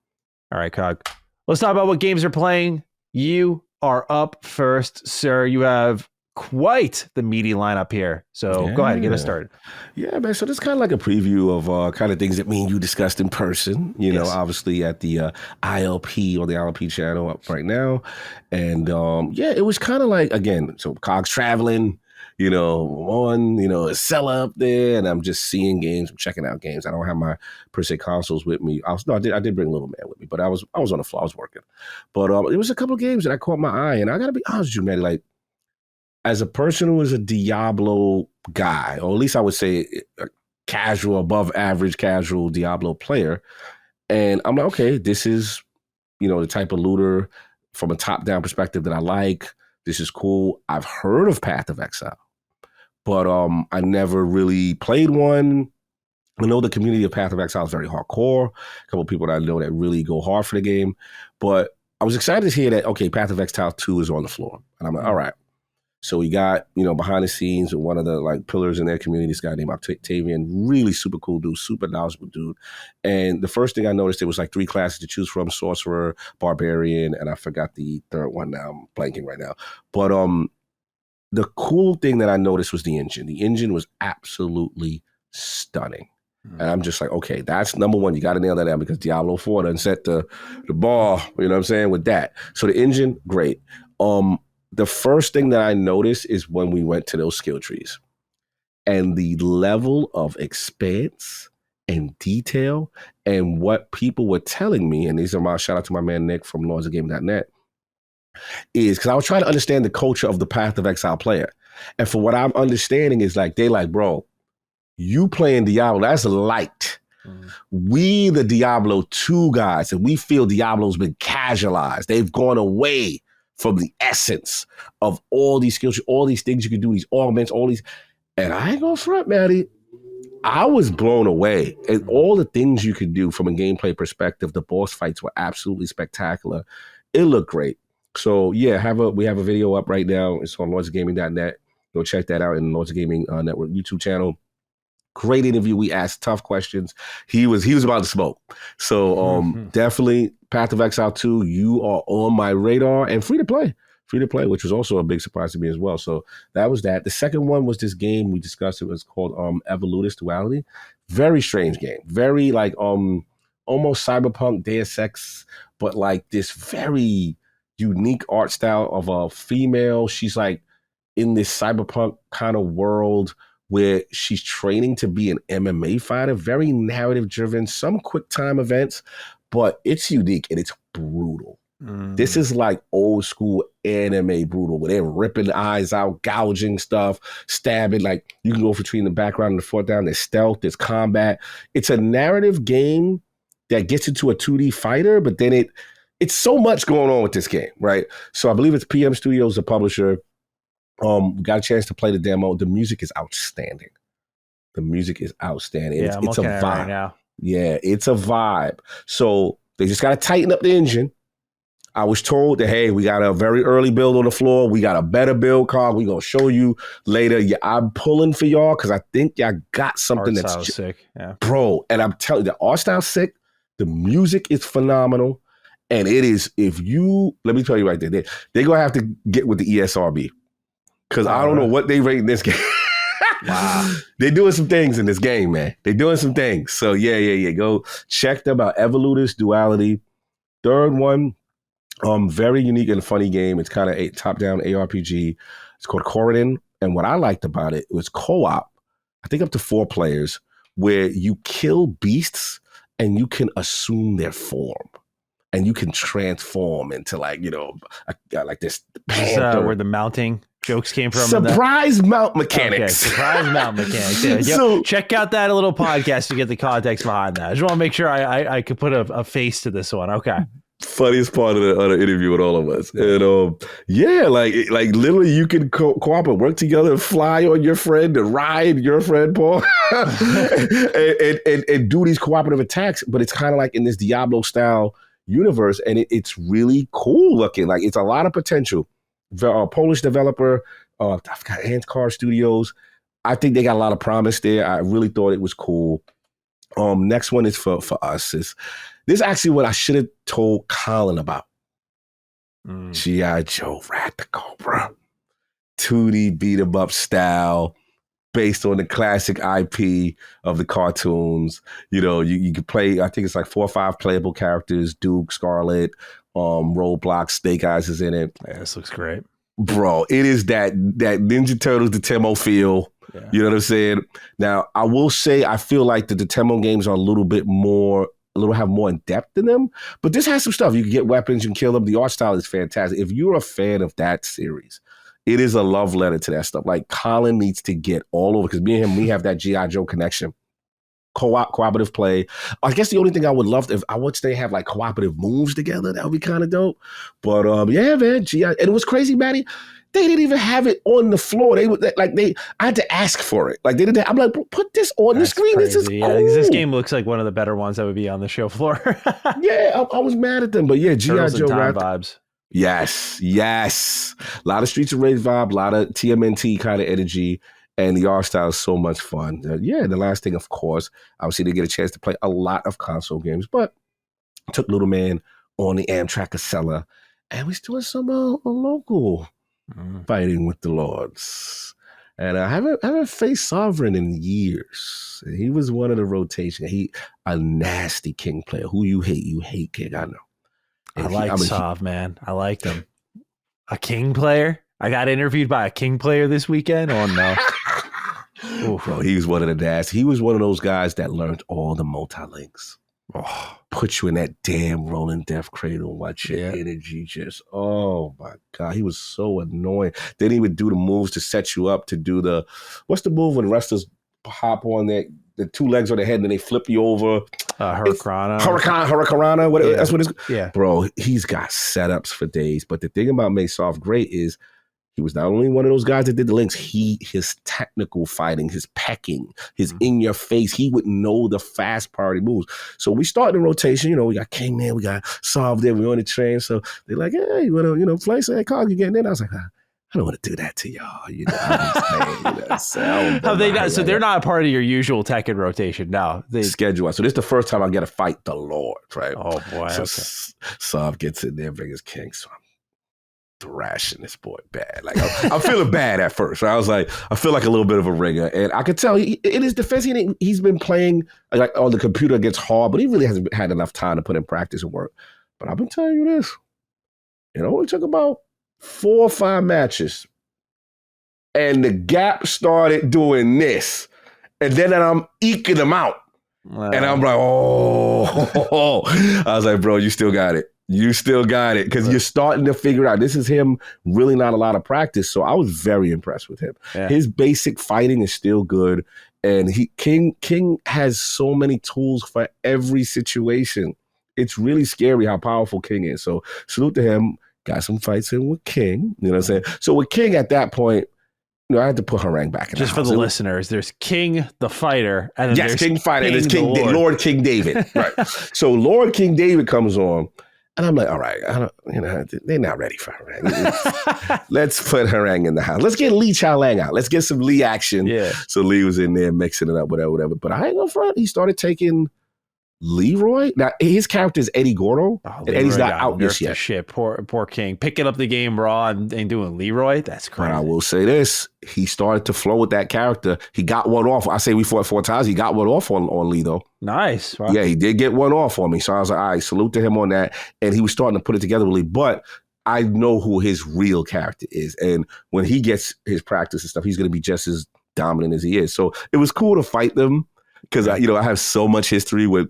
All right, Cog. Let's talk about what games are playing. You are up first, sir. You have quite the meaty lineup here. So go ahead, get us started. Yeah, man. So this is kind of like a preview of kind of things that me and you discussed in person, obviously at the ILP or the ILP channel up right now. And it was kind of like, again, so Cog's traveling, a seller up there, and I'm just seeing games, I'm checking out games. I don't have my per se consoles with me. I did bring a little man with me, but I was on the floor, I was working. But it was a couple of games that I caught my eye, and I gotta be honest with you, man, like, as a person who is a Diablo guy, or at least I would say a casual, above average casual Diablo player, and I'm like, okay, this is, the type of looter from a top-down perspective that I like. This is cool. I've heard of Path of Exile, but I never really played one. I know the community of Path of Exile is very hardcore. A couple of people that I know that really go hard for the game, but I was excited to hear that, okay, Path of Exile 2 is on the floor. And I'm like, all right. So we got, behind the scenes with one of the pillars in their community, this guy named Octavian, really super cool dude, super knowledgeable dude. And the first thing I noticed, there was 3 classes to choose from: Sorcerer, Barbarian, and I forgot the third one now. I'm blanking right now. But the cool thing that I noticed was the engine. The engine was absolutely stunning. And I'm just like, okay, that's number one. You got to nail that down because Diablo 4 done set the bar, you know what I'm saying, with that. So the engine, great. The first thing that I noticed is when we went to those skill trees and the level of expanse and detail and what people were telling me, and these are my shout out to my man Nick from lordsofgaming.net, is because I was trying to understand the culture of the Path of Exile player. And for what I'm understanding is like, they like, bro, you playing Diablo, that's light. We, the Diablo 2 guys, and we feel Diablo's been casualized. They've gone away from the essence of all these skills, all these things you can do, these augments, all these. And I ain't gonna front, Matty. I was blown away. And all the things you could do from a gameplay perspective, the boss fights were absolutely spectacular. It looked great. So yeah, we have a video up right now. It's on lordsofgaming.net. Go check that out in the Lords of Gaming Network YouTube channel. Great interview. We asked tough questions. He was about to smoke. So definitely Path of Exile 2, you are on my radar, and free to play, which was also a big surprise to me as well. So that was that. The second one was this game we discussed. It was called Evolutus Duality. Very strange game. Very like almost cyberpunk Deus Ex, but like this very unique art style of a female. She's like in this cyberpunk kind of world where she's training to be an MMA fighter, very narrative driven, some quick time events, but it's unique and it's brutal. This is like old school anime brutal, where they're ripping eyes out, gouging stuff, stabbing. Like you can go between the background and the foreground. There's stealth, there's combat. It's a narrative game that gets into a 2D fighter, but then it's so much going on with this game, right? So I believe it's PM Studios, the publisher. Got a chance to play the demo. The music is outstanding. Yeah, I'm it's a looking at it vibe. right now. Yeah, it's a vibe. So they just got to tighten up the engine. I was told that, hey, we got a very early build on the floor. We got a better build card. We're going to show you later. Yeah, I'm pulling for y'all because I think y'all got something Art that's style sick. Yeah. Bro, and I'm telling you, the art style's sick. The music is phenomenal. And it is, let me tell you right there, they're going to have to get with the ESRB. Because I don't know what they rate in this game. Wow. They're doing some things in this game, man. They're doing some things. So yeah. Go check them out. Evolutus Duality. Third one, very unique and funny game. It's kind of a top-down ARPG. It's called Corridon. And what I liked about it was co-op, I think up to 4 players, where you kill beasts and you can assume their form. And you can transform into like this panther. Where the mounting jokes came from. Surprise mount mechanics. Okay, surprise mount mechanics. Yeah. So, check out that little podcast to get the context behind that. I just want to make sure I could put a face to this one. Okay. Funniest part of the interview with all of us. And like literally you can cooperate, work together, fly on your friend, and ride your friend, Paul, and do these cooperative attacks. But it's kind of like in this Diablo style universe, and it's really cool looking. Like it's a lot of potential. The Polish developer, I've got Ant Studios. I think they got a lot of promise there. I really thought it was cool. Next one is for us. This is actually what I should have told Colin about. G.I. Joe Rat the Cobra. 2D beat 'em up style, based on the classic IP of the cartoons. You know, you can play, I think it's like 4 or 5 playable characters, Duke, Scarlet, Roadblock, Snake Eyes is in it. Yeah, this looks great. Bro, it is that Ninja Turtles, the Temo feel. Yeah. You know what I'm saying? Now, I will say I feel like the Temo games are have more in depth in them, but this has some stuff. You can get weapons, you can kill them. The art style is fantastic. If you're a fan of that series, it is a love letter to that stuff. Like Colin needs to get all over, because me and him, we have that G.I. Joe connection. Cooperative play. I guess the only thing I would love if I would they have like cooperative moves together, that would be kind of dope. But yeah, man, G.I. And it was crazy, Matty. They didn't even have it on the floor. I had to ask for it. Like they didn't. I'm like, put this on the screen. Crazy. This is cool. This game looks like one of the better ones that would be on the show floor. Yeah, I was mad at them, but yeah, G.I. Joe vibes. Yes. A lot of Streets of Rage vibe, a lot of TMNT kind of energy, and the art style is so much fun. The last thing, of course, obviously they get a chance to play a lot of console games, but took Little Man on the Amtrak Acela, and we're doing some local fighting with the Lords. And I haven't faced Sovereign in years. He was one of the rotation. He a nasty King player. Who you hate King. I know. And I liked Sov, man. I liked him. A King player. I got interviewed by a King player this weekend. Oh no. Bro, he was one of the dads. He was one of those guys that learned all the multi-links. Oh, put you in that damn rolling death cradle. Watch your energy just, oh my God. He was so annoying. Then he would do the moves to set you up to do what's the move when wrestlers hop on the two legs on the head and then they flip you over? Hurricanrana, whatever. That's what it's. Yeah. Bro, he's got setups for days. But the thing about Soft great is he was not only one of those guys that did the links, his technical fighting, his pecking, his in your face, he would know the fast party moves. So we start the rotation, we got King there, we got Solve there, we're on the train. So they're like, hey, you want to play? Say, hey, Carl, you getting in? I was like, I don't want to do that to y'all. So they're not a part of your usual Tekken rotation. No. Schedule. So this is the first time I get to fight the Lord, right? Oh, boy. So Solve gets in there, brings King. So I'm thrashing this boy bad. Like I'm feeling bad at first. So I was like, I feel like a little bit of a ringer, and I could tell in his defense, he's been playing like on the computer gets hard, but he really hasn't had enough time to put in practice and work. But I've been telling you this, it only took about 4 or 5 matches, and the gap started doing this, and then I'm eking him out, and I'm like, oh, I was like, bro, you still got it. You still got it because you're starting to figure out this is him really not a lot of practice. So I was very impressed with him. Yeah. His basic fighting is still good. And King has so many tools for every situation. It's really scary how powerful King is. So salute to him. Got some fights in with King. You know what I'm saying? So with King at that point, I had to put Harangue back in just for the listeners. There's King the fighter, and then there's King fighter, and there's Lord King David. Right. So Lord King David comes on. And I'm like, all right, they're not ready for Harangue. Let's put Harangue in the house. Let's get Lee Chao Lang out. Let's get some Lee action. Yeah. So Lee was in there mixing it up, whatever. But I ain't gonna front. He started taking Leroy. Now his character is Eddie Gordo, and Eddie's not out this yet. Shit, poor King picking up the game raw and doing Leroy. That's crazy. But I will say this: he started to flow with that character. He got one off. I say we fought 4 times. He got one off on Lee though. Nice. Wow. Yeah, he did get one off on me. So I was like, all right, salute to him on that. And he was starting to put it together with Lee. But I know who his real character is, and when he gets his practice and stuff, he's going to be just as dominant as he is. So it was cool to fight them because I have so much history with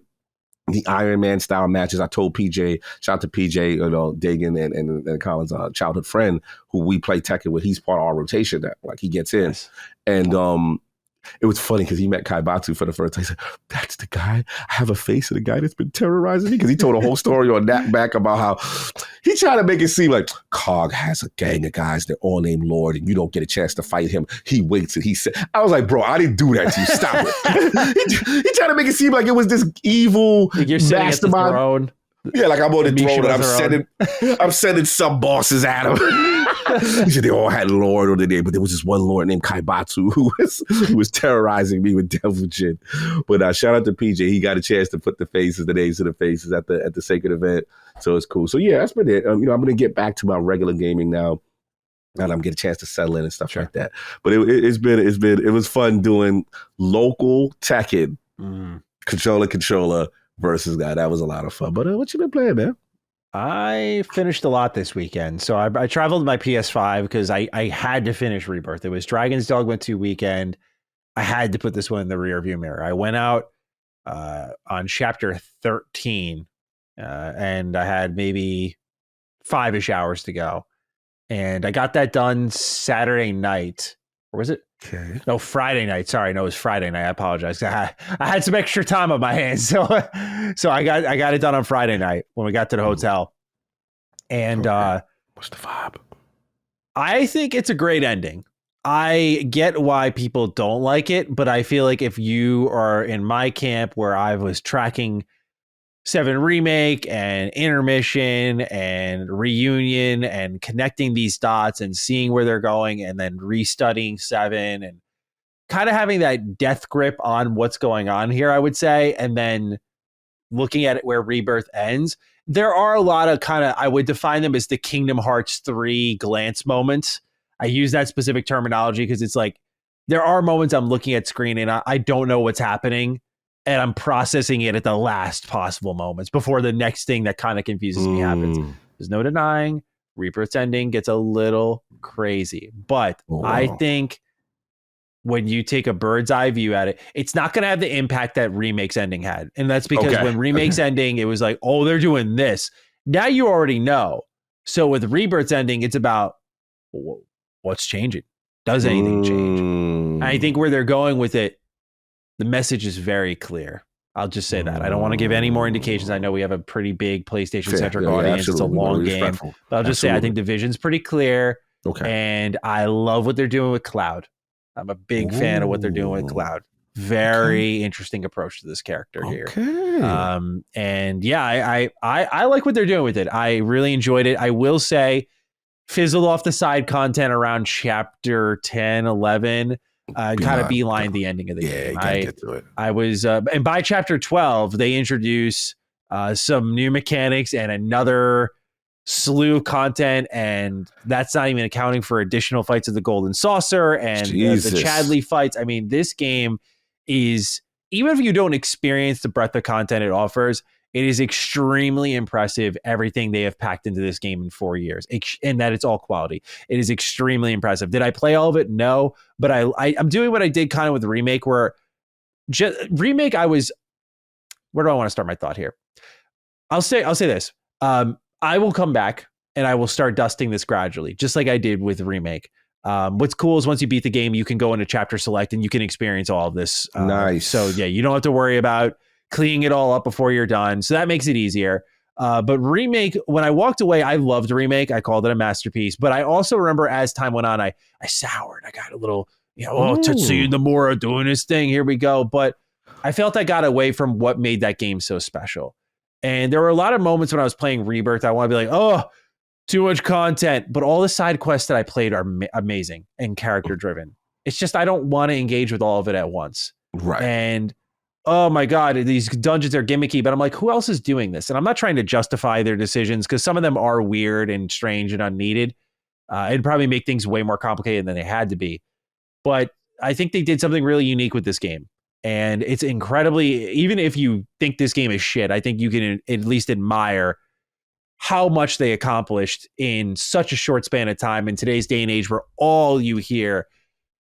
the Iron Man style matches. I told PJ, shout out to PJ, Dagan and Colin's childhood friend who we play Tekken with. He's part of our rotation. That like he gets in, and it was funny because he met Kaibatsu for the first time. He said, "That's the guy. I have a face of the guy that's been terrorizing me." Because he told a whole story on that back about how he tried to make it seem like Cog has a gang of guys that all named Lord, and you don't get a chance to fight him. He waits and he said, "I was like, bro, I didn't do that to you. Stop it." he tried to make it seem like it was this evil like you're sitting mastermind. At the throne. Yeah, like I'm on the throne and I'm sending sub bosses at him. He said they all had Lord on the name, but there was this one Lord named Kaibatsu who was terrorizing me with devil shit. But shout out to PJ. He got a chance to put the names to the faces at the sacred event. So it's cool. So yeah, that's been it. I'm going to get back to my regular gaming now. And I'm getting a chance to settle in and stuff like that. But it was fun doing local Tekken, controller versus guy. That was a lot of fun. But what you been playing, man? I finished a lot this weekend. So I traveled my PS5 because I had to finish Rebirth. It was Dragon's Dogma 2 weekend. I had to put this one in the rearview mirror. I went out on chapter 13 and I had maybe 5-ish hours to go. And I got that done Saturday night. Or was it? Okay. No, Friday night. Sorry, no, it was Friday night. I apologize. I had some extra time on my hands, so I got it done on Friday night when we got to the hotel. And what's the vibe? I think it's a great ending. I get why people don't like it, but I feel like if you are in my camp where I was tracking 7 Remake and Intermission and Reunion and connecting these dots and seeing where they're going and then restudying 7 and kind of having that death grip on what's going on here, I would say, and then looking at it where Rebirth ends, there are a lot of I would define them as the Kingdom Hearts 3 glance moments. I use that specific terminology because it's like there are moments I'm looking at screen and I don't know what's happening, and I'm processing it at the last possible moments before the next thing that kind of confuses me happens. There's no denying Rebirth's ending gets a little crazy, but I think when you take a bird's eye view at it, it's not going to have the impact that Remake's ending had. And that's because when Remake's ending, it was like, oh, they're doing this. Now you already know. So with Rebirth's ending, it's about what's changing. Does anything change? And I think where they're going with it, the message is very clear. I'll just say that. I don't want to give any more indications. I know we have a pretty big PlayStation-centric audience. It's a long game. But I'll just say I think the vision's pretty clear. And I love what they're doing with Cloud. I'm a big fan of what they're doing with Cloud. Very interesting approach to this character here. And yeah, I like what they're doing with it. I really enjoyed it. I will say, fizzled off the side content around chapter 10, 11. Kind of beeline the ending of the game. I was, and by chapter 12, they introduce some new mechanics and another slew of content, and that's not even accounting for additional fights of the Golden Saucer and the Chadley fights. I mean, this game is, even if you don't experience the breadth of content it offers, it is extremely impressive, everything they have packed into this game in 4 years, and that it's all quality. It is extremely impressive. Did I play all of it? No, but I'm doing what I did kind of with the Remake, where Remake, where do I want to start my thought here? I'll say this. I will come back and I will start dusting this gradually, just like I did with Remake. What's cool is once you beat the game, you can go into chapter select and you can experience all of this. Nice. So yeah, you don't have to worry about cleaning it all up before you're done. So that makes it easier. But Remake, when I walked away, I loved Remake. I called it a masterpiece. But I also remember as time went on, I soured. I got a little, Tetsuya Nomura doing his thing. Here we go. But I felt I got away from what made that game so special. And there were a lot of moments when I was playing Rebirth, I want to be like, oh, too much content. But all the side quests that I played are amazing and character driven. It's just I don't want to engage with all of it at once. Right. And oh my God, these dungeons are gimmicky. But I'm like, who else is doing this? And I'm not trying to justify their decisions because some of them are weird and strange and unneeded. It'd probably make things way more complicated than they had to be. But I think they did something really unique with this game. And it's incredibly, even if you think this game is shit, I think you can at least admire how much they accomplished in such a short span of time in today's day and age where all you hear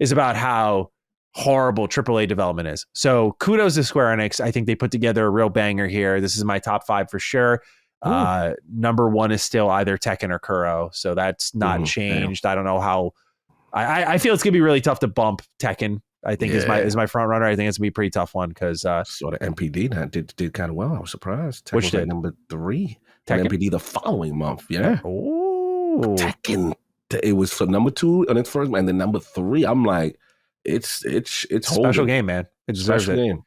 is about how horrible AAA development is. So kudos to Square Enix. I think they put together a real banger here. This is my top 5 for sure. Number 1 is still either Tekken or Kuro. So that's not changed. Damn. I don't know how, I feel it's going to be really tough to bump Tekken. I think is my front runner. I think it's gonna be a pretty tough one because sort of MPD that did kind of well. I was surprised. Tekken which did number 3. And MPD the following month. Yeah. Oh, Tekken. It was for number 2 on its first, and then number 3. I'm like, it's special game, man. It deserves it. Game.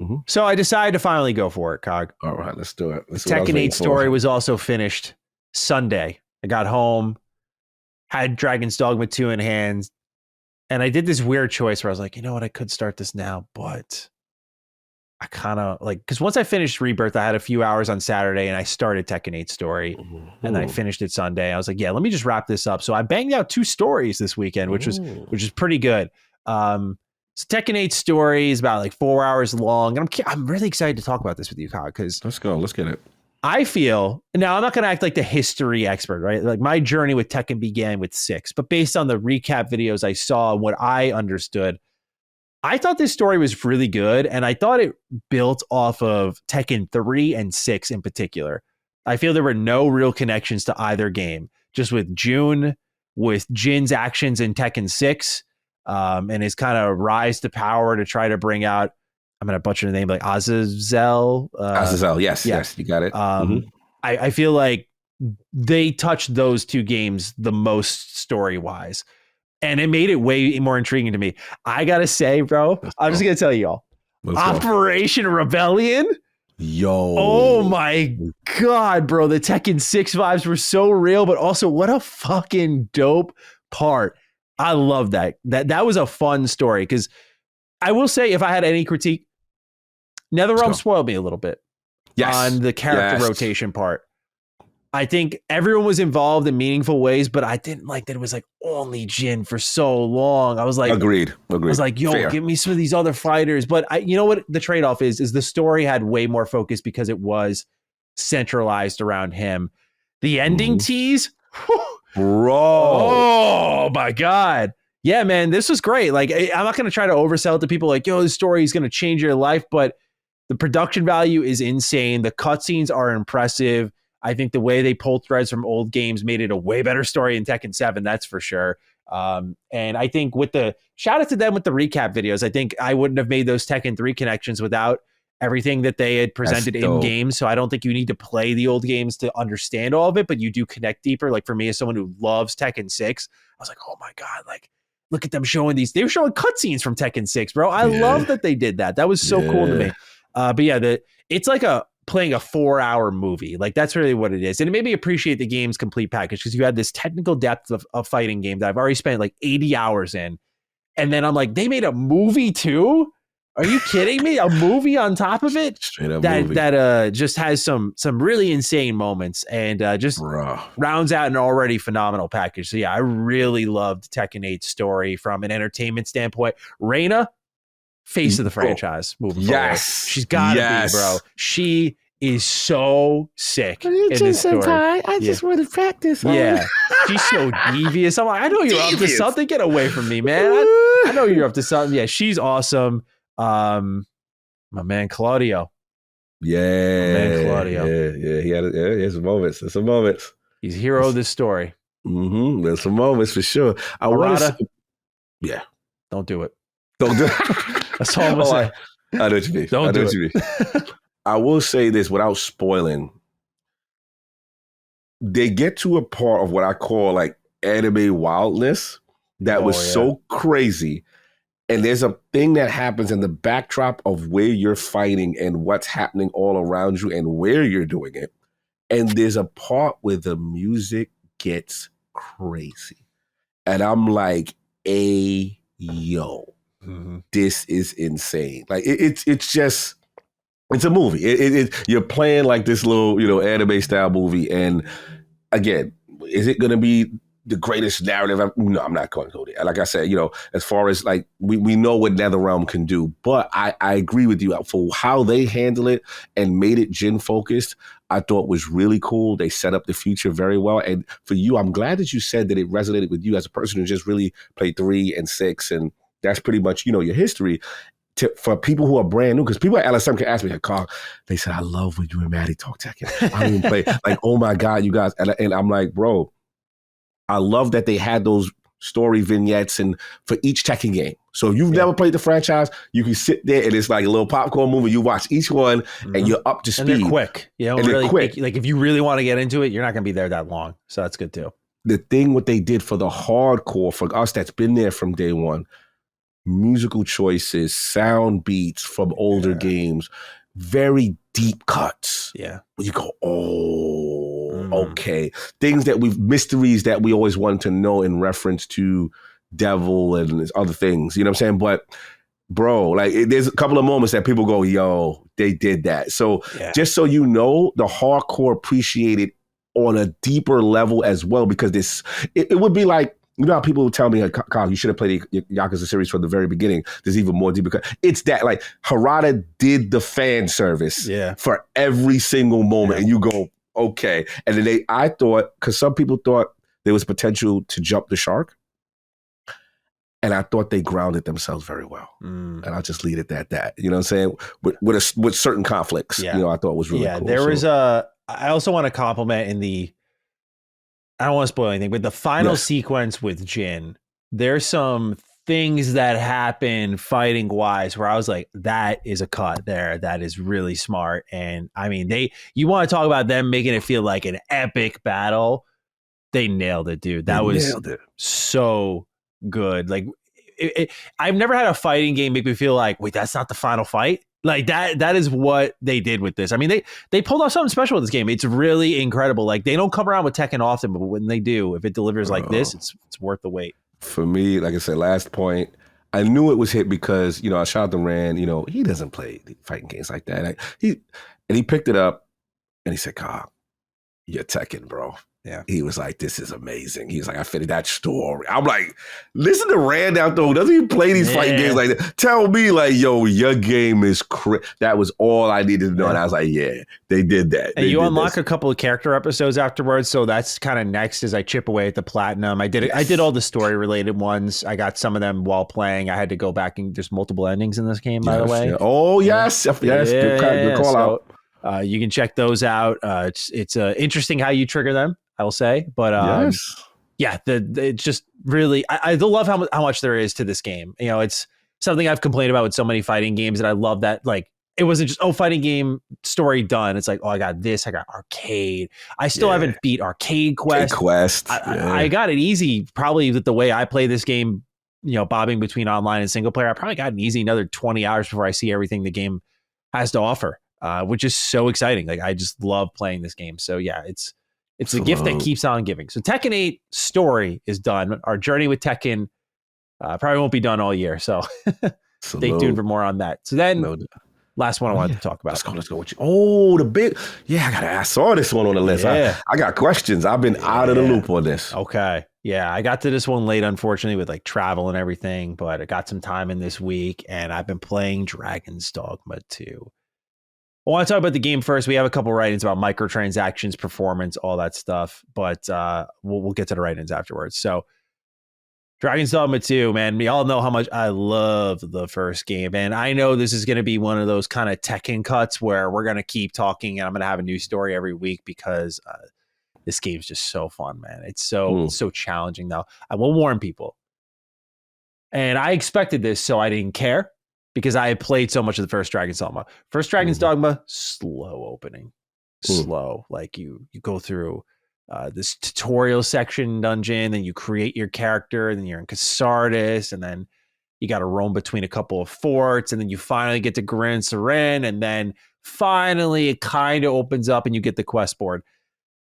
Mm-hmm. So I decided to finally go for it, Cog. All right, let's do it. Tekken 8 story was also finished Sunday. I got home, had Dragon's Dogma 2 in hand. And I did this weird choice where I was like, you know what? I could start this now, but I kind of like, because once I finished Rebirth, I had a few hours on Saturday and I started Tekken 8 story and then I finished it Sunday. I was like, yeah, let me just wrap this up. So I banged out 2 stories this weekend, which is pretty good. So Tekken 8 story is about like 4 hours long. And I'm really excited to talk about this with you, Kyle, because let's go. Let's get it. I feel, now I'm not going to act like the history expert, right? Like my journey with Tekken began with 6, but based on the recap videos I saw and what I understood, I thought this story was really good. And I thought it built off of Tekken 3 and 6 in particular. I feel there were no real connections to either game, just with with Jin's actions in Tekken 6 and his kind of rise to power to try to bring out, I'm going to butcher the name, like Azazel. Azazel, yes, you got it. I feel like they touched those 2 games the most story-wise, and it made it way more intriguing to me. I got to say, bro, I'm just going to tell you all, Operation Rebellion? Yo. Oh my God, bro. The Tekken 6 vibes were so real, but also what a fucking dope part. I love that. That was a fun story because I will say, if I had any critique, NetherRealm spoiled me a little bit on the character rotation part. I think everyone was involved in meaningful ways, but I didn't like that it was like only Jin for so long. I was like, Agreed. yo, Fair. give me some of these other fighters. But you know what the trade-off is the story had way more focus because it was centralized around him. The ending tease, bro. Oh my God. Yeah, man, this was great. Like, I'm not going to try to oversell it to people like, yo, this story is going to change your life, but the production value is insane. The cutscenes are impressive. I think the way they pulled threads from old games made it a way better story in Tekken 7, that's for sure. And I think with the shout out to them with the recap videos, I think I wouldn't have made those Tekken 3 connections without everything that they had presented in game. So I don't think you need to play the old games to understand all of it, but you do connect deeper. Like for me, as someone who loves Tekken 6, I was like, oh my God, like look at them showing these. They were showing cutscenes from Tekken 6, bro. I love that they did that. That was so cool to me. But yeah, it's like playing a 4-hour movie. Like that's really what it is. And it made me appreciate the game's complete package because you had this technical depth of fighting game that I've already spent like 80 hours in. And then I'm like, they made a movie too? Are you kidding me? A movie on top of it? Straight up that just has some really insane moments and just rounds out an already phenomenal package. So yeah, I really loved Tekken 8's story from an entertainment standpoint. Reina, face of the franchise moving forward. She's got to be, bro. She is so sick in this story. I just want to practice. Yeah. She's so devious. I'm like, I know you're up to something. Get away from me, man. I know you're up to something. Yeah, she's awesome. My man Claudio. Yeah. He had some moments. There's some moments. He's a hero of this story. There's some moments for sure. Yeah. Don't do it. Don't do it. That's all I'm saying. I know what you mean. Don't do it. I will say this without spoiling. They get to a part of what I call like anime wildness that was so crazy. And there's a thing that happens in the backdrop of where you're fighting and what's happening all around you and where you're doing it. And there's a part where the music gets crazy. And I'm like, yo, this is insane. Like it's just, it's a movie. You're playing like this little, anime style movie. And again, is it going to be the greatest narrative? No, I'm not going to go there. Like I said, as far as like, we know what NetherRealm can do, but I agree with you for how they handle it and made it Jin focused. I thought was really cool. They set up the future very well. And for you, I'm glad that you said that it resonated with you as a person who just really played 3 and 6. And that's pretty much, your history. For people who are brand new, because people at LSM can ask me, Carl, they said, I love when you and Maddie talk Tekken. I don't even play. Like, oh my God, you guys. And I'm like, bro, I love that they had those story vignettes and for each Tekken game. So if you've never played the franchise, you can sit there and it's like a little popcorn movie. You watch each one and you're up to speed. And they're quick. And really they're quick. Like if you really want to get into it, you're not going to be there that long. So that's good too. The thing what they did for the hardcore, for us that's been there from day one, musical choices, sound beats from older games, very deep cuts. Yeah. Where you go, okay. Things mysteries that we always wanted to know in reference to Devil and other things, you know what I'm saying? But bro, like there's a couple of moments that people go, yo, they did that. So just so you know, the hardcore appreciate it on a deeper level as well, because it would be like, how people would tell me, Kyle, you should have played the Yakuza series from the very beginning. There's even more deep, because it's that like Harada did the fan service for every single moment. And you go, okay. And then I thought, because some people thought there was potential to jump the shark. And I thought they grounded themselves very well. And I'll just leave it at that. You know what I'm saying? With certain conflicts, I thought was really cool. There was I also want to compliment I don't want to spoil anything, but the final sequence with Jin, there's some things that happen fighting wise where I was like, that is a cut there. That is really smart. And I mean, you want to talk about them making it feel like an epic battle. They nailed it, dude. That was so good. Like I've never had a fighting game make me feel like, wait, that's not the final fight. Like that is what they did with this. I mean, they pulled off something special with this game. It's really incredible. Like they don't come around with Tekken often, but when they do, if it delivers like this, it's worth the wait. For me, like I said, last point, I knew it was hit because, I shot out the Rand, he doesn't play fighting games like that. He picked it up and he said, Carl, you're Tekken, bro. Yeah. He was like, this is amazing. He was like, I finished that story. I'm like, listen to Rand out though. Doesn't he play these fighting games like that? Tell me, like, yo, your game is that was all I needed to know. And I was like, yeah, they did that. And you unlock a couple of character episodes afterwards. So that's kind of next as I chip away at the platinum. I did it. Yes. I did all the story related ones. I got some of them while playing. I had to go back and there's multiple endings in this game, by the way. Yeah. Oh, yes. Yes. Good call out. You can check those out. It's interesting how you trigger them, I will say, but yeah, it's just really I love how much there is to this game. You know, it's something I've complained about with so many fighting games, and I love that. Like, it wasn't just fighting game story done. It's like, I got this, I got arcade. I still haven't beat Arcade Quest. I got it easy, probably with the way I play this game. You know, bobbing between online and single player. I probably got an easy another 20 hours before I see everything the game has to offer, which is so exciting. Like, I just love playing this game. So yeah, it's a gift that keeps on giving. So Tekken 8 story is done. Our journey with Tekken probably won't be done all year. So stay tuned for more on that. So then last one I wanted to talk about. Let's go with you. Oh, the big. Yeah, I saw this one on the list. Yeah. I got questions. I've been out of the loop on this. Okay. Yeah, I got to this one late, unfortunately, with like travel and everything, but I got some time in this week and I've been playing Dragon's Dogma 2. I want to talk about the game first. We have a couple write-ins about microtransactions, performance, all that stuff, but we'll get to the write-ins afterwards. So, Dragon's Dogma 2, man, we all know how much I love the first game, and I know this is going to be one of those kind of Tekken cuts where we're going to keep talking, and I'm going to have a new story every week because this game's just so fun, man. It's so challenging, though. I will warn people, and I expected this, so I didn't care. Because I had played so much of the first Dragon's Dogma. First Dragon's Dogma, slow opening. Slow. Like you go through this tutorial section dungeon, then you create your character, and then you're in Casardis, and then you got to roam between a couple of forts, and then you finally get to Gran Seren, and then finally it kind of opens up and you get the quest board.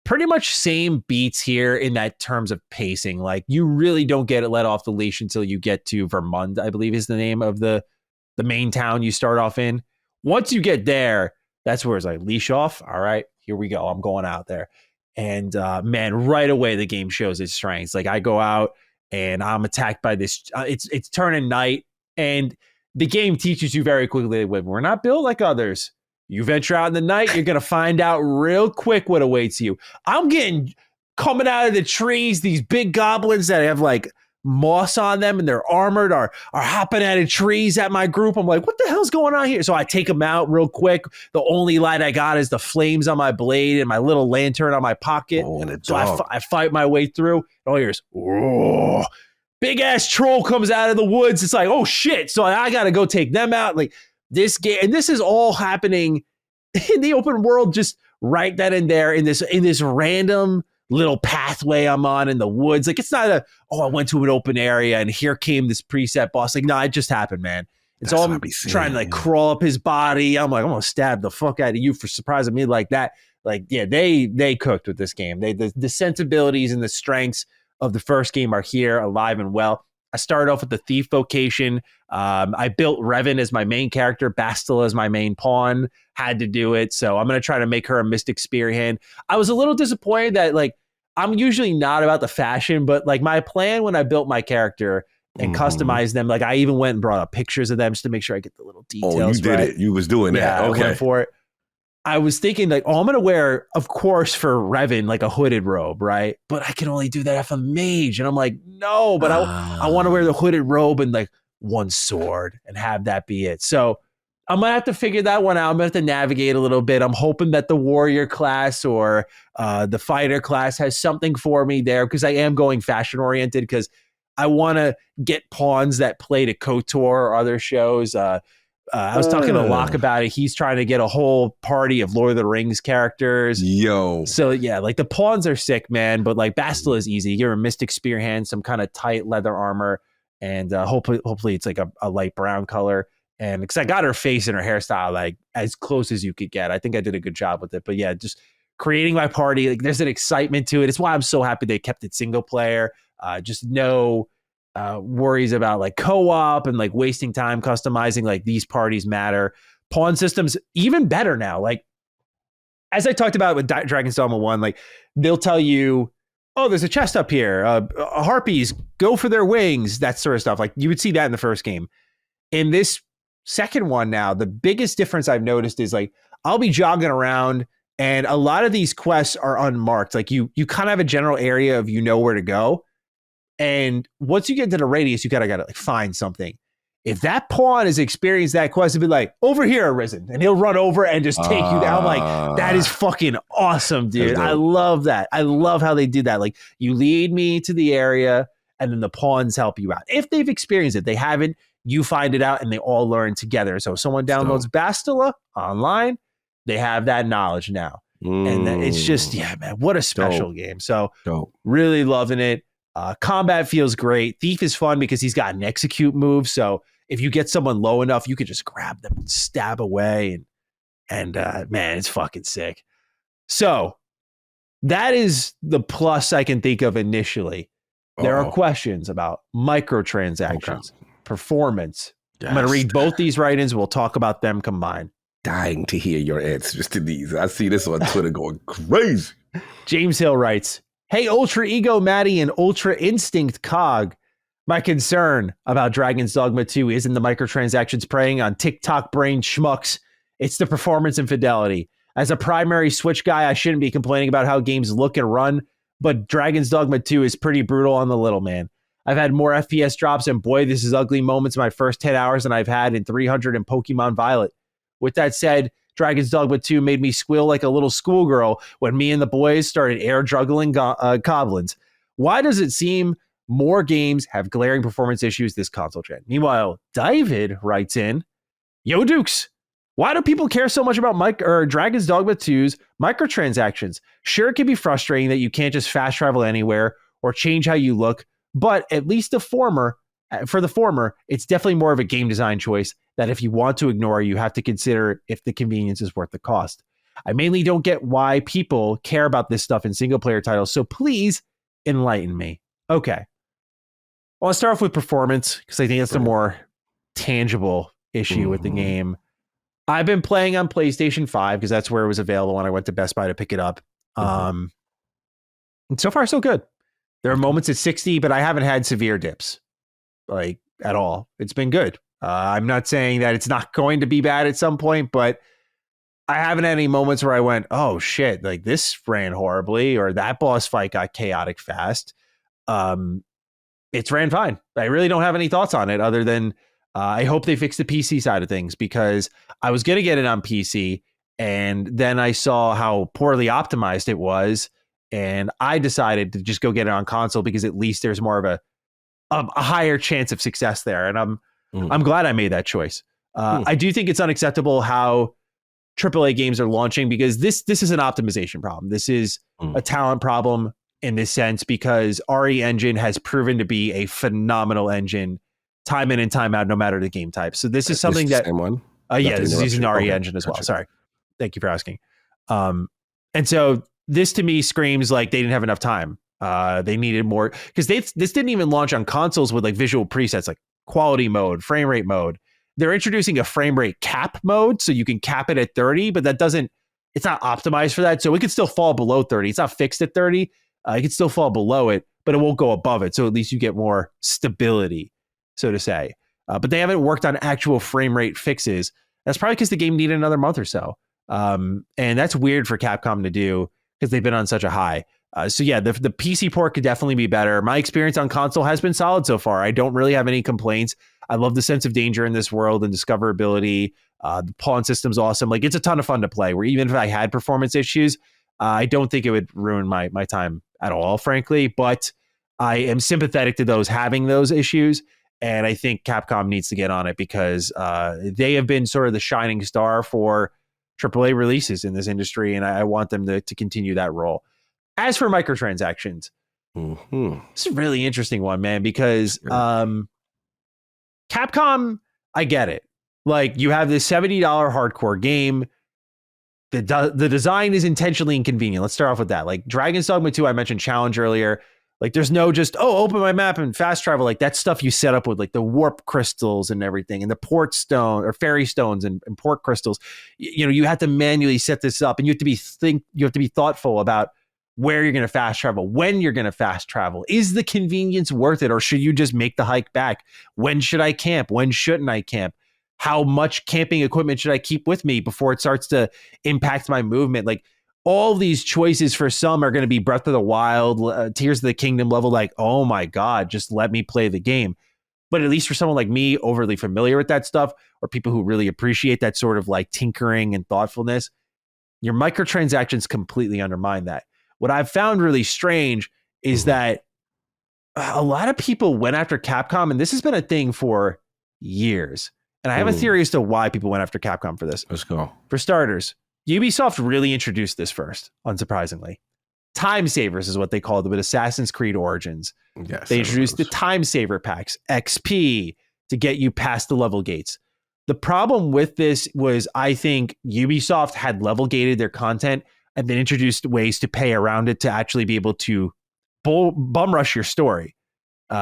Pretty much same beats here in that terms of pacing. Like, you really don't get it let off the leash until you get to Vermund, I believe is the name of the main town you start off in. Once you get there, that's where it's like, leash off. All right, here we go. I'm going out there. And man, right away, the game shows its strengths. Like, I go out and I'm attacked by this. It's turning night. And the game teaches you very quickly, when we're not built like others, you venture out in the night, you're going to find out real quick what awaits you. I'm getting coming out of the trees, these big goblins that have like moss on them and they're armored are hopping out of trees at my group. I'm like, what the hell's going on here? So I take them out real quick. The only light I got is the flames on my blade and my little lantern on my pocket. So I fight my way through. And all you hear is, oh, big ass troll comes out of the woods. It's like, oh shit. So I got to go take them out. Like, this game, and this is all happening in the open world, just right then and there in this random little pathway I'm on in the woods. Like, it's not I went to an open area and here came this preset boss. Like, no, it just happened, man. It's all trying to like crawl up his body. I'm like, I'm gonna stab the fuck out of you for surprising me like that. Like, yeah, they cooked with this game. The sensibilities and the strengths of the first game are here, alive and well. I started off with the thief vocation. I built Revan as my main character, Bastila as my main pawn. Had to do it, so I'm gonna try to make her a Mystic Spear hand. I was a little disappointed that, like, I'm usually not about the fashion, but like my plan when I built my character and customized them, like I even went and brought up pictures of them just to make sure I get the little details. Oh, you did it. You was doing that. Okay. I went for it. I was thinking like, I'm going to wear, of course, for Revan, like a hooded robe, right? But I can only do that if I'm mage. And I'm like, no, but I want to wear the hooded robe and like one sword and have that be it. So I'm going to have to figure that one out. I'm going to have to navigate a little bit. I'm hoping that the warrior class or the fighter class has something for me there, because I am going fashion oriented, because I want to get pawns that play to KOTOR or other shows. I was talking to Locke about it. He's trying to get a whole party of Lord of the Rings characters. Yo. So yeah, like the pawns are sick, man. But like Bastila is easy. You're a Mystic Spear hand, some kind of tight leather armor. And hopefully it's like a light brown color. And because I got her face and her hairstyle like as close as you could get. I think I did a good job with it. But yeah, just creating my party, like there's an excitement to it. It's why I'm so happy they kept it single player. Just no worries about like co-op and like wasting time customizing. Like these parties matter. Pawn systems even better now. Like as I talked about with Dragon's Dogma 1, like they'll tell you, oh, there's a chest up here. Harpies go for their wings, that sort of stuff. Like you would see that in the first game. In this second one now, the biggest difference I've noticed is like I'll be jogging around and a lot of these quests are unmarked. Like you kind of have a general area of where to go. And once you get to the radius, you gotta like find something. If that pawn has experienced that quest, it'd be like, over here, Arisen. And he'll run over and just take you down. I'm like, that is fucking awesome, dude. I love that. I love how they did that. Like, you lead me to the area, and then the pawns help you out. If they've experienced it, they haven't, you find it out, and they all learn together. So if someone downloads Bastila online, they have that knowledge now. And it's just, yeah, man, what a special game. So really loving it. Combat feels great. Thief is fun because he's got an execute move. So if you get someone low enough, you could just grab them and stab away. And man, it's fucking sick. So that is the plus I can think of initially. There are questions about microtransactions, performance. Yes. I'm going to read both these write-ins. We'll talk about them combined. Dying to hear your answers to these. I see this on Twitter going crazy. James Hill writes, hey, Ultra Ego Maddie and Ultra Instinct Cog. My concern about Dragon's Dogma 2 isn't the microtransactions preying on TikTok brain schmucks. It's the performance and fidelity. As a primary Switch guy, I shouldn't be complaining about how games look and run, but Dragon's Dogma 2 is pretty brutal on the little man. I've had more FPS drops and boy, this is ugly moments in my first 10 hours than I've had in 300 in Pokemon Violet. With that said, Dragon's Dogma 2 made me squeal like a little schoolgirl when me and the boys started air juggling goblins. Why does it seem more games have glaring performance issues this console gen? Meanwhile, David writes in, Yo Dukes, why do people care so much about Dragon's Dogma 2's microtransactions? Sure, it can be frustrating that you can't just fast travel anywhere or change how you look, but at least for the former, it's definitely more of a game design choice that if you want to ignore, you have to consider if the convenience is worth the cost. I mainly don't get why people care about this stuff in single player titles, so please enlighten me. Okay. Well, I'll start off with performance because I think that's the more tangible issue with the game. I've been playing on PlayStation 5 because that's where it was available when I went to Best Buy to pick it up. And so far, so good. There are moments at 60, but I haven't had severe dips, like at all. It's been good. I'm not saying that it's not going to be bad at some point, but I haven't had any moments where I went, oh shit, like this ran horribly or that boss fight got chaotic fast. It's ran fine. I really don't have any thoughts on it other than I hope they fix the PC side of things because I was going to get it on PC and then I saw how poorly optimized it was and I decided to just go get it on console because at least there's more of a higher chance of success there. And I'm glad I made that choice. I do think it's unacceptable how AAA games are launching because this is an optimization problem. This is a talent problem in this sense because RE Engine has proven to be a phenomenal engine time in and time out, no matter the game type. So this is something that, same one? Yeah, this is using RE Engine as well. Sorry. Thank you for asking. And so this to me screams like they didn't have enough time. They needed more because this didn't even launch on consoles with like visual presets, like quality mode, frame rate mode. They're introducing a frame rate cap mode. So you can cap it at 30, but it's not optimized for that. So it could still fall below 30. It's not fixed at 30. It could still fall below it, but it won't go above it. So at least you get more stability, so to say. But they haven't worked on actual frame rate fixes. That's probably because the game needed another month or so. And that's weird for Capcom to do because they've been on such a high. So yeah, the PC port could definitely be better. My experience on console has been solid so far. I don't really have any complaints. I love the sense of danger in this world and discoverability. The pawn system's awesome. Like it's a ton of fun to play where even if I had performance issues, I don't think it would ruin my time at all, frankly, but I am sympathetic to those having those issues. And I think Capcom needs to get on it because they have been sort of the shining star for AAA releases in this industry. And I want them to continue that role. As for microtransactions, it's a really interesting one, man, because Capcom, I get it. Like you have this $70 hardcore game. The design is intentionally inconvenient. Let's start off with that. Like Dragon's Dogma 2, I mentioned challenge earlier. Like there's no just, oh, open my map and fast travel. Like that stuff you set up with like the warp crystals and everything and the port stone or fairy stones and port crystals. You know, you have to manually set this up and you have to be thoughtful about where you're going to fast travel, when you're going to fast travel. Is the convenience worth it, or should you just make the hike back? When should I camp? When shouldn't I camp? How much camping equipment should I keep with me before it starts to impact my movement? Like all these choices for some are going to be Breath of the Wild, Tears of the Kingdom level. Like, oh my God, just let me play the game. But at least for someone like me, overly familiar with that stuff, or people who really appreciate that sort of like tinkering and thoughtfulness, your microtransactions completely undermine that. What I've found really strange is that a lot of people went after Capcom, and this has been a thing for years. And I have a theory as to why people went after Capcom for this. Let's go. For starters, Ubisoft really introduced this first, unsurprisingly. Time savers is what they called it with Assassin's Creed Origins. Yes, they introduced the time saver packs, XP, to get you past the level gates. The problem with this was I think Ubisoft had level gated their content and then introduced ways to pay around it to actually be able to bum rush your story,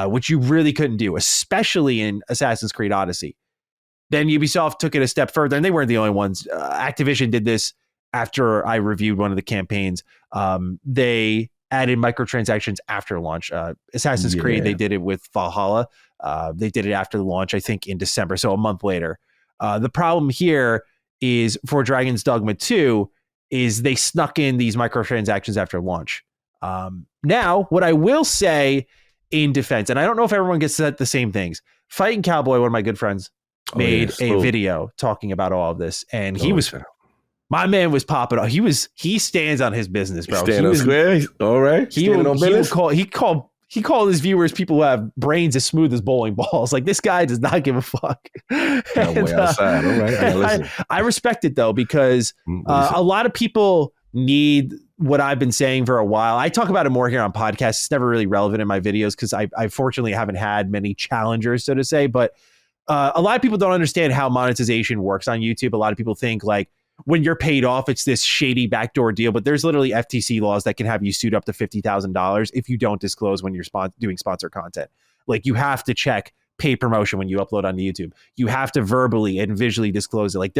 which you really couldn't do, especially in Assassin's Creed Odyssey. Then Ubisoft took it a step further, and they weren't the only ones. Activision did this after I reviewed one of the campaigns. They added microtransactions after launch. Assassin's Creed, they did it with Valhalla. They did it after the launch, I think in December, so a month later. The problem here is for Dragon's Dogma 2 is they snuck in these microtransactions after launch. Now, what I will say in defense, and I don't know if everyone gets the same things, Fighting Cowboy, one of my good friends, made a video talking about all of this, and my man was popping off. He stands on his business, bro. Stand on square. All right. He called his viewers people who have brains as smooth as bowling balls. Like this guy does not give a fuck. Way outside. All right. I respect it though, because a lot of people need what I've been saying for a while. I talk about it more here on podcasts. It's never really relevant in my videos because I fortunately haven't had many challengers, so to say. But a lot of people don't understand how monetization works on YouTube. A lot of people think like when you're paid off, it's this shady backdoor deal, but there's literally FTC laws that can have you sued up to $50,000 if you don't disclose when you're doing sponsored content. Like you have to check paid promotion when you upload onto YouTube. You have to verbally and visually disclose it. Like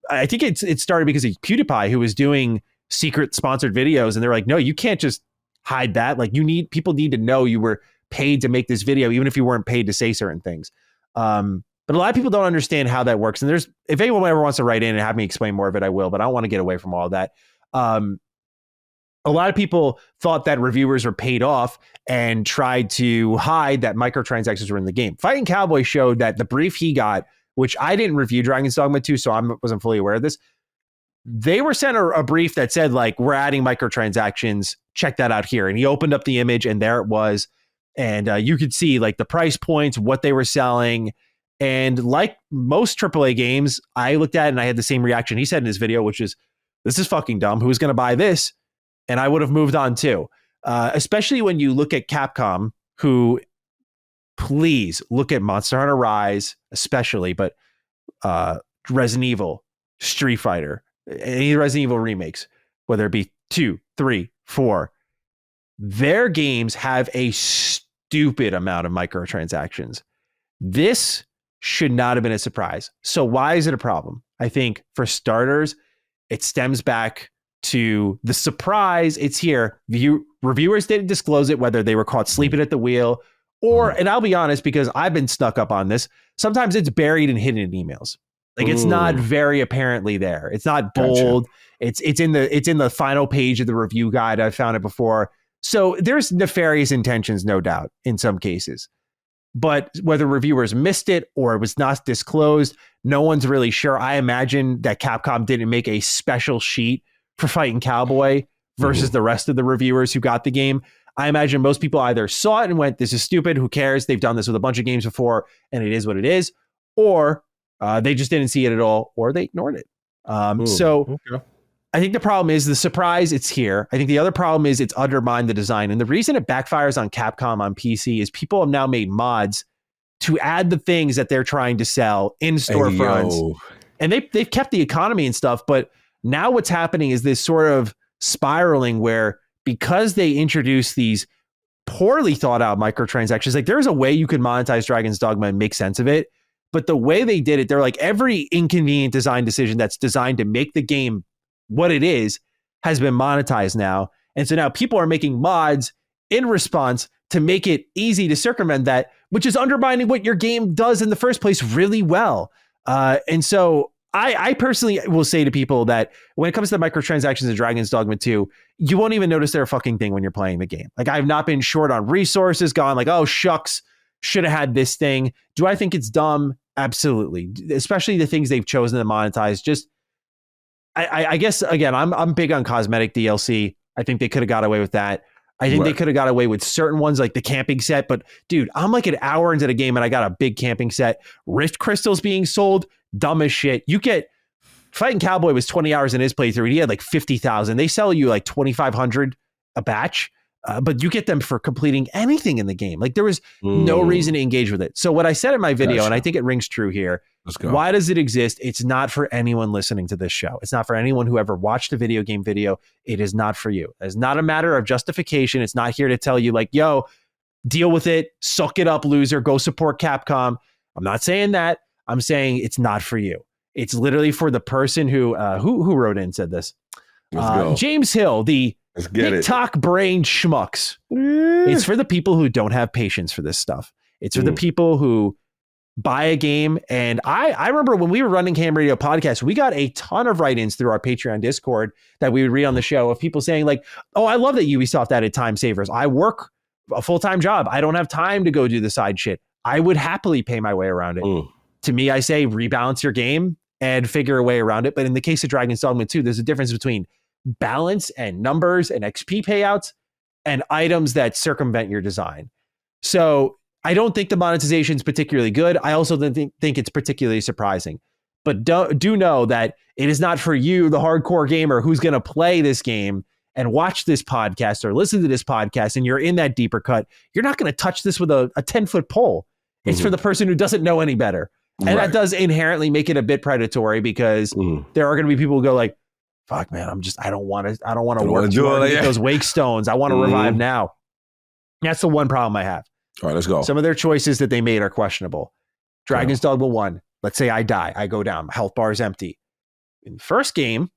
I think it started because of PewDiePie, who was doing secret sponsored videos, and they're like, no, you can't just hide that. Like people need to know you were paid to make this video, even if you weren't paid to say certain things. But a lot of people don't understand how that works. And if anyone ever wants to write in and have me explain more of it, I will, but I don't want to get away from all of that. A lot of people thought that reviewers were paid off and tried to hide that microtransactions were in the game. Fighting Cowboy showed that the brief he got, which I didn't review Dragon's Dogma 2, so I wasn't fully aware of this. They were sent a brief that said, like, we're adding microtransactions. Check that out here. And he opened up the image, and there it was. And you could see, like, the price points, what they were selling. And like most AAA games, I looked at it and I had the same reaction he said in his video, which is, this is fucking dumb. Who's going to buy this? And I would have moved on too. Especially when you look at Capcom, who, please look at Monster Hunter Rise, especially, but Resident Evil, Street Fighter, any Resident Evil remakes, whether it be 2, 3, 4, their games have a stupid amount of microtransactions. This should not have been a surprise. So why is it a problem? I think for starters, it stems back to the surprise. It's here. Reviewers didn't disclose it, whether they were caught sleeping at the wheel or, and I'll be honest, because I've been stuck up on this, sometimes it's buried and hidden in emails. Like it's not very apparently there. It's not bold. Gotcha. It's in the final page of the review guide. I've found it before. So there's nefarious intentions, no doubt, in some cases. But whether reviewers missed it or it was not disclosed, no one's really sure. I imagine that Capcom didn't make a special sheet for Fighting Cowboy versus the rest of the reviewers who got the game. I imagine most people either saw it and went, this is stupid, who cares? They've done this with a bunch of games before and it is what it is. Or they just didn't see it at all, or they ignored it. I think the problem is the surprise, it's here. I think the other problem is it's undermined the design. And the reason it backfires on Capcom on PC is people have now made mods to add the things that they're trying to sell in storefronts. And they've kept the economy and stuff. But now what's happening is this sort of spiraling where because they introduce these poorly thought out microtransactions. Like there's a way you could monetize Dragon's Dogma and make sense of it. But the way they did it, they're like every inconvenient design decision that's designed to make the game what it is has been monetized now. And so now people are making mods in response to make it easy to circumvent that, which is undermining what your game does in the first place really well. And so I personally will say to people that when it comes to microtransactions in Dragon's Dogma 2, you won't even notice they're a fucking thing when you're playing the game. Like I've not been short on resources, gone like, oh, shucks, should have had this thing. Do I think it's dumb? Absolutely. Especially the things they've chosen to monetize. Just, I guess, again, I'm big on cosmetic DLC. I think they could have got away with that. I think they could have got away with certain ones like the camping set. But dude, I'm like an hour into the game and I got a big camping set. Rift crystals being sold, dumb as shit. You get Fighting Cowboy was 20 hours in his playthrough and he had like 50,000. They sell you like 2,500 a batch. But you get them for completing anything in the game. Like there was no reason to engage with it. So what I said in my video, and I think it rings true here. Let's go. Why does it exist? It's not for anyone listening to this show. It's not for anyone who ever watched a video game video. It is not for you. It's not a matter of justification. It's not here to tell you like, yo, deal with it. Suck it up, loser. Go support Capcom. I'm not saying that. I'm saying it's not for you. It's literally for the person who wrote in and said this. James Hill, the TikTok brain schmucks. It's for the people who don't have patience for this stuff. It's for the people who buy a game. And I remember when we were running Ham Radio Podcast, we got a ton of write-ins through our Patreon Discord that we would read on the show of people saying like, oh, I love that Ubisoft added time savers. I work a full-time job. I don't have time to go do the side shit. I would happily pay my way around it. To me, I say rebalance your game and figure a way around it. But in the case of Dragon's Dogma 2, there's a difference between balance and numbers and XP payouts and items that circumvent your design. So I don't think the monetization is particularly good. I also don't think it's particularly surprising. But do know that it is not for you, the hardcore gamer who's going to play this game and watch this podcast or listen to this podcast and you're in that deeper cut. You're not going to touch this with a 10-foot pole. It's for the person who doesn't know any better. And that does inherently make it a bit predatory because there are going to be people who go like, fuck man, I don't want to work to get those wake stones. I want to revive now. That's the one problem I have. All right, let's go. Some of their choices that they made are questionable. Dragon's Dogma 1, let's say I die, I go down, my health bar is empty. In the first game,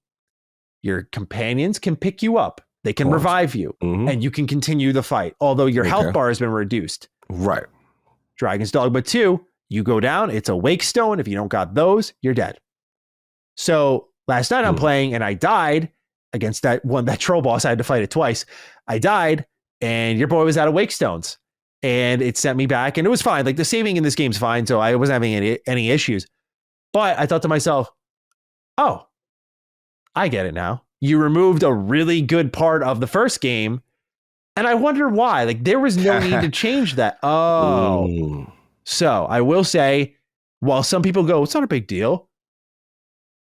your companions can pick you up. They can revive you and you can continue the fight, although your health bar has been reduced. Right. Dragon's Dogma 2, you go down, it's a wake stone. If you don't got those, you're dead. So last night I'm playing and I died against that troll boss. I had to fight it twice. I died and your boy was out of wake stones and it sent me back and it was fine. Like the saving in this game's fine. So I wasn't having any issues, but I thought to myself, oh, I get it now. You removed a really good part of the first game. And I wonder why. Like there was no need to change that. So I will say, while some people go, it's not a big deal.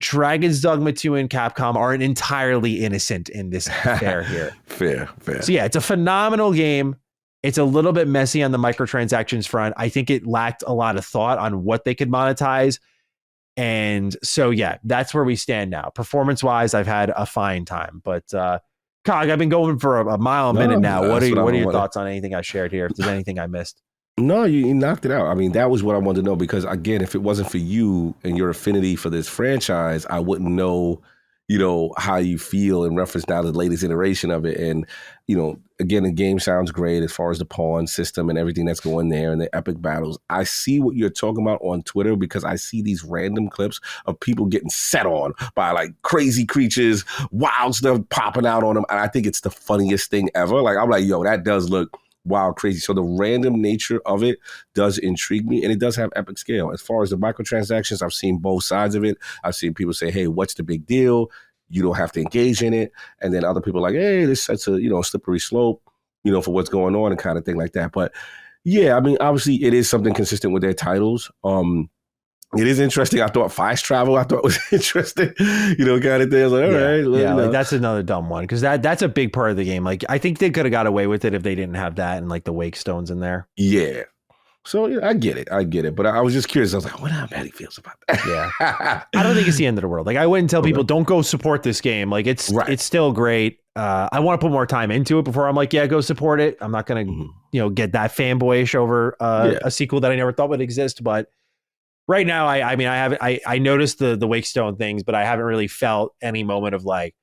Dragon's Dogma 2 and Capcom aren't entirely innocent in this affair here. Fair. So yeah, it's a phenomenal game. It's a little bit messy on the microtransactions front. I think it lacked a lot of thought on what they could monetize. And so, yeah, that's where we stand now. Performance-wise, I've had a fine time. But, Cog, I've been going for a mile a minute now. What are your thoughts on anything I shared here? If there's anything I missed. No, you knocked it out. I mean, that was what I wanted to know because, again, if it wasn't for you and your affinity for this franchise, I wouldn't know, how you feel in reference now to the latest iteration of it. And, again, the game sounds great as far as the pawn system and everything that's going there and the epic battles. I see what you're talking about on Twitter because I see these random clips of people getting set on by like crazy creatures, wild stuff popping out on them. And I think it's the funniest thing ever. Like, I'm like, yo, that does look wild, crazy. So the random nature of it does intrigue me and it does have epic scale. As far as the microtransactions, I've seen both sides of it. I've seen people say, hey, what's the big deal? You don't have to engage in it. And then other people are like, hey, this sets a, slippery slope, for what's going on and kind of thing like that. But yeah, I mean, obviously it is something consistent with their titles. It is interesting. I thought fast travel, was interesting, kind of thing. I was like, all right. Yeah, like that's another dumb one because that's a big part of the game. Like, I think they could have got away with it if they didn't have that and like the wake stones in there. Yeah. So yeah, I get it. But I was just curious. I was like, I wonder how Maddie feels about that. Yeah. I don't think it's the end of the world. Like, I wouldn't tell people, don't go support this game. Like, it's still great. I want to put more time into it before I'm like, yeah, go support it. I'm not going to, get that fanboyish over a sequel that I never thought would exist. But right now, I noticed the Wakestone things, but I haven't really felt any moment of like,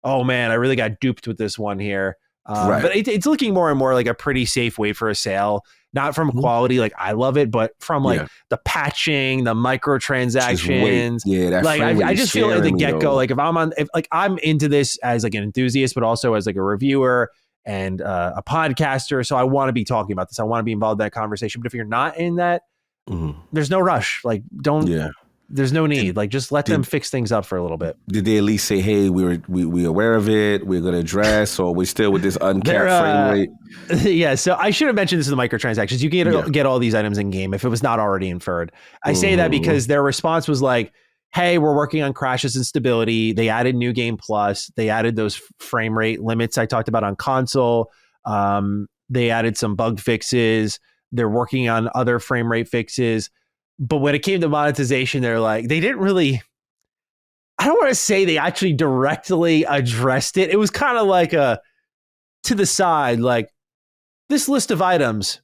oh man, I really got duped with this one here. But it's looking more and more like a pretty safe wait for a sale. Not from quality, like I love it, but from like the patching, the microtransactions. That like I just feel at the get go, like if I'm into this as like an enthusiast, but also as like a reviewer and a podcaster. So I want to be talking about this. I want to be involved in that conversation. But if you're not in that, there's no rush. Like there's no need. Like just let them fix things up for a little bit. Did they at least say, hey, we're aware of it, we're going to address, or we're still with this uncapped frame rate? Yeah, so I should have mentioned this in the microtransactions. You can get all these items in game if it was not already inferred. I say that because their response was like, hey, we're working on crashes and stability. They added New Game Plus. They added those frame rate limits I talked about on console. They added some bug fixes. They're working on other frame rate fixes. But when it came to monetization, they're like, they didn't really, I don't want to say they actually directly addressed it. It was kind of like a to the side, like this list of items,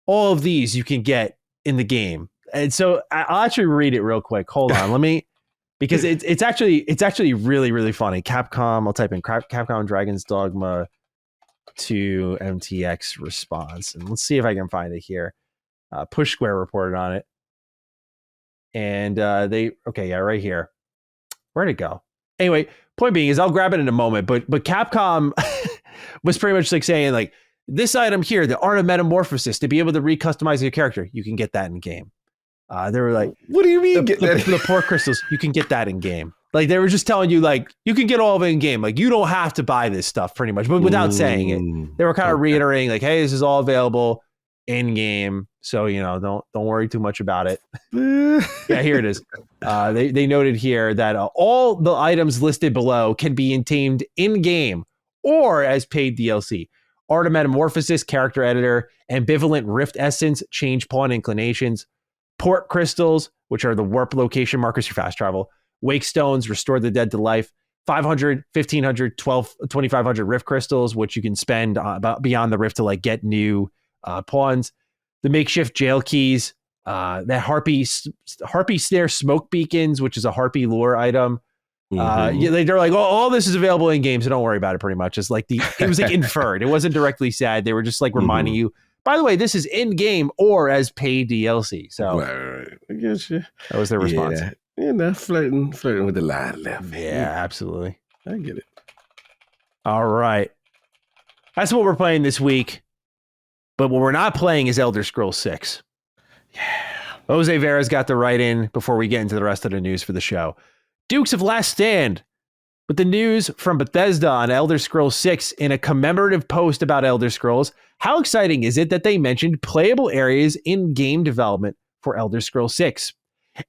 all of these you can get in the game. And so I'll actually read it real quick. Hold on. Because it's actually really, really funny. Capcom, I'll type in Capcom Dragon's Dogma 2 MTX response. And let's see if I can find it here. Push Square reported on it. And right here. Where'd it go? Anyway, point being is I'll grab it in a moment, but Capcom was pretty much like saying like this item here, the Art of Metamorphosis, to be able to recustomize your character, you can get that in game. They were like, what do you mean the poor crystals, you can get that in game. Like they were just telling you like you can get all of it in game. Like you don't have to buy this stuff pretty much, but without saying it. They were kind of reiterating like, hey, this is all available in game. So, don't worry too much about it. Yeah, here it is. They noted here that all the items listed below can be obtained in game or as paid DLC. Art of Metamorphosis, character editor, ambivalent rift essence, change pawn inclinations, port crystals, which are the warp location markers for fast travel, wake stones, restore the dead to life, 500, 1500, 2500 rift crystals, which you can spend beyond the rift to like get new pawns. The makeshift jail keys, the harpy snare smoke beacons, which is a harpy lure item. They're like, all this is available in game, so don't worry about it. Pretty much, it's like it was like inferred. It wasn't directly said. They were just like reminding you. By the way, this is in game or as paid DLC. So right. I guess you. That was their response. Flirting with the line left. Yeah, absolutely. I get it. All right, that's what we're playing this week. But what we're not playing is Elder Scrolls 6. Yeah. Jose Vera's got the write-in before we get into the rest of the news for the show. Dukes of Last Stand. But the news from Bethesda on Elder Scrolls 6 in a commemorative post about Elder Scrolls. How exciting is it that they mentioned playable areas in game development for Elder Scrolls 6?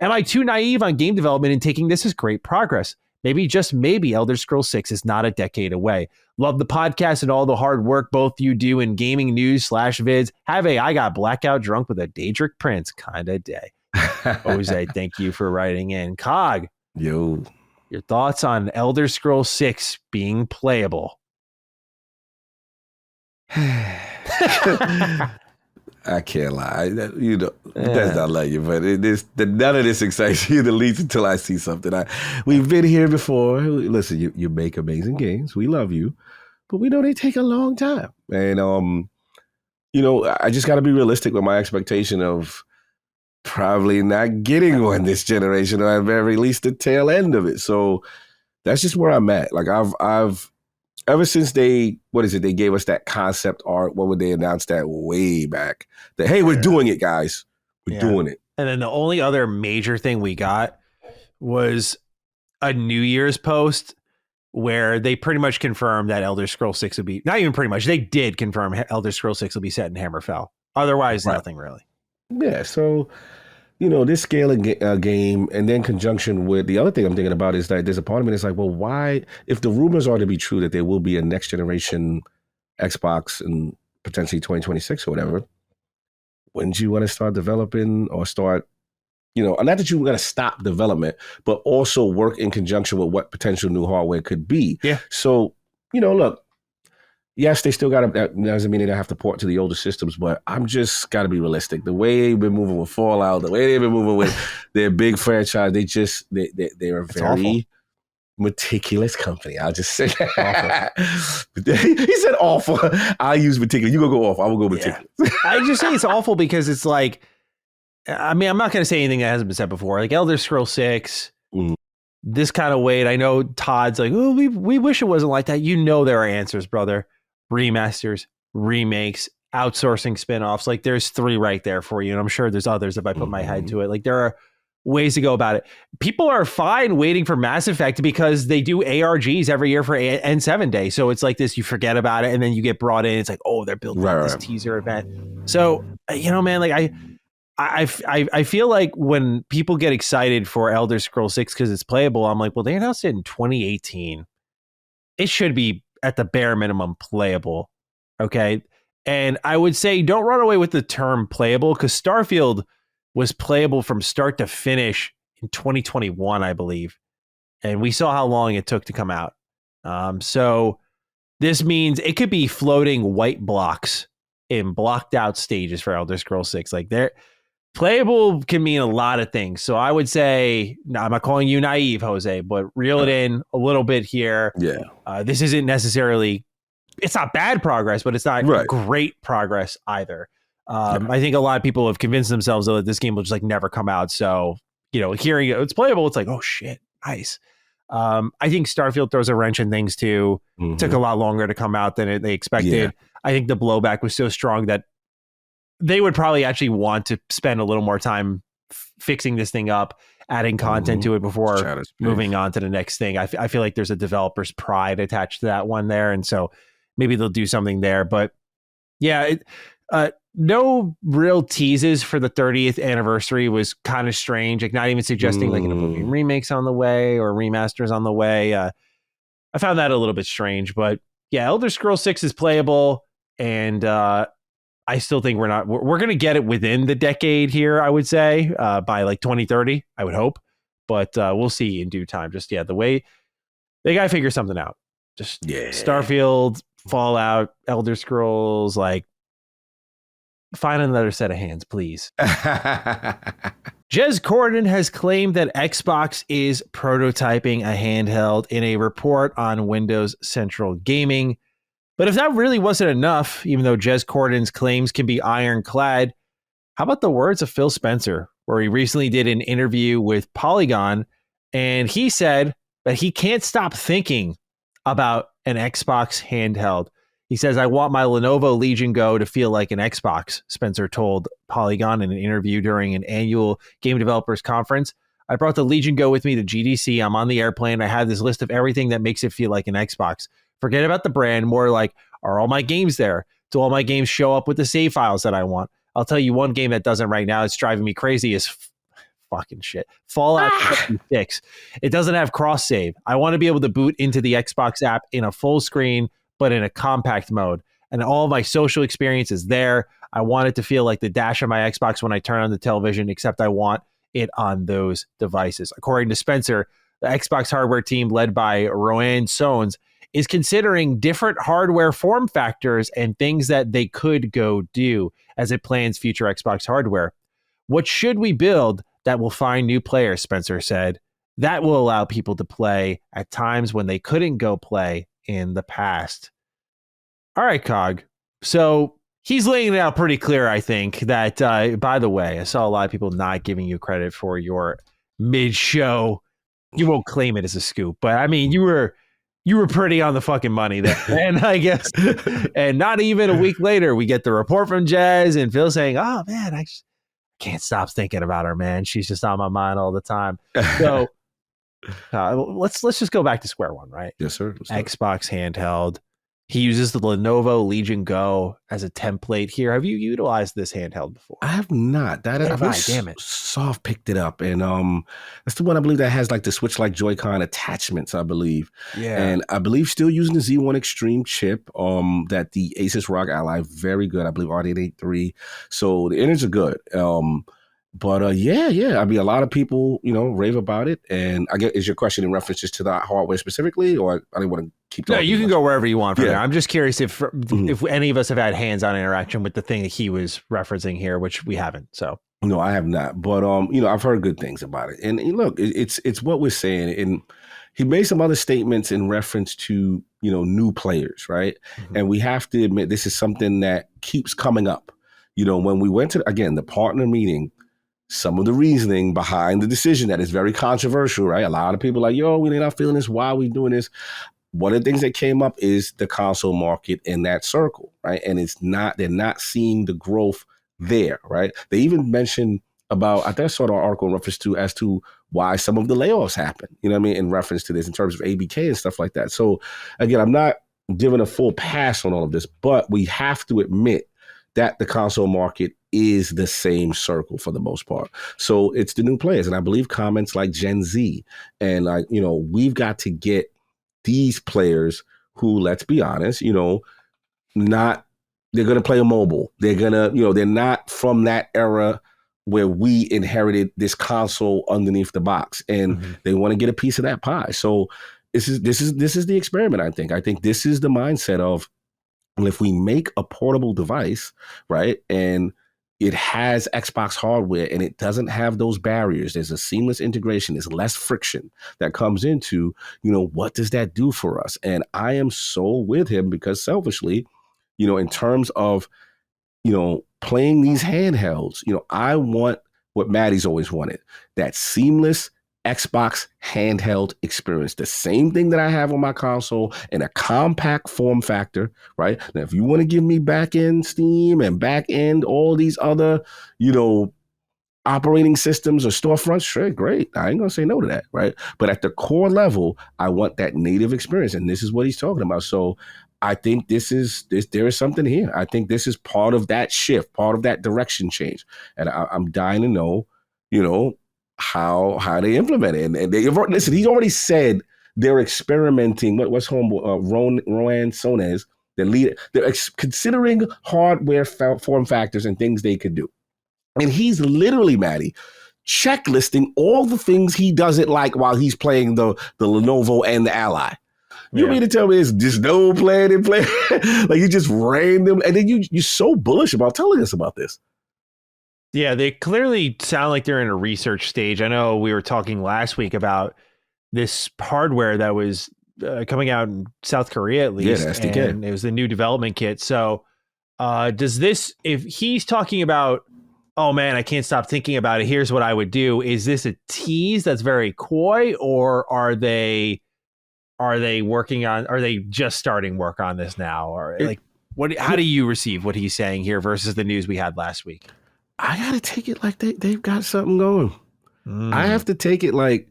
Am I too naive on game development in taking this as great progress? Maybe, just maybe, Elder Scrolls 6 is not a decade away. Love the podcast and all the hard work both you do in gaming news /vids. Have a I got blackout drunk with a Daedric Prince kind of day. Jose, thank you for writing in. Cog. Yo. Your thoughts on Elder Scrolls 6 being playable? I can't lie. That's not like you, but none of this excites you the least until I see something. We've been here before. Listen, you make amazing games. We love you, but we know they take a long time. And, I just got to be realistic with my expectation of probably not getting one this generation, or at very least the tail end of it. So that's just where I'm at. Like I've ever since they gave us that concept art, when would they announce that way back? That, hey, we're doing it, guys. We're doing it. And then the only other major thing we got was a New Year's post where they pretty much confirmed that Elder Scrolls 6 would be, not even pretty much, they did confirm Elder Scrolls 6 will be set in Hammerfell. Otherwise, nothing really. Yeah, so, this scaling game, and then conjunction with the other thing I'm thinking about is that there's a part of me that's like, well, why, if the rumors are to be true that there will be a next generation Xbox in potentially 2026 or whatever, when do you want to start developing or start, not that you got to stop development, but also work in conjunction with what potential new hardware could be. Yeah. So, look, yes, they still got to, that doesn't mean they don't have to port to the older systems, but I'm just got to be realistic. The way they've been moving with Fallout, the way they've been moving with their big franchise, they're a very meticulous company. I'll just say that. He said awful. I'll use meticulous. You go off. I will go meticulous. I just say it's awful because it's like, I mean, I'm not going to say anything that hasn't been said before. Like Elder Scrolls 6, this kind of weight. I know Todd's like, oh, we wish it wasn't like that. There are answers, brother. Remasters, remakes, outsourcing spinoffs. Like there's 3 right there for you. And I'm sure there's others if I put my head to it. Like there are ways to go about it. People are fine waiting for Mass Effect because they do ARGs every year for N7 Day. So it's like this, you forget about it and then you get brought in. It's like, oh, they're building this teaser event. So, man, like I feel like when people get excited for Elder Scrolls 6 because it's playable, I'm like, well, they announced it in 2018. It should be at the bare minimum playable. Okay. And I would say don't run away with the term playable because Starfield was playable from start to finish in 2021, I believe. And we saw how long it took to come out. So this means it could be floating white blocks in blocked out stages for Elder Scrolls 6. Like they're playable can mean a lot of things. So I would say, no, I'm not calling you naive, Jose, but reel it in a little bit here. Yeah. This isn't necessarily, it's not bad progress, but it's not great progress either. I think a lot of people have convinced themselves though that this game will just like never come out. So, hearing it's playable, it's like, oh shit, nice. I think Starfield throws a wrench in things too. It took a lot longer to come out than they expected. Yeah. I think the blowback was so strong that they would probably actually want to spend a little more time fixing this thing up, adding content to it before moving on to the next thing. I feel like there's a developer's pride attached to that one there. And so maybe they'll do something there. But yeah, no real teases for the 30th anniversary was kind of strange. Like not even suggesting like an Oblivion remake's on the way or remasters on the way. I found that a little bit strange, but yeah, Elder Scrolls 6 is playable. And I still think we're going to get it within the decade here, I would say, by like 2030, I would hope. But we'll see in due time. Just, the way they got to figure something out. Just Starfield, Fallout, Elder Scrolls, like find another set of hands, please. Jez Corden has claimed that Xbox is prototyping a handheld in a report on Windows Central Gaming. But if that really wasn't enough, even though Jez Corden's claims can be ironclad, how about the words of Phil Spencer, where he recently did an interview with Polygon, and he said that he can't stop thinking about an Xbox handheld. He says, I want my Lenovo Legion Go to feel like an Xbox, Spencer told Polygon in an interview during an annual Game Developers Conference. I brought the Legion Go with me to GDC. I'm on the airplane. I have this list of everything that makes it feel like an Xbox. Forget about the brand, more like, are all my games there? Do all my games show up with the save files that I want? I'll tell you one game that doesn't right now. It's driving me crazy is fucking shit. Fallout 76. It doesn't have cross save. I want to be able to boot into the Xbox app in a full screen, but in a compact mode. And all of my social experience is there. I want it to feel like the dash of my Xbox when I turn on the television, except I want it on those devices. According to Spencer, the Xbox hardware team led by Roanne Sones is considering different hardware form factors and things that they could go do as it plans future Xbox hardware. What should we build that will find new players, Spencer said, that will allow people to play at times when they couldn't go play in the past. All right, Cog. So he's laying it out pretty clear, I think, that, by the way, I saw a lot of people not giving you credit for your mid-show. You won't claim it as a scoop, but I mean, you were pretty on the fucking money there. And I guess, and not even a week later, we get the report from Jez and Phil saying, oh man, I can't stop thinking about her, man. She's just on my mind all the time. So let's just go back to square one, right? Yes, sir. Xbox handheld. He uses the Lenovo Legion Go as a template here. Have you utilized this handheld before? I have not. That Neither I have believe I. Damn it. Soft picked it up, and that's the one I believe that has like the Switch like Joy-Con attachments, I believe, Yeah. and I believe still using the Z1 Extreme chip. That the Asus ROG Ally, very good. I believe R883. So the innards are good. But yeah. I mean, a lot of people, rave about it. And I get, is your question in references to the hardware specifically, or I didn't want to keep No, talking? you can go wherever you want from Yeah. there. I'm just curious if Mhm. if any of us have had hands-on interaction with the thing that he was referencing here, which we haven't. So No, I have not. But I've heard good things about it. And look, it's what we're saying. And he made some other statements in reference to, new players, right? Mhm. And we have to admit this is something that keeps coming up. When we went to again the partner meeting, some of the reasoning behind the decision that is very controversial, right? A lot of people are like, yo, we're not feeling this. Why are we doing this? One of the things that came up is the console market in that circle, right? And they're not seeing the growth there, right? They even mentioned about, I think I saw an article in reference to as to why some of the layoffs happen, you know what I mean, in reference to this, in terms of ABK and stuff like that. So again, I'm not giving a full pass on all of this, but we have to admit that the console market is the same circle for the most part. So it's the new players. And I believe comments like Gen Z and like, we've got to get these players who, let's be honest, not, they're going to play a mobile. They're going to, they're not from that era where we inherited this console underneath the box, and they want to get a piece of that pie. So this is the experiment. I think this is the mindset of, well, if we make a portable device, right, and it has Xbox hardware and it doesn't have those barriers, there's a seamless integration, there's less friction that comes into, what does that do for us? And I am so with him because selfishly, in terms of, playing these handhelds, I want what Maddie's always wanted, that seamless Xbox handheld experience, the same thing that I have on my console in a compact form factor, right? Now, if you want to give me back end Steam and back end all these other, operating systems or storefronts, sure, great. I ain't gonna say no to that, right? But at the core level, I want that native experience, and this is what he's talking about. So I think there is something here. I think this is part of that shift, part of that direction change, and I'm dying to know, how they implement it. And listen, he's already said they're experimenting. What's home? Rowan Sonez, the lead. They're considering hardware form factors and things they could do. And he's literally, Maddie, checklisting all the things he doesn't like while he's playing the Lenovo and the Ally. You mean to tell me it's just no playing and playing? Like you just random, and then you're so bullish about telling us about this. Yeah, they clearly sound like they're in a research stage. I know we were talking last week about this hardware that was coming out in South Korea, at least. Yeah, the SDK. And it was the new development kit. So does this, if he's talking about, oh man, I can't stop thinking about it, here's what I would do, is this a tease that's very coy, or are they working on, are they just starting work on this now? Or how do you receive what he's saying here versus the news we had last week? I gotta take it like they've got something going. I have to take it like,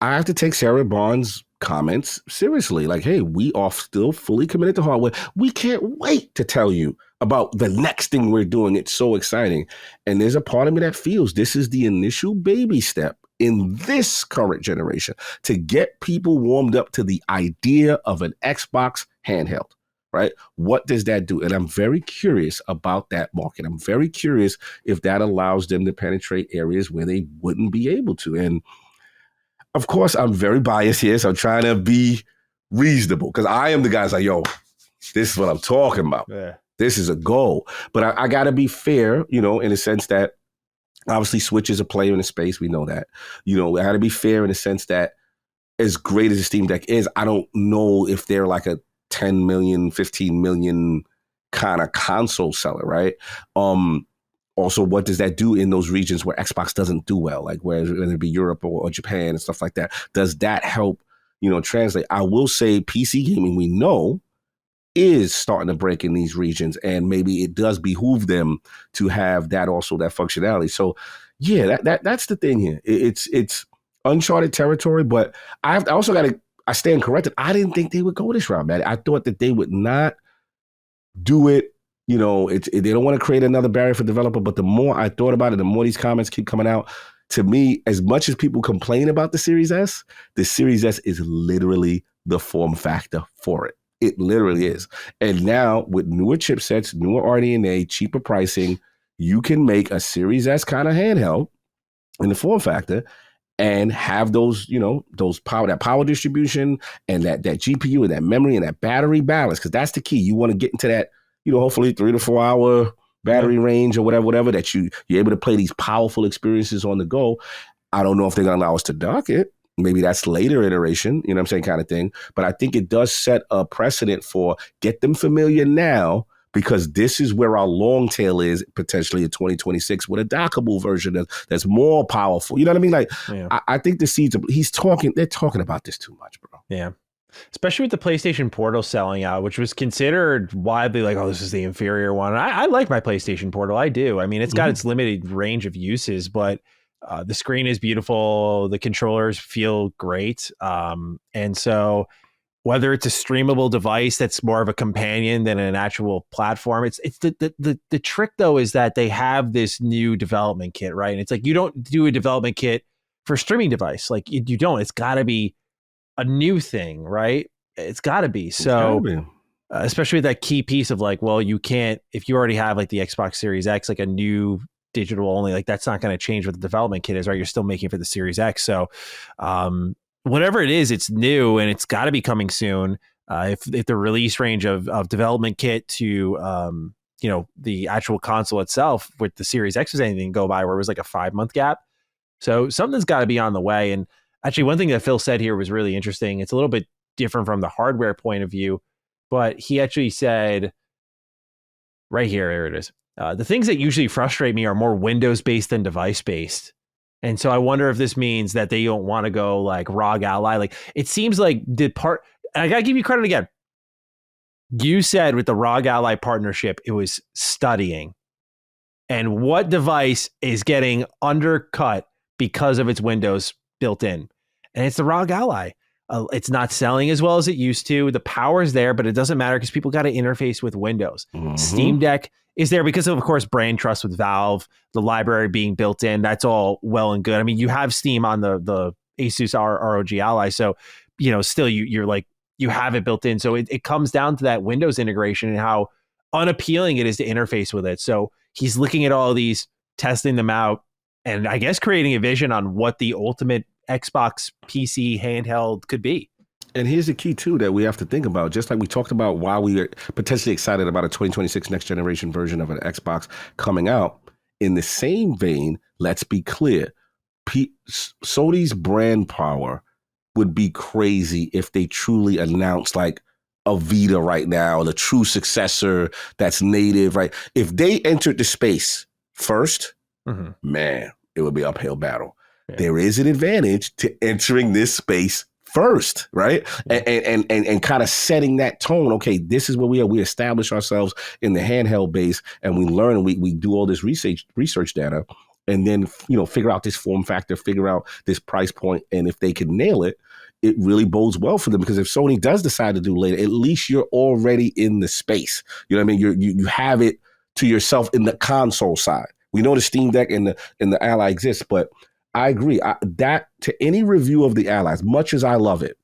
I have to take Sarah Barnes' comments seriously. Like, hey, we are still fully committed to hardware. We can't wait to tell you about the next thing we're doing. It's so exciting. And there's a part of me that feels this is the initial baby step in this current generation to get people warmed up to the idea of an Xbox handheld. Right? What does that do? And I'm very curious about that market. I'm very curious if that allows them to penetrate areas where they wouldn't be able to. And of course, I'm very biased here, so I'm trying to be reasonable because I am the guy that's like, yo, this is what I'm talking about. Yeah. This is a goal. But I got to be fair, in a sense that obviously Switch is a player in the space. We know that. I got to be fair in the sense that as great as the Steam Deck is, I don't know if they're like a 10 million, 15 million kind of console seller, right? Also, what does that do in those regions where Xbox doesn't do well, like whether it be Europe or Japan and stuff like that? Does that help, translate? I will say PC gaming, we know, is starting to break in these regions, and maybe it does behoove them to have that also, that functionality. So, yeah, that's the thing here. It's uncharted territory, but I also got to I stand corrected. I didn't think they would go this route, man. I thought that they would not do it. You know, they don't want to create another barrier for developer. But the more I thought about it, the more these comments keep coming out. To me, as much as people complain about the Series S is literally the form factor for it. It literally is. And now with newer chipsets, newer RDNA, cheaper pricing, you can make a Series S kind of handheld in the form factor and have those, you know, that power distribution and that GPU and that memory and that battery balance, because that's the key. You want to get into that, you know, hopefully 3 to 4 hour battery range or whatever, that you're able to play these powerful experiences on the go. I don't know if they're going to allow us to dock it. Maybe that's later iteration, you know what I'm saying, kind of thing. But I think it does set a precedent for get them familiar now, because this is where our long tail is potentially in 2026 with a dockable version that's more powerful. You know what I mean? Like, I think the seeds, they're talking about this too much, bro. Yeah. Especially with the PlayStation Portal selling out, which was considered widely like, oh, this is the inferior one. I like my PlayStation Portal. I do. I mean, it's got its limited range of uses, but the screen is beautiful. The controllers feel great. And so whether it's a streamable device that's more of a companion than an actual platform, it's the trick though is that they have this new development kit, right? And it's like, you don't do a development kit for a streaming device. Like you don't. It's got to be a new thing, right? It's got to be. So especially with that key piece of like, well, you can't, if you already have like the Xbox Series X, like a new digital only, like that's not going to change what the development kit is, right? You're still making for the Series X. So whatever it is, it's new and it's got to be coming soon. If the release range of development kit to, you know, the actual console itself with the Series X was anything to go by, where it was like a 5-month gap. So something's got to be on the way. And actually, one thing that Phil said here was really interesting. It's a little bit different from the hardware point of view, but he actually said right here it is. The things that usually frustrate me are more Windows-based than device-based. And so I wonder if this means that they don't want to go like ROG Ally. Like it seems like and I got to give you credit again. You said with the ROG Ally partnership, it was studying. And what device is getting undercut because of its Windows built in? And it's the ROG Ally. It's not selling as well as it used to. The power is there, but it doesn't matter because people got to interface with Windows. Steam Deck is there because of course, brand trust with Valve, the library being built in. That's all well and good. I mean, you have Steam on the Asus ROG Ally. So, you know, still you're like, you have it built in. So it comes down to that Windows integration and how unappealing it is to interface with it. So he's looking at all of these, testing them out, and I guess creating a vision on what the ultimate Xbox PC handheld could be. And here's the key too that we have to think about, just like we talked about why we are potentially excited about a 2026 next generation version of an Xbox coming out. In the same vein, let's be clear, Sony's brand power would be crazy if they truly announced like a Vita right now, the true successor that's native, right? If they entered the space first, man, it would be an uphill battle. Yeah. There is an advantage to entering this space first, right? Yeah. And kind of setting that tone. Okay, this is where we are. We establish ourselves in the handheld base, and we learn. We do all this research data, and then figure out this form factor, figure out this price point, and if they can nail it, it really bodes well for them. Because if Sony does decide to do later, at least you're already in the space. You know what I mean? You have it to yourself in the console side. We know the Steam Deck and the Ally exists, but I agree that to any review of the Ally, as much as I love it,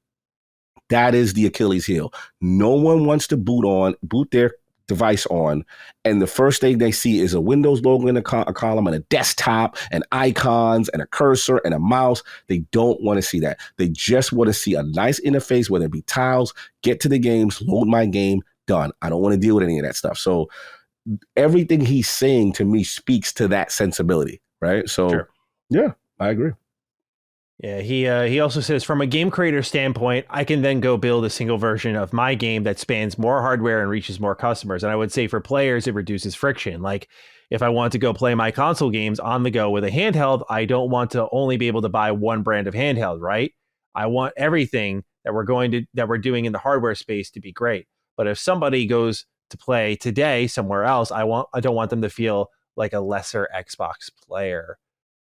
that is the Achilles heel. No one wants to boot their device on, and the first thing they see is a Windows logo in a column and a desktop and icons and a cursor and a mouse. They don't want to see that. They just want to see a nice interface, whether it be tiles, get to the games, load my game, done. I don't want to deal with any of that stuff. So everything he's saying to me speaks to that sensibility, right? So sure. Yeah, I agree. Yeah, he also says, from a game creator standpoint, I can then go build a single version of my game that spans more hardware and reaches more customers. And I would say for players, it reduces friction. Like if I want to go play my console games on the go with a handheld, I don't want to only be able to buy one brand of handheld, right? I want everything that we're doing in the hardware space to be great. But if somebody goes to play today somewhere else, I don't want them to feel like a lesser Xbox player.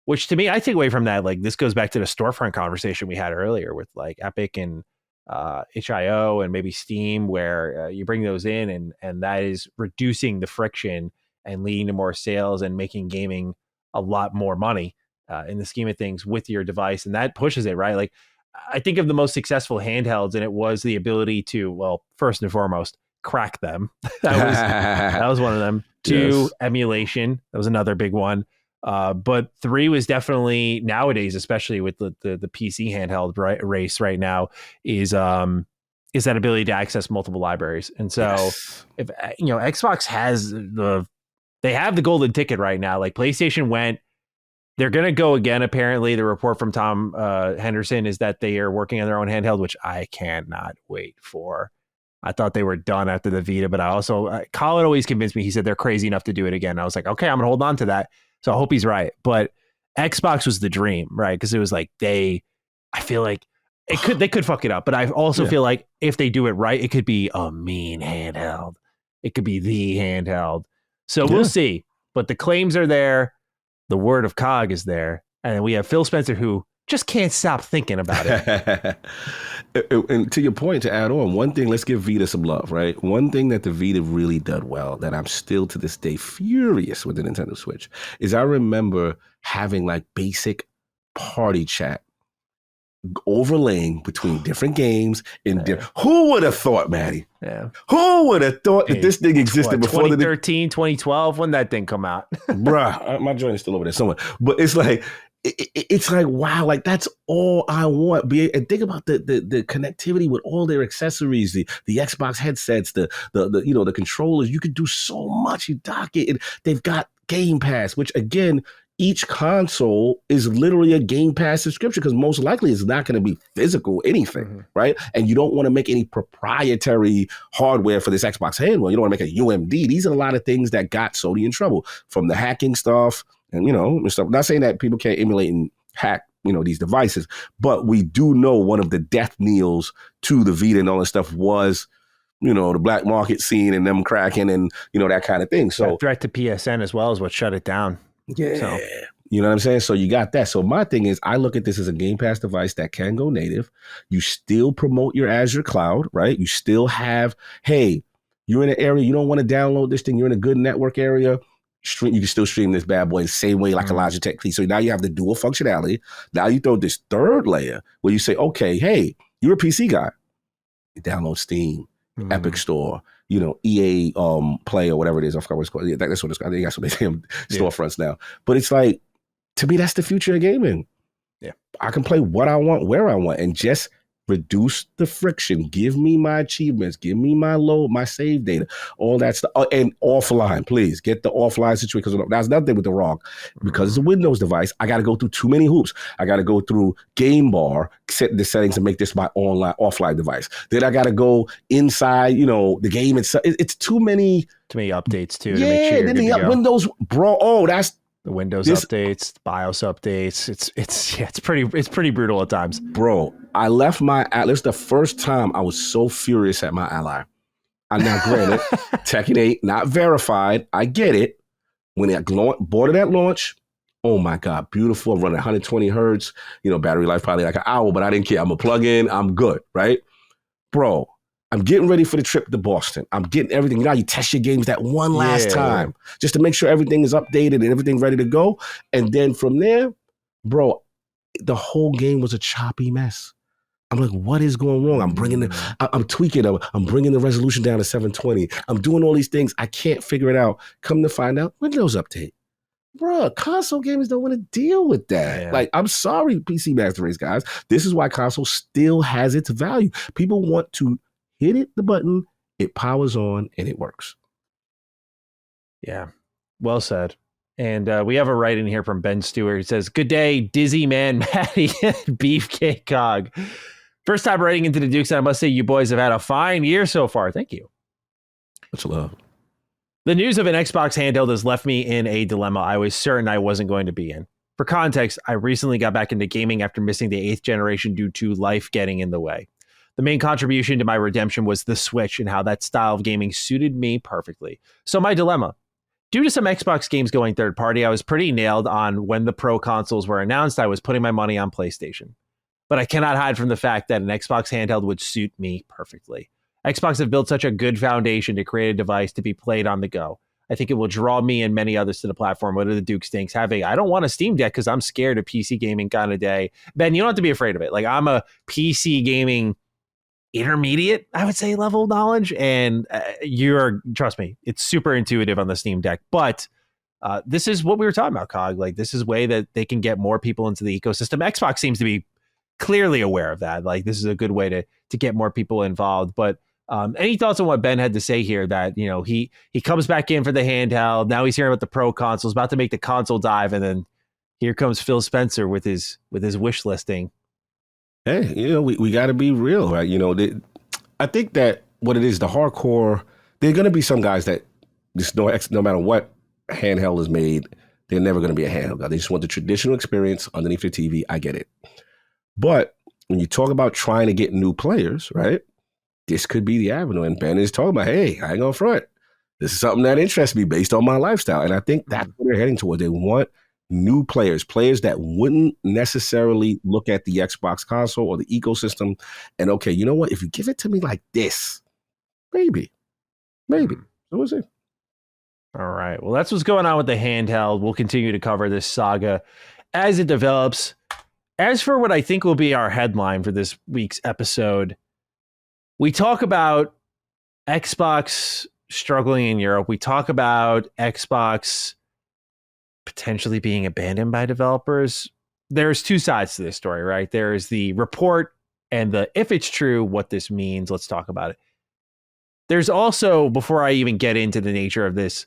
Which to me, I take away from that, like this goes back to the storefront conversation we had earlier with like Epic and HIO and maybe Steam, where you bring those in, and that is reducing the friction and leading to more sales and making gaming a lot more money in the scheme of things with your device. And that pushes it, right? Like, I think of the most successful handhelds, and it was the ability to, well, first and foremost, crack them. that was one of them. Two, Yes. emulation. That was another big one. But three was definitely, nowadays, especially with the PC handheld race right now, is that ability to access multiple libraries. And so if Xbox has they have the golden ticket right now. Like, PlayStation went, they're going to go again. Apparently, the report from Tom Henderson is that they are working on their own handheld, which I cannot wait for. I thought they were done after the Vita, but I also, Colin always convinced me. He said they're crazy enough to do it again. I was like, okay, I'm gonna hold on to that. So I hope he's right. But Xbox was the dream, right? Because it was like I feel like they could fuck it up, but I also feel like if they do it right, it could be a mean handheld. It could be the handheld. So we'll see. But the claims are there. The word of COG is there. And we have Phil Spencer, who just can't stop thinking about it. And to your point, to add on, one thing, let's give Vita some love, right? One thing that the Vita really did well, that I'm still to this day furious with the Nintendo Switch, is I remember having like basic party chat overlaying between different games. Who would have thought, Maddie? Yeah. Who would have thought that this thing existed before 2013, 2012? When that thing come out? Bruh, my joint is still over there somewhere. But it's like, it's like, wow, like that's all I want. And think about the connectivity with all their accessories, the Xbox headsets, the controllers. You could do so much. You dock it. And they've got Game Pass, which again, each console is literally a Game Pass subscription, because most likely it's not going to be physical anything, right? And you don't want to make any proprietary hardware for this Xbox handheld. You don't want to make a UMD. These are a lot of things that got Sony in trouble, from the hacking stuff and stuff. Not saying that people can't emulate and hack these devices, but we do know one of the death kneels to the Vita and all this stuff was the black market scene and them cracking and that kind of thing. So that threat to PSN as well is what shut it down. Yeah. So, you know what I'm saying? So you got that. So my thing is, I look at this as a Game Pass device that can go native. You still promote your Azure cloud, right? You still have, hey, you're in an area, you don't want to download this thing, you're in a good network area, you can still stream this bad boy the same way like a Logitech. So now you have the dual functionality. Now you throw this third layer where you say, okay, hey, you're a PC guy. You download Steam, Epic Store, EA Play or whatever it is. I forgot what it's called. Yeah, that's what it's called. They got so many damn storefronts now. But it's like, to me, that's the future of gaming. Yeah. I can play what I want, where I want, and just reduce the friction. Give me my achievements. Give me my load, my save data, all that stuff. And offline, please. Get the offline situation. Because that's another thing with the ROG. Because it's a Windows device, I got to go through too many hoops. I got to go through Game Bar, set the settings and make this my offline device. Then I got to go inside, the game itself. It's too many. Too many updates, too, to make sure you're good to go. Windows, bro. Oh, that's the Windows updates, BIOS updates. It's pretty brutal at times. Bro, I left my Atlas the first time. I was so furious at my Ally. I now granted, Tekken 8 not verified. I get it. When it bought it at launch, oh my God, beautiful. I'm running 120 hertz. Battery life probably like an hour, but I didn't care. I'm a plug in. I'm good, right, bro? I'm getting ready for the trip to Boston. I'm getting everything. You test your games that one last time just to make sure everything is updated and everything ready to go. And then from there, bro, the whole game was a choppy mess. I'm like, what is going wrong? I'm tweaking. I'm bringing the resolution down to 720. I'm doing all these things. I can't figure it out. Come to find out, Windows update. Bro, console gamers don't want to deal with that. Yeah. Like, I'm sorry, PC Master Race guys. This is why console still has its value. People want to hit the button, it powers on, and it works. Yeah, well said. And we have a write in here from Ben Stewart. It says, "Good day, Dizzy Man, Maddie, Beefcake Cog. First time writing into the Dukes, and I must say you boys have had a fine year so far. Thank you. Much love. The news of an Xbox handheld has left me in a dilemma I was certain I wasn't going to be in. For context, I recently got back into gaming after missing the 8th generation due to life getting in the way. The main contribution to my redemption was the Switch and how that style of gaming suited me perfectly. So my dilemma. Due to some Xbox games going third party, I was pretty nailed on when the Pro consoles were announced. I was putting my money on PlayStation. but I cannot hide from the fact that an Xbox handheld would suit me perfectly. Xbox have built such a good foundation to create a device to be played on the go. I think it will draw me and many others to the platform. What are the Dukes thinks? I don't want a Steam Deck because I'm scared of PC gaming kind of day. Ben, you don't have to be afraid of it. Like, I'm a PC gaming intermediate, I would say, level knowledge. And trust me, it's super intuitive on the Steam Deck. But this is what we were talking about, Cog. Like, this is a way that they can get more people into the ecosystem. Xbox seems to be clearly aware of that. Like, this is a good way to get more people involved. But any thoughts on what Ben had to say here, that, you know, he comes back in for the handheld. Now he's hearing about the pro consoles, about to make the console dive. And then here comes Phil Spencer with his wish listing. Hey, you know, we got to be real, right? You know, I think that what it is, the hardcore, there are going to be some guys that just no matter what handheld is made, they're never going to be a handheld. They just want the traditional experience underneath their TV. I get it. But when you talk about trying to get new players, right? This could be the avenue. And Ben is talking about, hey, I ain't gonna front. This is something that interests me based on my lifestyle. And I think that's what they're heading toward. They want new players that wouldn't necessarily look at the Xbox console or the ecosystem and, okay, you know what? If you give it to me like this, maybe. So we'll see. All right. Well, that's what's going on with the handheld. We'll continue to cover this saga as it develops. As for what I think will be our headline for this week's episode, we talk about Xbox struggling in Europe. We talk about Xbox potentially being abandoned by developers. There's two sides to this story, right? There's the report and the, if it's true, what this means. Let's talk about it. There's also, before I even get into the nature of this,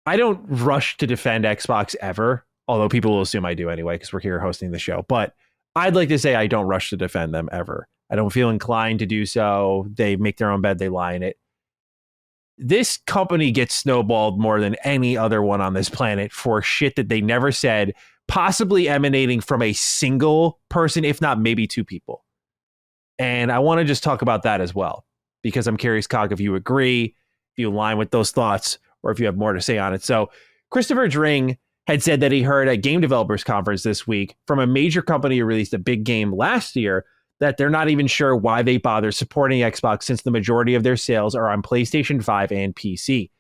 I don't rush to defend Xbox ever, although people will assume I do anyway, because we're here hosting the show. But I'd like to say I don't rush to defend them ever. I don't feel inclined to do so. They make their own bed, they lie in it. This company gets snowballed more than any other one on this planet for shit that they never said, possibly emanating from a single person, if not maybe two people. And I want to just talk about that as well, because I'm curious, Cog, if you agree, if you align with those thoughts, or if you have more to say on it. So Christopher Dring had said that he heard at Game Developers Conference this week from a major company who released a big game last year that they're not even sure why they bother supporting Xbox, since the majority of their sales are on PlayStation 5 and PC.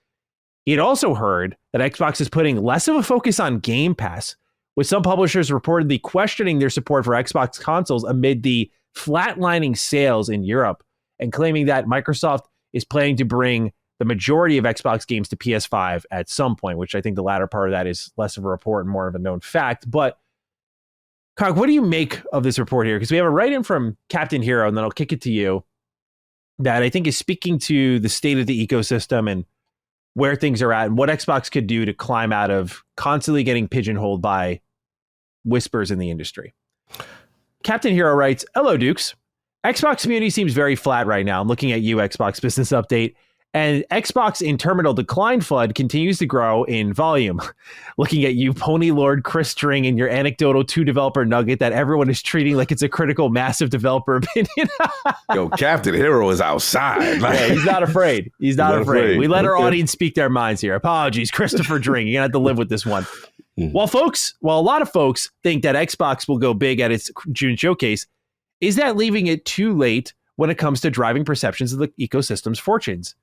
He had also heard that Xbox is putting less of a focus on Game Pass, with some publishers reportedly questioning their support for Xbox consoles amid the flatlining sales in Europe, and claiming that Microsoft is planning to bring the majority of Xbox games to PS5 at some point, which I think the latter part of that is less of a report and more of a known fact. But Cog, what do you make of this report here? Because we have a write-in from Captain Hero, and then I'll kick it to you, that I think is speaking to the state of the ecosystem and where things are at and what Xbox could do to climb out of constantly getting pigeonholed by whispers in the industry. Captain Hero writes, "Hello, Dukes. Xbox community seems very flat right now. I'm looking at you, Xbox Business Update. And Xbox in terminal decline FUD continues to grow in volume. Looking at you, Pony Lord Chris Dring, and your anecdotal 2 developer nugget that everyone is treating like it's a critical, massive developer opinion." Yo, Captain Hero is outside. Yeah, he's not afraid. He's not afraid. We let our audience speak their minds here. Apologies, Christopher Dring. You're going to have to live with this one. While a lot of folks think that Xbox will go big at its June showcase, is that leaving it too late when it comes to driving perceptions of the ecosystem's fortunes?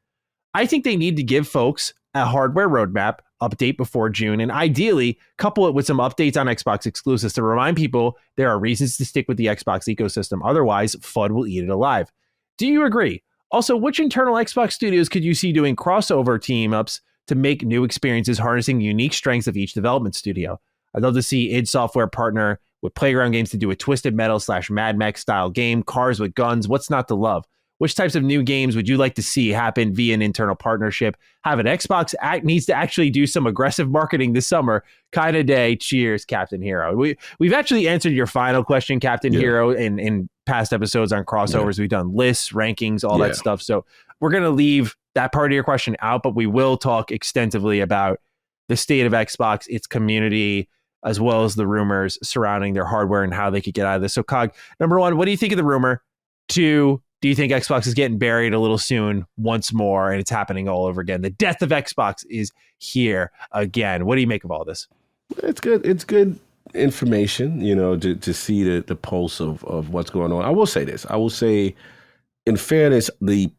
I think they need to give folks a hardware roadmap update before June, and ideally couple it with some updates on Xbox exclusives to remind people there are reasons to stick with the Xbox ecosystem. Otherwise, FUD will eat it alive. Do you agree? Also, which internal Xbox studios could you see doing crossover team-ups to make new experiences harnessing unique strengths of each development studio? I'd love to see id Software partner with Playground Games to do a Twisted Metal / Mad Max style game, cars with guns. What's not to love? Which types of new games would you like to see happen via an internal partnership? Have an Xbox needs to actually do some aggressive marketing this summer. Kind of day. Cheers, Captain Hero. We've actually answered your final question, Captain Hero, in past episodes on crossovers. We've done lists, rankings, all that stuff. So we're going to leave that part of your question out, but we will talk extensively about the state of Xbox, its community, as well as the rumors surrounding their hardware and how they could get out of this. So, Cog, number one, what do you think of the rumor? 2, do you think Xbox is getting buried a little soon once more and it's happening all over again? The death of Xbox is here again. What do you make of all this? It's good. It's good information, to see the pulse of what's going on. I will say this. I will say, in fairness, the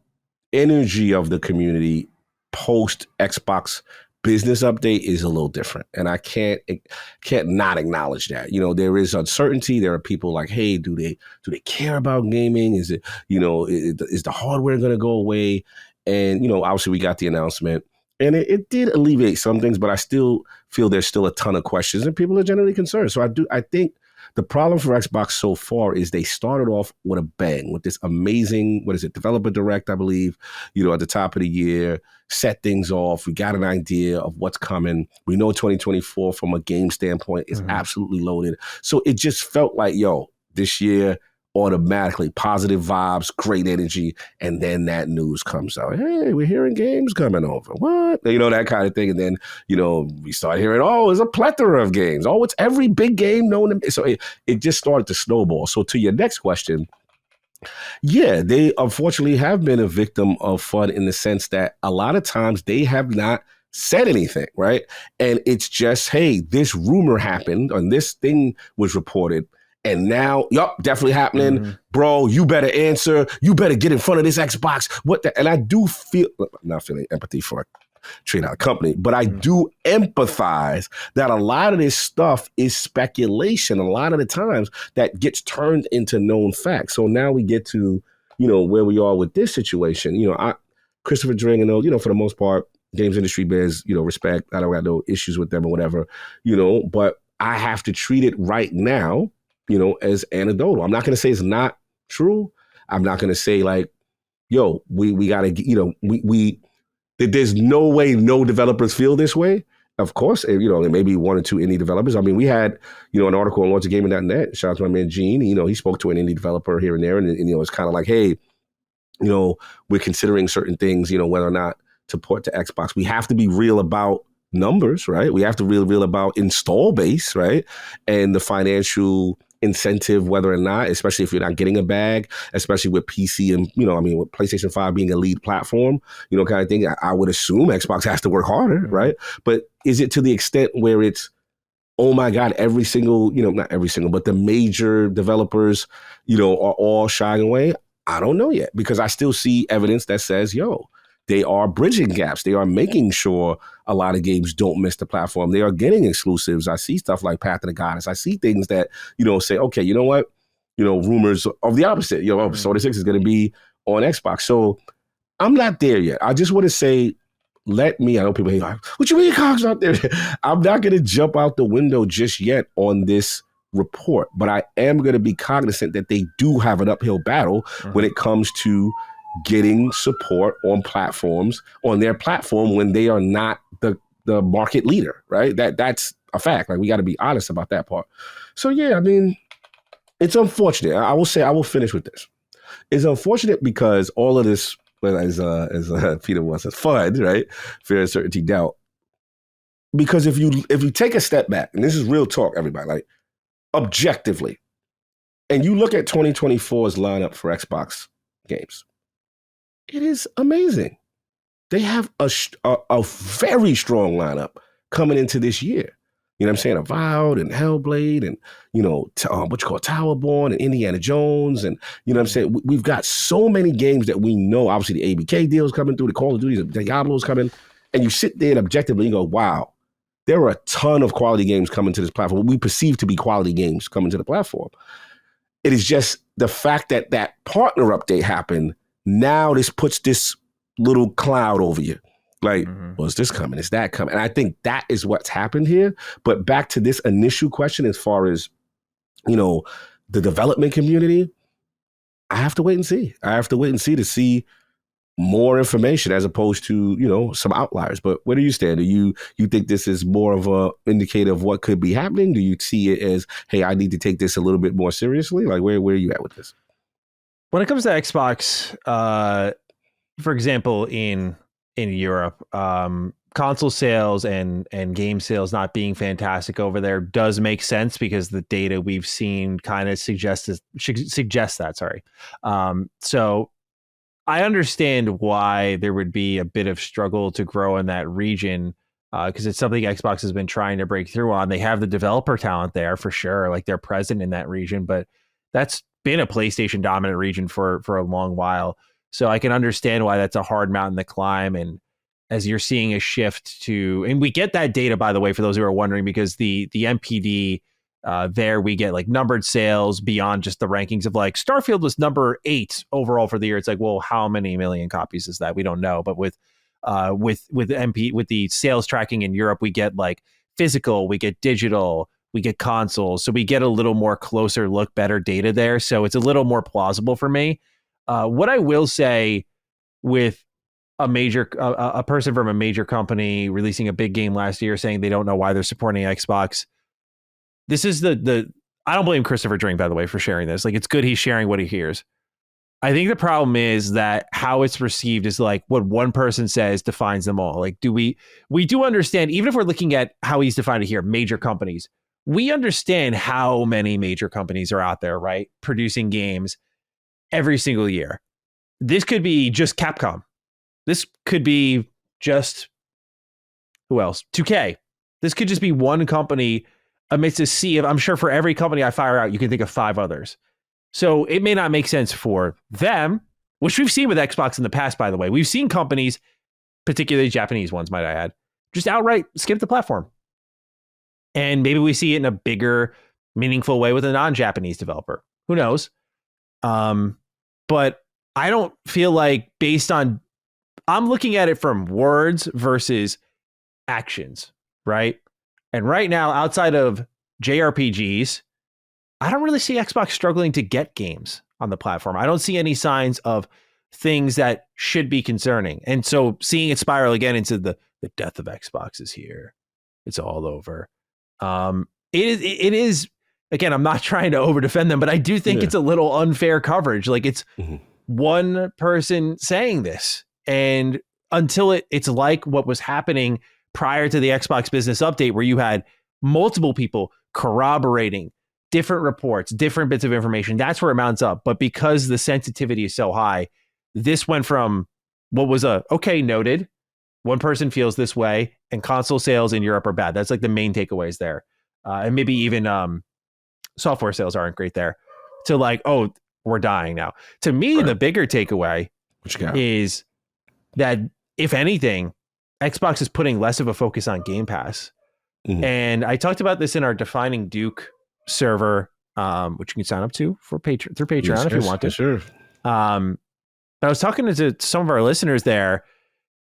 energy of the community post Xbox business update is a little different, and I can't not acknowledge that. There is uncertainty. There are people like, hey, do they care about gaming? Is it, is the hardware going to go away? And obviously we got the announcement, and it did alleviate some things, but I still feel there's still a ton of questions, and people are generally concerned. So I think the problem for Xbox so far is they started off with a bang with this amazing, what is it, Developer Direct, I believe, at the top of the year, set things off. We got an idea of what's coming. We know 2024 from a game standpoint is absolutely loaded. So it just felt like, this year, automatically positive vibes, great energy, and then that news comes out. Hey, we're hearing games coming over. What? That kind of thing. And then, we start hearing, there's a plethora of games. It's every big game known to. So it just started to snowball. So to your next question, yeah, they unfortunately have been a victim of FUD in the sense that a lot of times they have not said anything, right? And it's just, hey, this rumor happened and this thing was reported. And now, definitely happening. Bro, you better answer. You better get in front of this Xbox. And I do feel, I'm not feeling empathy for treat out a company, but I do empathize that a lot of this stuff is speculation. A lot of the times that gets turned into known facts. So now we get to, where we are with this situation. Christopher Dring and, for the most part, games industry bears, respect. I don't have no issues with them or whatever, but I have to treat it right now, as anecdotal. I'm not going to say it's not true. I'm not going to say like, we got to, there's no way no developers feel this way. Of course, there may be one or two indie developers. I mean, we had, an article on launchofgaming.net. Shout out to my man Gene. He spoke to an indie developer here and there. And it's kind of like, hey, we're considering certain things, whether or not to port to Xbox. We have to be real about numbers, right? We have to be real about install base, right? And the financial incentive, whether or not, especially if you're not getting a bag, especially with PC and, with PlayStation 5 being a lead platform, kind of thing. I would assume Xbox has to work harder, right? But is it to the extent where it's, oh my God, every single, not every single, but the major developers, are all shying away? I don't know yet, because I still see evidence that says, they are bridging gaps. They are making sure a lot of games don't miss the platform. They are getting exclusives. I see stuff like Path of the Goddess. I see things that, say, okay, you know what? Rumors of the opposite. Persona 6 is going to be on Xbox. So I'm not there yet. I just want to say, I know people hate, what you mean Cox out there? I'm not going to jump out the window just yet on this report, but I am going to be cognizant that they do have an uphill battle when it comes to getting support on platforms, on their platform, when they are not the market leader, right? That's a fact. Like, we got to be honest about that part. So yeah, I mean, it's unfortunate. I will finish with this. It's unfortunate because all of this, well, as Peter once says, FUD, right? Fear, uncertainty, doubt. Because if you take a step back, and this is real talk, everybody, like objectively, and you look at 2024's lineup for Xbox games, it is amazing. They have a very strong lineup coming into this year. You know what I'm saying? Avowed and Hellblade and, Towerborn and Indiana Jones. And, you know what I'm saying? We've got so many games that we know. Obviously, the ABK deal's coming through, the Call of Duty, the Diablo's coming. And you sit there and objectively you go, wow, there are a ton of quality games coming to this platform. What we perceive to be quality games coming to the platform. It is just the fact that that partner update happened. Now this puts this little cloud over you. Like, well, is this coming? Is that coming? And I think that is what's happened here. But back to this initial question, as far as, the development community, I have to wait and see. To see more information as opposed to, some outliers. But where do you stand? Do you think this is more of a indicator of what could be happening? Do you see it as, hey, I need to take this a little bit more seriously? Like, where are you at with this? When it comes to Xbox, for example, in Europe, console sales and game sales not being fantastic over there does make sense, because the data we've seen kind of suggests that. Sorry. So I understand why there would be a bit of struggle to grow in that region because it's something Xbox has been trying to break through on. They have the developer talent there for sure, like they're present in that region, but that's been a PlayStation dominant region for a long while. So I can understand why that's a hard mountain to climb. And as you're seeing a shift to, and we get that data, by the way, for those who are wondering, because the MPD there we get like numbered sales beyond just the rankings of like Starfield was number 8 overall for the year. It's like, well, how many million copies is that? We don't know. But with the sales tracking in Europe, we get like physical, we get digital, we get consoles, so we get a little more closer look, better data there. So it's a little more plausible for me. What I will say with a person from a major company releasing a big game last year saying they don't know why they're supporting Xbox. This is the I don't blame Christopher Dring, by the way, for sharing this. Like, it's good he's sharing what he hears. I think the problem is that how it's received is like what one person says defines them all. Like, we do understand, even if we're looking at how he's defined it here, major companies, we understand how many major companies are out there, right? Producing games every single year. This could be just Capcom. This could be just, who else? 2K. This could just be one company amidst a sea of, I'm sure for every company I fire out, you can think of 5 others. So it may not make sense for them, which we've seen with Xbox in the past, by the way. We've seen companies, particularly Japanese ones, might I add, just outright skip the platform. And maybe we see it in a bigger, meaningful way with a non-Japanese developer. Who knows? But I don't feel like I'm looking at it from words versus actions, right? And right now, outside of JRPGs, I don't really see Xbox struggling to get games on the platform. I don't see any signs of things that should be concerning. And so seeing it spiral again into the death of Xbox is here. It's all over. It is, again, I'm not trying to over defend them, but I do think it's a little unfair coverage. Like, it's one person saying this, and until it's like what was happening prior to the Xbox business update, where you had multiple people corroborating different reports, different bits of information, that's where it mounts up. But because the sensitivity is so high, this went from what was noted, one person feels this way, and console sales in Europe are bad. That's like the main takeaways there. And maybe even software sales aren't great there, to like, oh, we're dying now. To me, the bigger takeaway is that, if anything, Xbox is putting less of a focus on Game Pass. And I talked about this in our Defining Duke server, which you can sign up to through Patreon if you want to. Sure. But I was talking to some of our listeners there,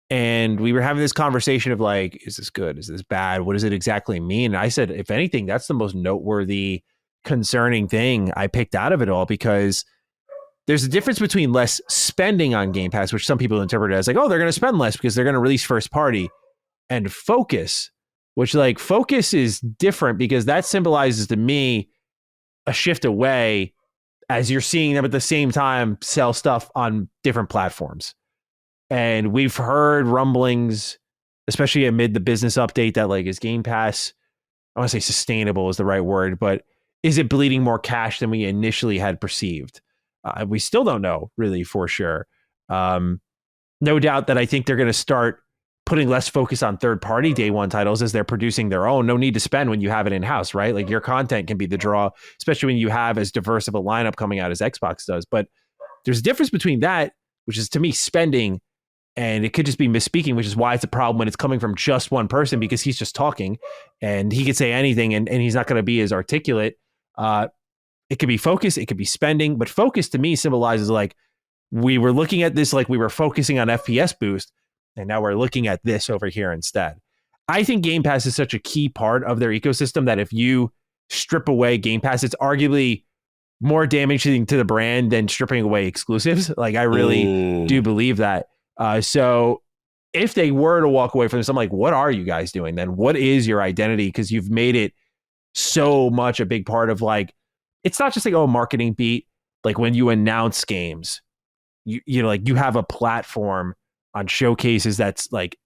and we were having this conversation of like, is this good? Is this bad? What does it exactly mean? And I said, if anything, that's the most noteworthy, concerning thing I picked out of it all, because there's a difference between less spending on Game Pass, which some people interpret as like, oh, they're going to spend less because they're going to release first party, and focus, which, like, focus is different, because that symbolizes to me a shift away, as you're seeing them at the same time sell stuff on different platforms. And we've heard rumblings, especially amid the business update, that like, is Game Pass, I want to say sustainable is the right word, but is it bleeding more cash than we initially had perceived? We still don't know really for sure. No doubt that I think they're going to start putting less focus on third-party day one titles as they're producing their own. No need to spend when you have it in-house, right? Like, your content can be the draw, especially when you have as diverse of a lineup coming out as Xbox does. But there's a difference between that, which is to me spending, and it could just be misspeaking, which is why it's a problem when it's coming from just one person, because he's just talking and he could say anything and he's not going to be as articulate. It could be focus, it could be spending, but focus to me symbolizes like, we were looking at this like we were focusing on FPS boost, and now we're looking at this over here instead. I think Game Pass is such a key part of their ecosystem that if you strip away Game Pass, it's arguably more damaging to the brand than stripping away exclusives. Like, I really do believe that. So if they were to walk away from this, I'm like, what are you guys doing then? What is your identity? Because you've made it so much a big part of, like, it's not just like, oh, marketing beat. Like, when you announce games, you know, like, you have a platform on showcases that's like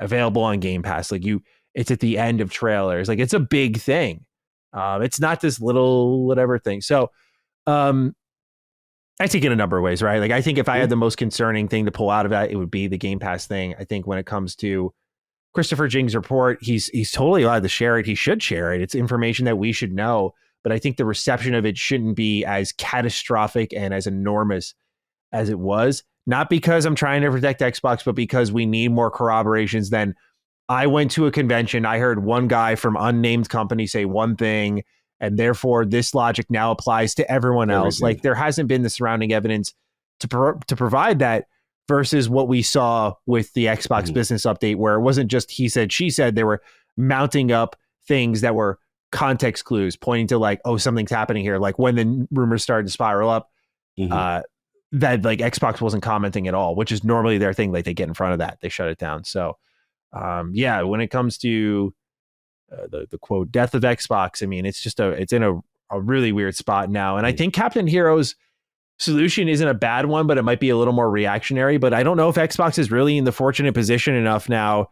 available on Game Pass. Like, it's at the end of trailers. Like, it's a big thing. It's not this little whatever thing. So I take it a number of ways, right? Like, I think if I had the most concerning thing to pull out of that, it would be the Game Pass thing. I think when it comes to Christopher Dring's report, he's totally allowed to share it. He should share it. It's information that we should know. But I think the reception of it shouldn't be as catastrophic and as enormous as it was. Not because I'm trying to protect Xbox, but because we need more corroborations than I went to a convention. I heard one guy from unnamed company say one thing, and therefore this logic now applies to everyone else. Like there hasn't been the surrounding evidence to provide that versus what we saw with the Xbox business update, where it wasn't just he said, she said. They were mounting up things that were context clues pointing to like, oh, something's happening here. Like when the rumors started to spiral up, that like Xbox wasn't commenting at all, which is normally their thing. Like they get in front of that, they shut it down. So yeah, when it comes to the quote death of Xbox, I mean, it's in a really weird spot now. And I think Captain Hero's solution isn't a bad one, but it might be a little more reactionary. But I don't know if Xbox is really in the fortunate position enough now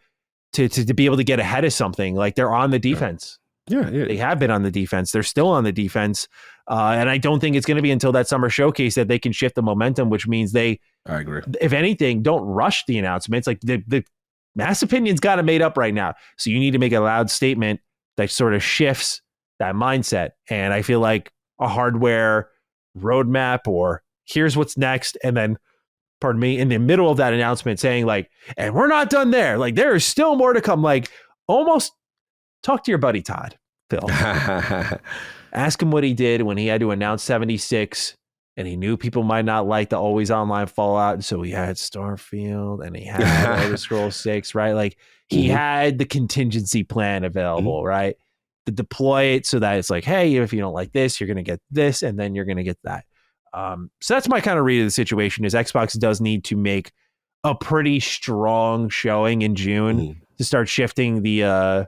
to be able to get ahead of something. Like they're on the defense. Yeah. They have been on the defense. They're still on the defense. And I don't think it's going to be until that summer showcase that they can shift the momentum, which means I agree. If anything, don't rush the announcements. Like the mass opinion's got it made up right now. So you need to make a loud statement that sort of shifts that mindset. And I feel like a hardware roadmap or here's what's next. And then, pardon me, in the middle of that announcement saying like, and we're not done there. Like there is still more to come. Like almost talk to your buddy, Todd, Phil. Ask him what he did when he had to announce 76 and he knew people might not like the always online Fallout. And so he had Starfield and he had Elder Scrolls 6, right? Like he had the contingency plan available, right? To deploy it so that it's like, hey, if you don't like this, you're going to get this and then you're going to get that. So that's my kind of read of the situation is Xbox does need to make a pretty strong showing in June to start shifting the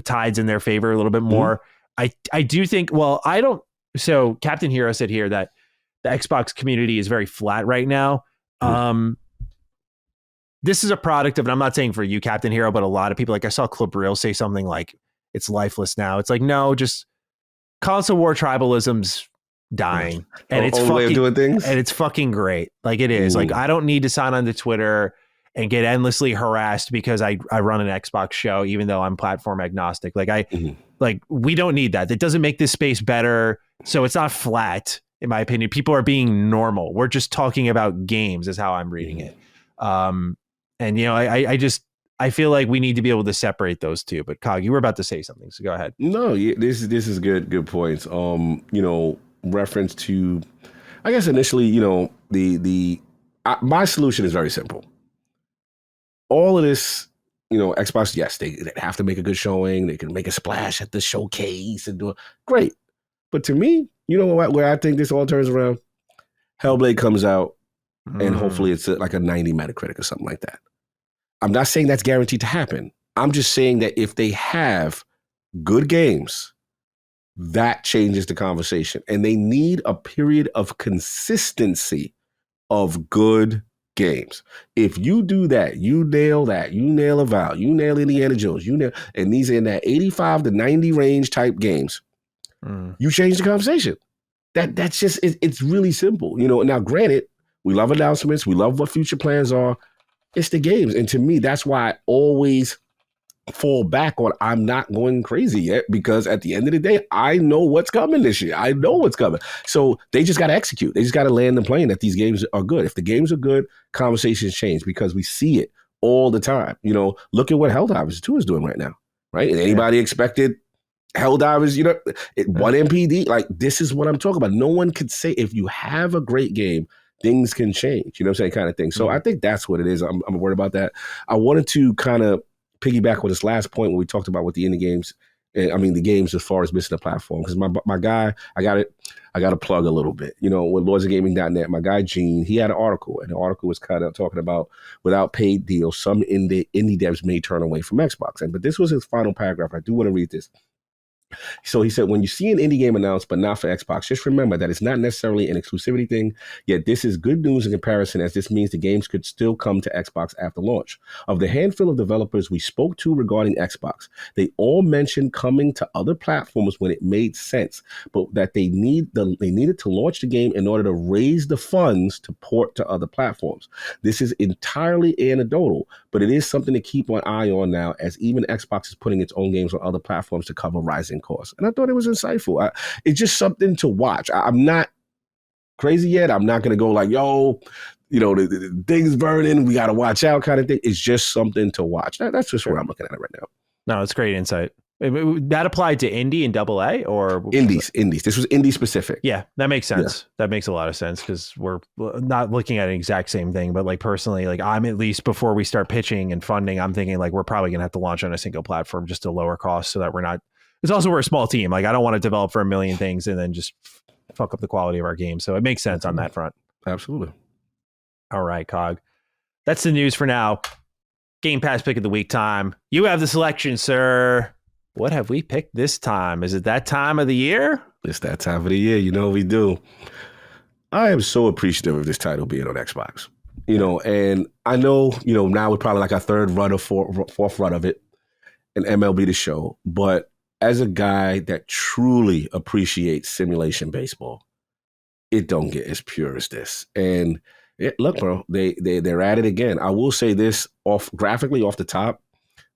tides in their favor a little bit more. I do think, so Captain Hero said here that the Xbox community is very flat right now. This is a product of, and I'm not saying for you, Captain Hero, but a lot of people, like I saw Clip Reel say something like it's lifeless now. It's like, no, just console war tribalism's dying. And it's way of doing things. And it's fucking great. Like it is. Like I don't need to sign on to Twitter and get endlessly harassed because I run an Xbox show, even though I'm platform agnostic. Like we don't need that. That doesn't make this space better. So it's not flat, in my opinion. People are being normal. We're just talking about games is how I'm reading it. And you know, I feel like we need to be able to separate those two. But Cog, you were about to say something, so go ahead. No, this is good points. You know, reference to, I guess initially, you know, my solution is very simple. All of this, you know, Xbox, yes, they have to make a good showing. They can make a splash at the showcase and do it. Great. But to me, you know what, where I think this all turns around? Hellblade comes out and hopefully it's like a 90 Metacritic or something like that. I'm not saying that's guaranteed to happen. I'm just saying that if they have good games, that changes the conversation. And they need a period of consistency of good games. If you do that, you nail Avowed, you nail Indiana Jones, and these are in that 85 to 90 range type games, you change the conversation. That's just, it's really simple. You know, now granted, we love announcements, we love what future plans are. It's the games. And to me, that's why I always fall back on I'm not going crazy yet, because at the end of the day, I know what's coming this year. I know what's coming. So they just got to execute. They just got to land the plane that these games are good. If the games are good, conversations change because we see it all the time. You know, look at what Helldivers 2 is doing right now, right? And anybody expected Helldivers, you know, one MPD, like this is what I'm talking about. No one could say if you have a great game, things can change, you know what I'm saying, kind of thing. So I think that's what it is. I'm worried about that. I wanted to kind of piggyback with this last point when we talked about what the indie games, I mean, the games as far as missing a platform. Because my guy, I got to plug a little bit. You know, with lordsofgaming.net, my guy Gene, he had an article, and the article was kind of talking about without paid deals, some indie devs may turn away from Xbox. But this was his final paragraph. I do want to read this. So he said, when you see an indie game announced but not for Xbox, just remember that it's not necessarily an exclusivity thing. Yet this is good news in comparison, as this means the games could still come to Xbox after launch. Of the handful of developers we spoke to regarding Xbox, they all mentioned coming to other platforms when it made sense, but that they needed to launch the game in order to raise the funds to port to other platforms. This is entirely anecdotal, but it is something to keep an eye on now, as even Xbox is putting its own games on other platforms to cover rising course. And I thought it was insightful. It's just something to watch. I'm not crazy yet. I'm not going to go like, yo, the thing's burning, we got to watch out kind of thing. It's just something to watch. That's just where I'm looking at it right now. No, it's great insight. That applied to indie and AA or indies. This was indie specific. Yeah, that makes sense. Yeah. That makes a lot of sense because we're not looking at an exact same thing, but like personally, like I'm at least before we start pitching and funding, I'm thinking like we're probably gonna have to launch on a single platform just to lower costs so that we're not. It's also we're a small team. Like I don't want to develop for a million things and then just fuck up the quality of our game. So it makes sense on that front. Absolutely. All right, Cog. That's the news for now. Game Pass pick of the week time. You have the selection, sir. What have we picked this time? Is it that time of the year? It's that time of the year. You know we do. I am so appreciative of this title being on Xbox. And I know, now we're probably like our third run or fourth run of it in MLB The Show. But as a guy that truly appreciates simulation baseball, it don't get as pure as this. And look, bro, they're at it again. I will say this graphically off the top,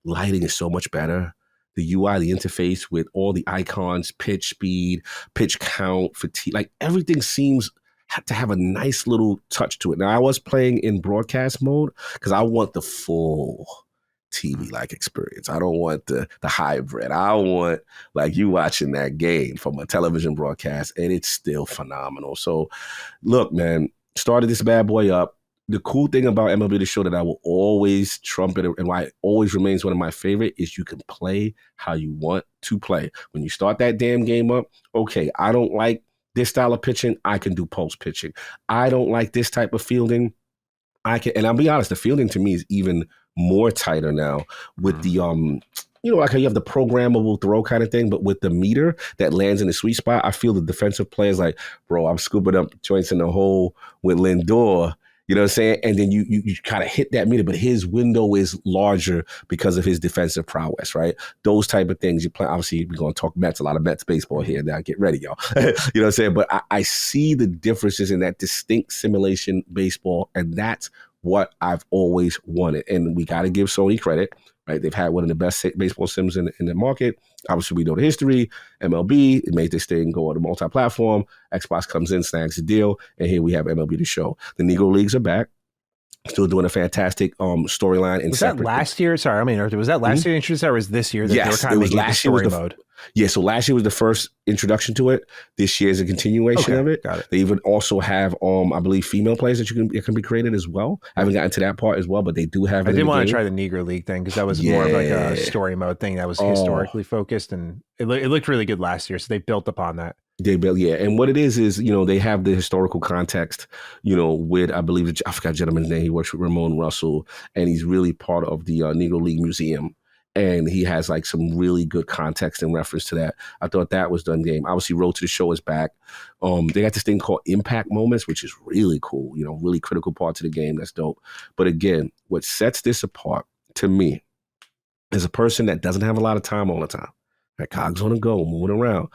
lighting is so much better. The UI, the interface with all the icons, pitch speed, pitch count, fatigue, like everything seems to have a nice little touch to it. Now, I was playing in broadcast mode because I want the full TV-like experience. I don't want the hybrid. I want like you watching that game from a television broadcast, and it's still phenomenal. So, look, man, started this bad boy up. The cool thing about MLB The Show that I will always trumpet and why it always remains one of my favorite is you can play how you want to play. When you start that damn game up, okay, I don't like this style of pitching, I can do post pitching. I don't like this type of fielding, I can, and I'll be honest, the fielding to me is even more tighter now with the like how you have the programmable throw kind of thing, but with the meter that lands in the sweet spot, I feel the defensive players like, bro, I'm scooping up joints in the hole with Lindor. You know what I'm saying? And then you kind of hit that meter, but his window is larger because of his defensive prowess, right? Those type of things. You play, obviously, we're going to talk Mets, a lot of Mets baseball here. Now get ready, y'all. You know what I'm saying? But I see the differences in that distinct simulation baseball, and that's what I've always wanted. And we got to give Sony credit, right? They've had one of the best baseball sims in the market. Obviously, we know the history. MLB, it made this thing go on a multi-platform. Xbox comes in, snags the deal, and here we have MLB The Show. The Negro Leagues are back. Still doing a fantastic storyline. Was that last year? Sorry, I mean, was that last year introduced, or was this year that they were kind of making the story mode? Yeah, so last year was the first introduction to it. This year is a continuation of it. Got it. They even also have, I believe, female players that it can be created as well. I haven't gotten to that part as well, but they do have it. I did want to try the Negro League thing because that was more of like a story mode thing that was historically focused, and it looked really good last year. So they built upon that. They built, yeah. And what it is, they have the historical context, with, I believe, I forgot the gentleman's name. He works with Ramon Russell, and he's really part of the Negro League Museum. And he has like some really good context and reference to that. I thought that was done game. Obviously, Road to the Show is back. They got this thing called Impact Moments, which is really cool, really critical parts of the game. That's dope. But again, what sets this apart to me as a person that doesn't have a lot of time all the time, that cogs on the go, moving around,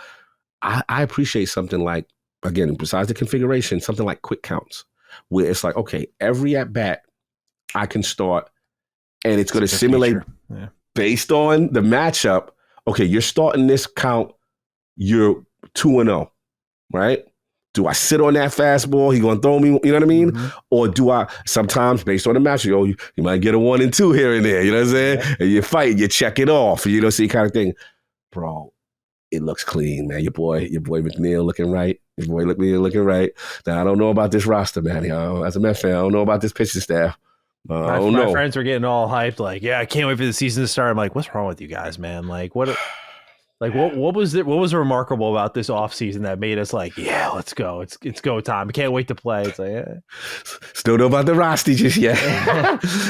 I appreciate something like, again, besides the configuration, something like quick counts, where it's like, okay, every at bat I can start, and it's going to simulate based on the matchup. Okay, you're starting this count, you're 2-0, right? Do I sit on that fastball? He going to throw me, you know what I mean? Mm-hmm. Or do I, sometimes based on the matchup, you might get a 1 and 2 here and there, you know what I'm saying? Yeah. And you fight, you check it off, see kind of thing. Bro, it looks clean, man. Your boy McNeil looking right. Your boy McNeil looking right. Now, I don't know about this roster, man. As a Mets fan, I don't know about this pitching staff. I don't know. My friends were getting all hyped, like, yeah, I can't wait for the season to start. I'm like, what's wrong with you guys, man? Like, what was remarkable about this offseason that made us like, yeah, let's go. It's go time. I can't wait to play. It's like, yeah. Still know about the roster just yet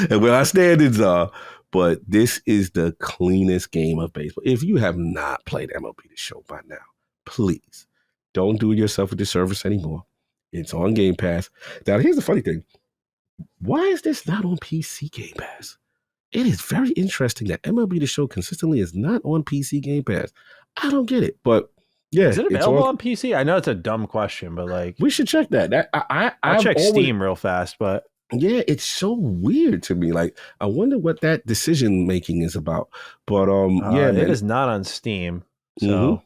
and where our standards are. but this is the cleanest game of baseball. If you have not played MLB The Show by now, please don't do yourself a disservice anymore. It's on Game Pass. Now, here's the funny thing. Why is this not on PC Game Pass? It is very interesting that MLB The Show consistently is not on PC Game Pass. I don't get it, but yeah, is it available on PC? I know it's a dumb question, but like we should check that. I'll check Steam real fast, but yeah, it's so weird to me. Like, I wonder what that decision making is about. But yeah, it is not on Steam. So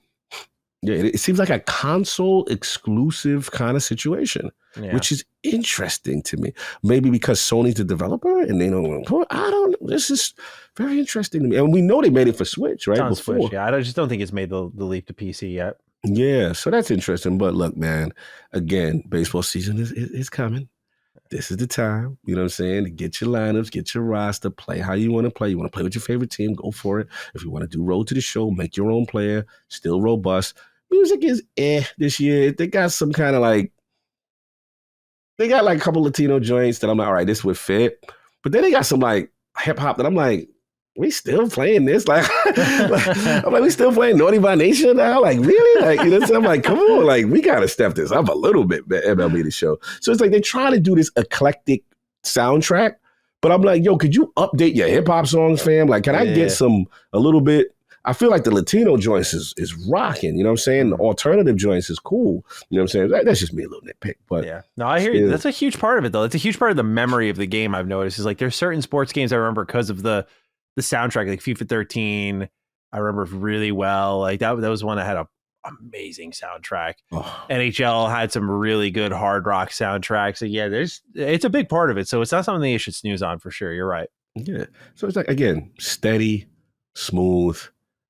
yeah, it seems like a console exclusive kind of situation, which is interesting to me. Maybe because Sony's the developer and they don't. I don't. This is very interesting to me, and we know they made it for Switch, right? On Switch, yeah. I just don't think it's made the leap to PC yet. Yeah, so that's interesting. But look, man, again, baseball season is coming. This is the time, you know what I'm saying, to get your lineups, get your roster, play how you want to play. You want to play with your favorite team, go for it. If you want to do Road to the Show, make your own player, still robust. Music is this year. They got some kind of like, they got like a couple Latino joints that I'm like, all right, this would fit. But then they got some like hip hop that I'm like, we still playing this? Like, I'm like, we still playing Naughty by Nature now? Like, really? Like, you know, so I'm like, come on, like, we got to step this up a little bit, MLB The Show. So it's like they're trying to do this eclectic soundtrack, but I'm like, yo, could you update your hip hop songs, fam? Like, can I get a little bit? I feel like the Latino joints is rocking, you know what I'm saying? The alternative joints is cool, you know what I'm saying? That's just me a little nitpick, but yeah. No, I hear you. That's a huge part of it, though. It's a huge part of the memory of the game, I've noticed, is like there's certain sports games I remember because of the soundtrack, like FIFA 13, I remember really well. Like that was one that had a amazing soundtrack. NHL had some really good hard rock soundtracks. So yeah, it's a big part of it. So it's not something you should snooze on for sure. You're right. Yeah. So it's like, again, steady, smooth,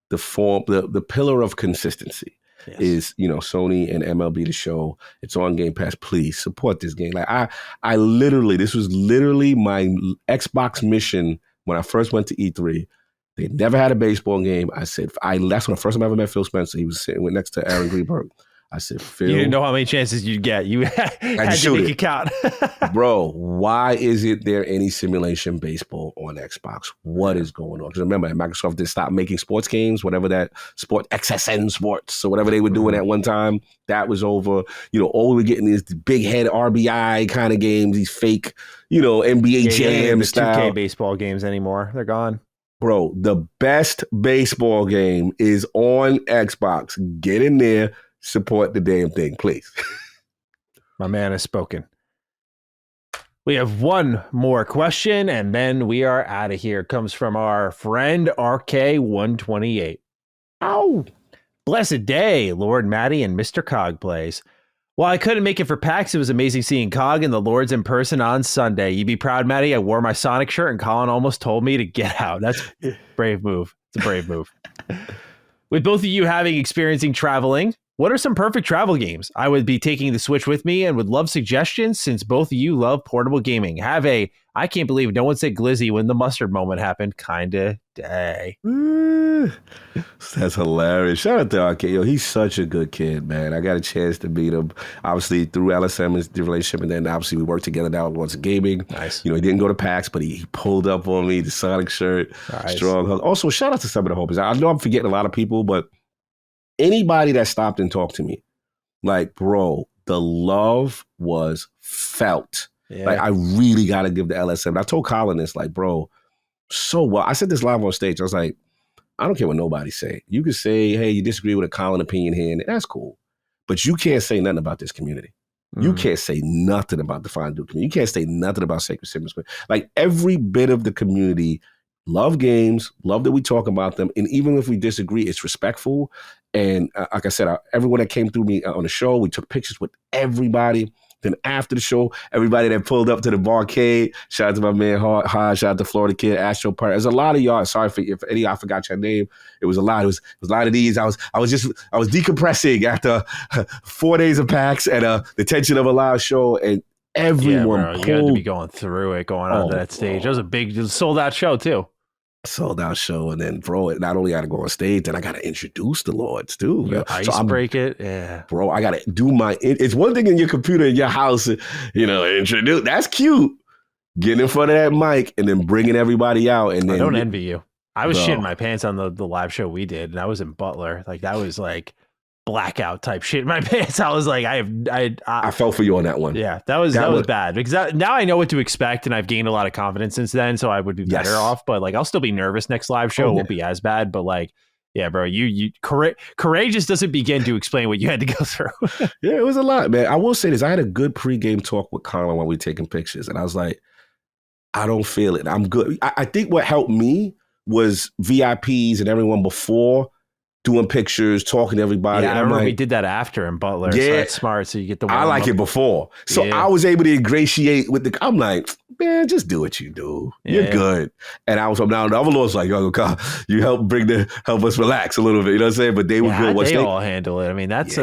the form, the pillar of consistency is, you know, Sony and MLB The Show. It's on Game Pass. Please support this game. Like I literally, this was literally my Xbox mission when I first went to E3. They never had a baseball game. I said, that's when the first time I ever met Phil Spencer. He was sitting next to Aaron Greenberg. I said, Phil. You didn't know how many chances you'd get. You had to make it count. Bro, why isn't there any simulation baseball on Xbox? What is going on? Because remember, Microsoft did stop making sports games, whatever that sport, XSN Sports, or whatever they were doing at one time. That was over. You know, all we were getting is the big head RBI kind of games, these fake, you know, NBA Jam style. 2K baseball games anymore. They're gone. Bro, the best baseball game is on Xbox. Get in there. Support the damn thing, please. My man has spoken. We have one more question, and then we are out of here. It comes from our friend RK128. Oh, blessed day, Lord Matty and Mr. Cog plays. While I couldn't make it for PAX, it was amazing seeing Cog and the Lords in person on Sunday. You'd be proud, Matty. I wore my Sonic shirt, and Colin almost told me to get out. That's a brave move. It's a brave move. With both of you experiencing traveling, what are some perfect travel games? I would be taking the Switch with me and would love suggestions since both of you love portable gaming. Have a, I can't believe no one said Glizzy when the mustard moment happened kind of day. That's hilarious. Shout out to RK. Yo, he's such a good kid, man. I got a chance to meet him, obviously, through LSM, the relationship, and then obviously we worked together now at Wars Gaming. Nice. You know, he didn't go to PAX, but he pulled up on me, the Sonic shirt, nice. Strong. Also, shout out to some of the hopers. I know I'm forgetting a lot of people, but anybody that stopped and talked to me, like, bro, the love was felt. Yeah. Like, I really got to give the LSM. I told Colin this, like, bro, so well. I said this live on stage. I was like, I don't care what nobody say. You could say, hey, you disagree with a Colin opinion here, and that's cool. But you can't say nothing about this community. You can't say nothing about the Fine Duke community. You can't say nothing about Sacred Simmons. Like, every bit of the community love games, love that we talk about them. And even if we disagree, it's respectful. And like I said, everyone that came through me on the show, we took pictures with everybody. Then after the show, everybody that pulled up to the barcade, shout out to my man Hodge, shout out to Florida Kid, Astro Park. There's a lot of y'all. Sorry if any of y'all forgot your name. It was a lot. It was a lot of these. I was decompressing after 4 days of PAX and the tension of a live show, and everyone you had to be going through it, going on that stage. It was a big sold out show too. Sold out show, and then bro, not only got to go on stage, then I got to introduce the Lords too. Break it, yeah, bro. I got to do my. It's one thing in your computer in your house, you know, introduce. That's cute, getting in front of that mic and then bringing everybody out. And then I don't envy you. I was Bro. shitting my pants on the live show we did, and I was in Butler. Like that was like blackout type shit in my pants. I was like, I fell for you on that one. Yeah, that was bad because now I know what to expect, and I've gained a lot of confidence since then. So I would be better off, but like I'll still be nervous next live show. It won't be as bad, but like, yeah, bro, you courageous doesn't begin to explain what you had to go through. Yeah, it was a lot, man. I will say this: I had a good pregame talk with Colin while we were taking pictures, and I was like, I don't feel it. I'm good. I think what helped me was VIPs and everyone before doing pictures, talking to everybody. Yeah, and I remember like, we did that after in Butler. Yeah, so that's smart. So you get the. I like it before, so I was able to ingratiate with the. I'm like, man, just do what you do. You're good. And I was from down. The other Lord's like, yo, you help us relax a little bit. You know what I'm saying? But they were good. They all handle it. I mean, that's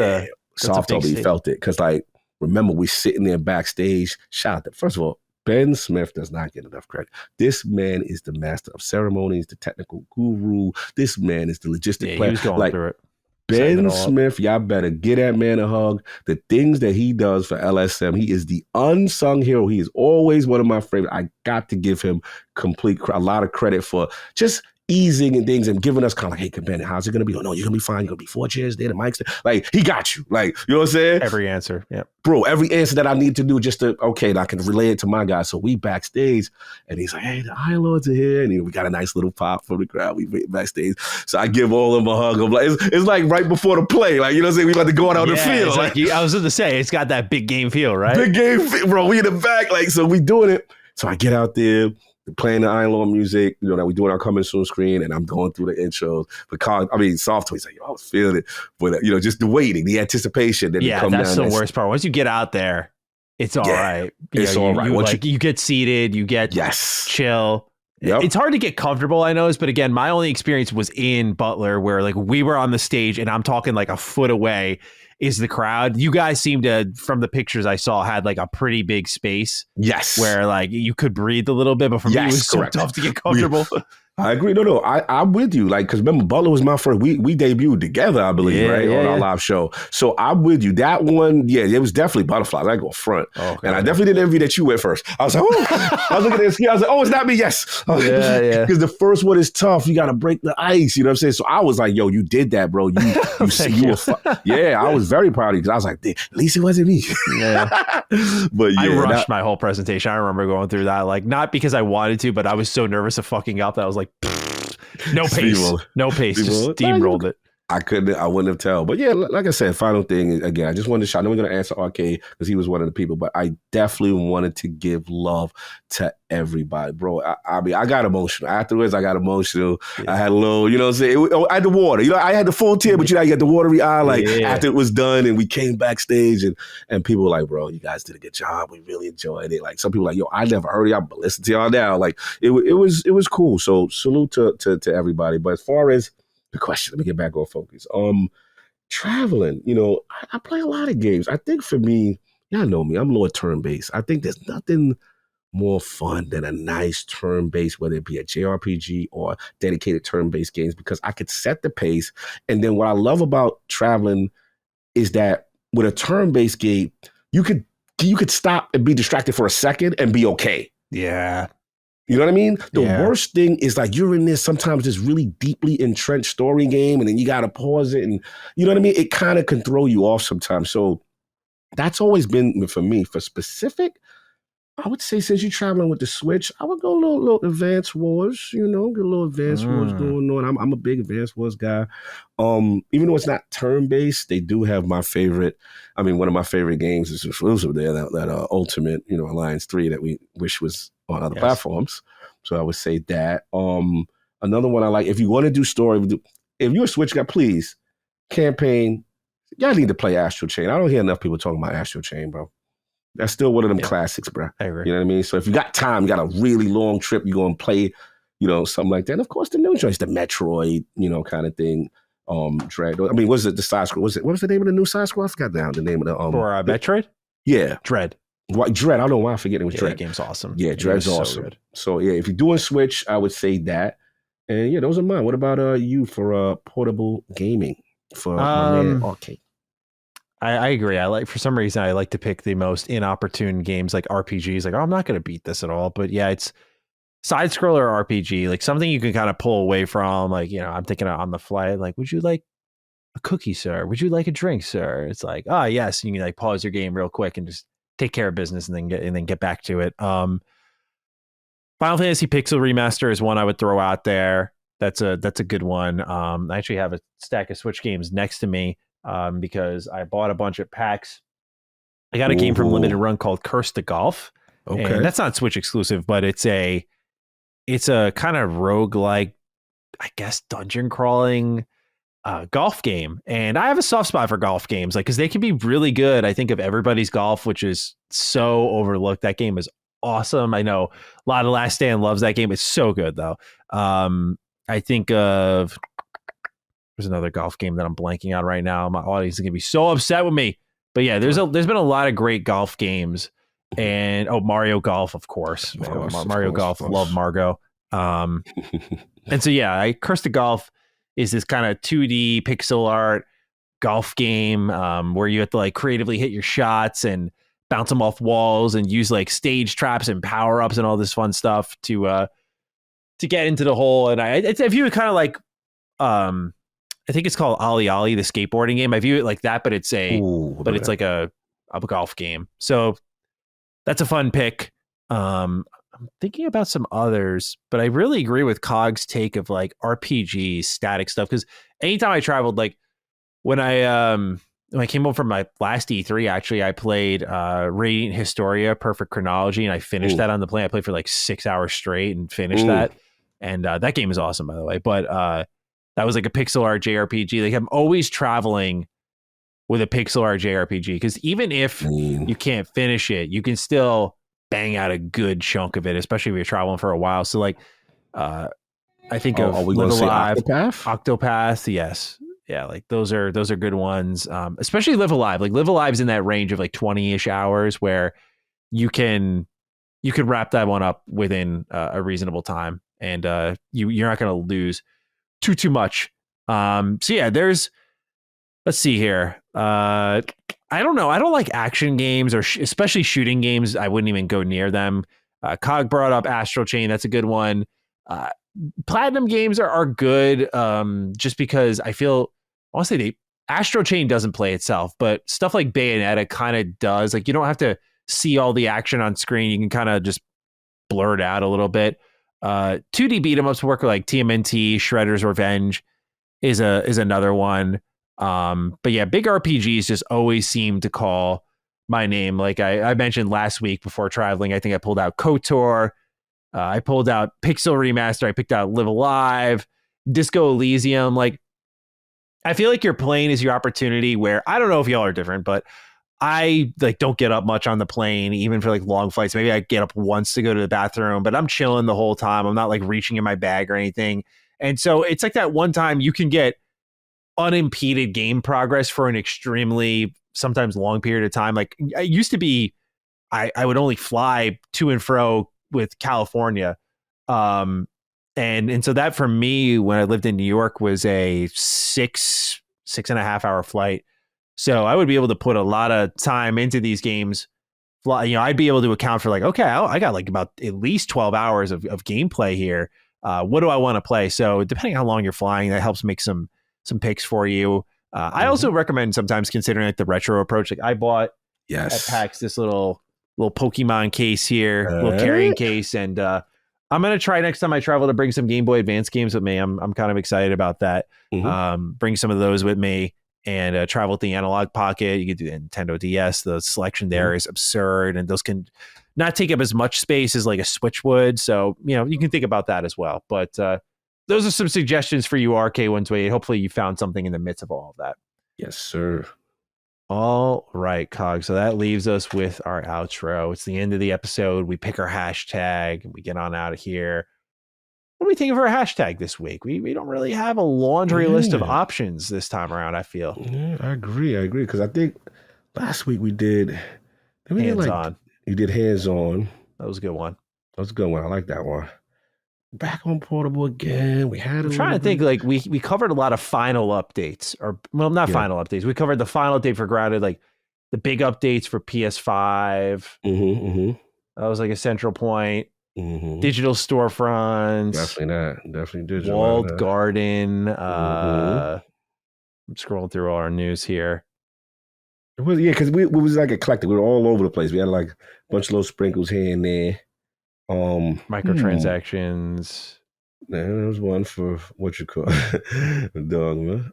Soft told me he felt it because, like, remember we sitting there backstage. Shout out to, first of all, Ben Smith does not get enough credit. This man is the master of ceremonies, the technical guru. This man is the logistic player. He was going through it. Ben Smith, y'all better get that man a hug. The things that he does for LSM, he is the unsung hero. He is always one of my favorites. I got to give him a lot of credit for just easing and things and giving us kind of like, hey, Ben, how's it going to be? Oh, no, you're going to be fine. You're going to be 4 chairs there, the mic's there. Like, he got you. Like, you know what I'm saying? Every answer, yeah. Bro, every answer that I need to do just to, okay, I can relay it to my guys. So we backstage, and he's like, hey, the Iron Lords are here. And we got a nice little pop from the crowd. We went backstage. So I give all of them a hug. I'm like, it's like right before the play. Like, you know what I'm saying? We about to go out on the field. Like, I was going to say, it's got that big game feel, right? Big game feel, bro. We in the back. Like, so we doing it. So I get out there, playing the Iron Lord music, you know, that we doing our coming soon screen, and I'm going through the intros. But Soft Toy's like, yo, I was feeling it. But, you know, just the waiting, the anticipation. Then that's the worst part. Once you get out there, it's all right. It's all right. You get seated, you get chill. Yep. It's hard to get comfortable, I know, but again, my only experience was in Butler where like we were on the stage and I'm talking like a foot away is the crowd. You guys seem to, from the pictures I saw, had like a pretty big space. Yes. Where like you could breathe a little bit, but for me it was so tough to get comfortable. I agree. No, I'm with you. Like, because remember, Butler was my first. We debuted together, I believe, on our live show. So I'm with you. That one, it was definitely Butterflies. I go front, and I definitely didn't envy that you went first. I was like, oh, I was looking at this. I was like, oh, it's not me. Yes, because the first one is tough. You got to break the ice. You know what I'm saying? So I was like, yo, you did that, bro. You were. I was very proud of you because I was like, at least it wasn't me. But I rushed my whole presentation. I remember going through that, like not because I wanted to, but I was so nervous of fucking up that I was like, no pace, just steamrolled it. I wouldn't have told. But yeah, like I said, final thing, again, I just wanted to shout. I know we're going to answer Arcade because he was one of the people, but I definitely wanted to give love to everybody, bro. I mean, I got emotional. Afterwards, I got emotional. Yeah. I had a little, you know what I'm saying? I had the water. You know, I had the full tear, but you know, you got the watery eye, like after it was done and we came backstage and people were like, bro, you guys did a good job. We really enjoyed it. Like some people were like, yo, I never heard of y'all, but listen to y'all now. Like it was cool. So salute to everybody. But as far as the question, let me get back on focus. Traveling, you know, I play a lot of games. I think for me, y'all know me, I'm more turn-based. I think there's nothing more fun than a nice turn-based, whether it be a JRPG or dedicated turn-based games, because I could set the pace. And then what I love about traveling is that with a turn-based game, you could stop and be distracted for a second and be okay. Yeah. You know what I mean? The worst thing is like you're in this sometimes this really deeply entrenched story game and then you got to pause it and you know what I mean? It kind of can throw you off sometimes. So that's always been for me. For specific, I would say since you're traveling with the Switch, I would go a little Advance Wars, you know, get a little Advance Wars going on. I'm a big Advance Wars guy. Even though it's not turn-based, they do have one of my favorite games is exclusive there, that Ultimate, you know, Alliance 3 that we wish was on other platforms. So I would say that. Another one I like, if you want to do story, if you're a Switch guy, please, campaign, y'all need to play Astral Chain. I don't hear enough people talking about Astral Chain, bro. That's still one of them classics, bro. I agree. You know what I mean? So if you got time, you got a really long trip, you're going to play, you know, something like that. And of course, the new joints, the Metroid, you know, kind of thing. Dread. I mean, was it the side scroll? What was the name of the new side scroll? I forgot now the name of the for Metroid? Yeah. Dread. Dread. I don't know why I'm forgetting it was Dread. That game's awesome. Yeah, Dread's awesome. So yeah, if you're doing Switch, I would say that. And yeah, those are mine. What about you for portable gaming for my man Arcade? I agree. I like, for some reason, I like to pick the most inopportune games like RPGs. Like, oh, I'm not going to beat this at all. But yeah, it's side scroller RPG, like something you can kind of pull away from. Like, I'm thinking on the flight, like, would you like a cookie, sir? Would you like a drink, sir? It's like, oh, yes. You can like pause your game real quick and just take care of business and then get back to it. Final Fantasy Pixel Remaster is one I would throw out there. That's a good one. I actually have a stack of Switch games next to me because I bought a bunch of packs. I got a game from Limited Ooh, Run called Curse to Golf, and okay. that's not Switch exclusive, but it's a kind of roguelike, I guess, dungeon crawling golf game. And I have a soft spot for golf games, like because they can be really good. I think of Everybody's Golf, which is so overlooked. That game is awesome. I know a lot of Last Stand loves that game. It's so good though. I think of there's another golf game that I'm blanking on right now. My audience is gonna be so upset with me. But yeah, there's been a lot of great golf games, and Mario Golf, of course. Mario Of Golf, love course. Margot. And so yeah, I Curse to Golf is this kind of 2D pixel art golf game where you have to like creatively hit your shots and bounce them off walls and use like stage traps and power ups and all this fun stuff to get into the hole. And I view it kind of like um, I think it's called Ollie Ollie, the skateboarding game. I view it like that, but Ooh, I know it's that. like a golf game. So that's a fun pick. I'm thinking about some others, but I really agree with Cog's take of like RPG static stuff because anytime I traveled, like when I came home from my last E3, actually, I played Radiant Historia Perfect Chronology, and I finished Ooh, that on the plane. I played for like 6 hours straight and finished ooh. that. And that game is awesome, by the way. But that was like a pixel art JRPG. Like I'm always traveling with a pixel art JRPG because even I if mean, you can't finish it, you can still bang out a good chunk of it, especially if you're traveling for a while. So like uh, I think are of we going Live to say Alive, Octopath? Octopath, yes. Yeah, like those are good ones. Especially Live Alive. Like Live Alive's in that range of like 20-ish hours where you can you could wrap that one up within a reasonable time and you're not going to lose too much. So yeah, there's let's see here. I don't know. I don't like action games or especially shooting games. I wouldn't even go near them. Cog brought up Astral Chain. That's a good one. Uh, Platinum games are good just because I feel, I want to say Astro Chain doesn't play itself, but stuff like Bayonetta kind of does. Like you don't have to see all the action on screen. You can kind of just blur it out a little bit. 2D beat 'em ups work like TMNT, Shredder's Revenge is another one. But yeah, big RPGs just always seem to call my name. Like I mentioned last week before traveling, I think I pulled out KOTOR. I pulled out Pixel Remaster. I picked out Live Alive, Disco Elysium. Like I feel like your plane is your opportunity. Where I don't know if y'all are different, but I like don't get up much on the plane, even for like long flights. Maybe I get up once to go to the bathroom, but I'm chilling the whole time. I'm not like reaching in my bag or anything. And so it's like that one time you can get unimpeded game progress for an extremely sometimes long period of time. Like it used to be, I would only fly to and fro with California, um, and so that for me when I lived in New York was a 6.5 hour flight. So I would be able to put a lot of time into these games. I'd be able to account for like, okay, I got like about at least 12 hours of gameplay here. What do I want to play? So depending on how long you're flying, that helps make some picks for you. I Mm-hmm. also recommend sometimes considering like the retro approach. Like I bought at Yes. PAX this little Pokemon case here, little Uh, carrying case, and I'm gonna try next time I travel to bring some Game Boy Advance games with me. I'm kind of excited about that. mhm, Bring some of those with me and travel with the analog pocket. You could do the Nintendo DS. The selection mhm. there is absurd, and those can not take up as much space as like a Switch would. So you can think about that as well. But those are some suggestions for you, RK128. Hopefully, you found something in the midst of all of that. Yes, sir. All right, Cog. So that leaves us with our outro. It's the end of the episode. We pick our hashtag and we get on out of here. What do we think of our hashtag this week? We don't really have a laundry list of Yeah. options this time around, I feel. Yeah, I agree. I agree. Because I think last week we did Hands like, on. you did hands on. That was a good one. That was a good one. I like that one. back on portable again. We had I'm trying to think, like we covered a lot of final updates, or well, not final updates. We covered the final update for Grounded, like the big updates for PS5. That was like a central point. Digital storefronts. Definitely digital. Walled garden. I'm scrolling through all our news here. It was, because we was like eclectic. We were all over the place. We had like a bunch of little sprinkles here and there. Microtransactions. There was one for what you call Dogma.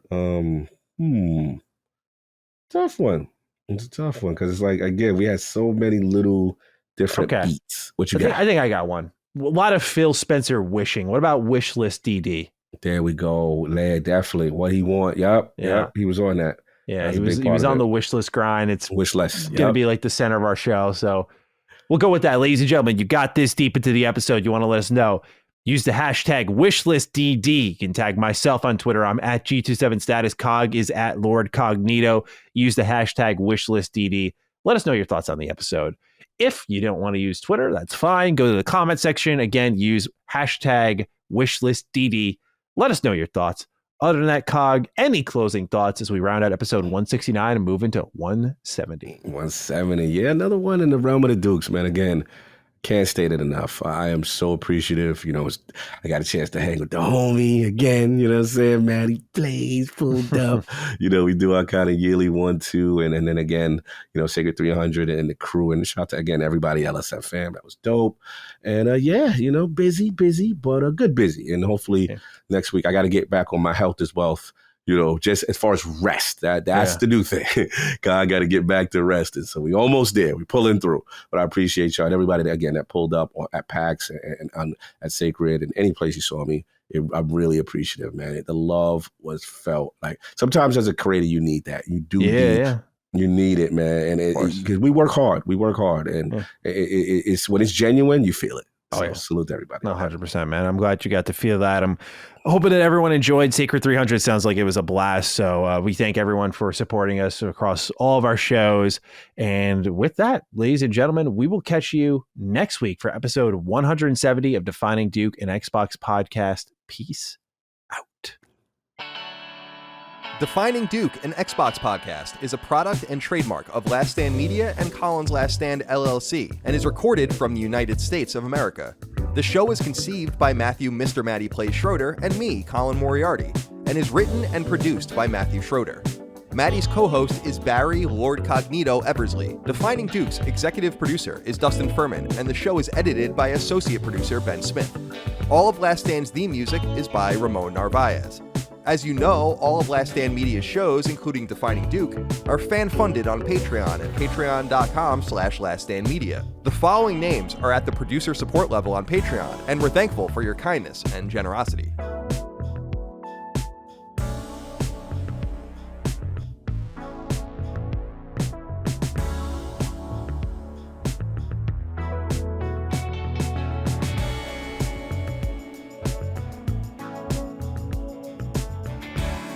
Tough one. It's a tough one because it's like, again, we had so many little different beats. What you got? I think I got one. A lot of Phil Spencer wishing. What about Wishlist DD? There we go. Lad, definitely. What he want. Yep. He was on that. Yeah, he was on the wish list grind. It's wish list. Going to be like the center of our show. So we'll go with that, ladies and gentlemen. You got this deep into the episode. You want to let us know. Use the hashtag wishlistdd. You can tag myself on Twitter. I'm at G27status. Cog is at Lord Cognito. Use the hashtag wishlistdd. Let us know your thoughts on the episode. If you don't want to use Twitter, that's fine. Go to the comment section. Again, use hashtag wishlistdd. Let us know your thoughts. Other than that, Cog, any closing thoughts as we round out episode 169 and move into 170? 170. Yeah, another one in the realm of the Dukes, man. Again, can't state it enough. I am so appreciative. I got a chance to hang with the homie again. You know what I'm saying? Matty plays, pulled up. We do our kind of yearly 1-2. And then again, Sacred 300 and the crew. And shout out to, again, everybody, LSF fam. That was dope. And busy, but good busy. And hopefully next week, I got to get back on my health as wealth. Just as far as rest, that's the new thing. God got to get back to resting. So we almost there. We pulling through. But I appreciate y'all and everybody that pulled up at PAX and at Sacred and any place you saw me. I'm really appreciative, man. The love was felt. Like sometimes as a creator, you need that. You do You need it, man. And because we work hard. And it's when it's genuine, you feel it. So salute to everybody. 100%, man. I'm glad you got to feel that. I'm hoping that everyone enjoyed Sacred 300. Sounds like it was a blast. So we thank everyone for supporting us across all of our shows. And with that, ladies and gentlemen, we will catch you next week for episode 170 of Defining Duke, an Xbox podcast. Peace out. Defining Duke, an Xbox podcast, is a product and trademark of Last Stand Media and Collins Last Stand LLC, and is recorded from the United States of America. The show is conceived by Matthew Mr. Matty Plays Schroeder and me, Colin Moriarty, and is written and produced by Matthew Schroeder. Matty's co-host is Barry Lord Cognito Eversley. Defining Duke's executive producer is Dustin Furman, and the show is edited by associate producer Ben Smith. All of Last Stand's theme music is by Ramon Narvaez. As you know, all of Last Stand Media's shows, including Defining Duke, are fan-funded on Patreon at patreon.com/laststandmedia. The following names are at the producer support level on Patreon, and we're thankful for your kindness and generosity.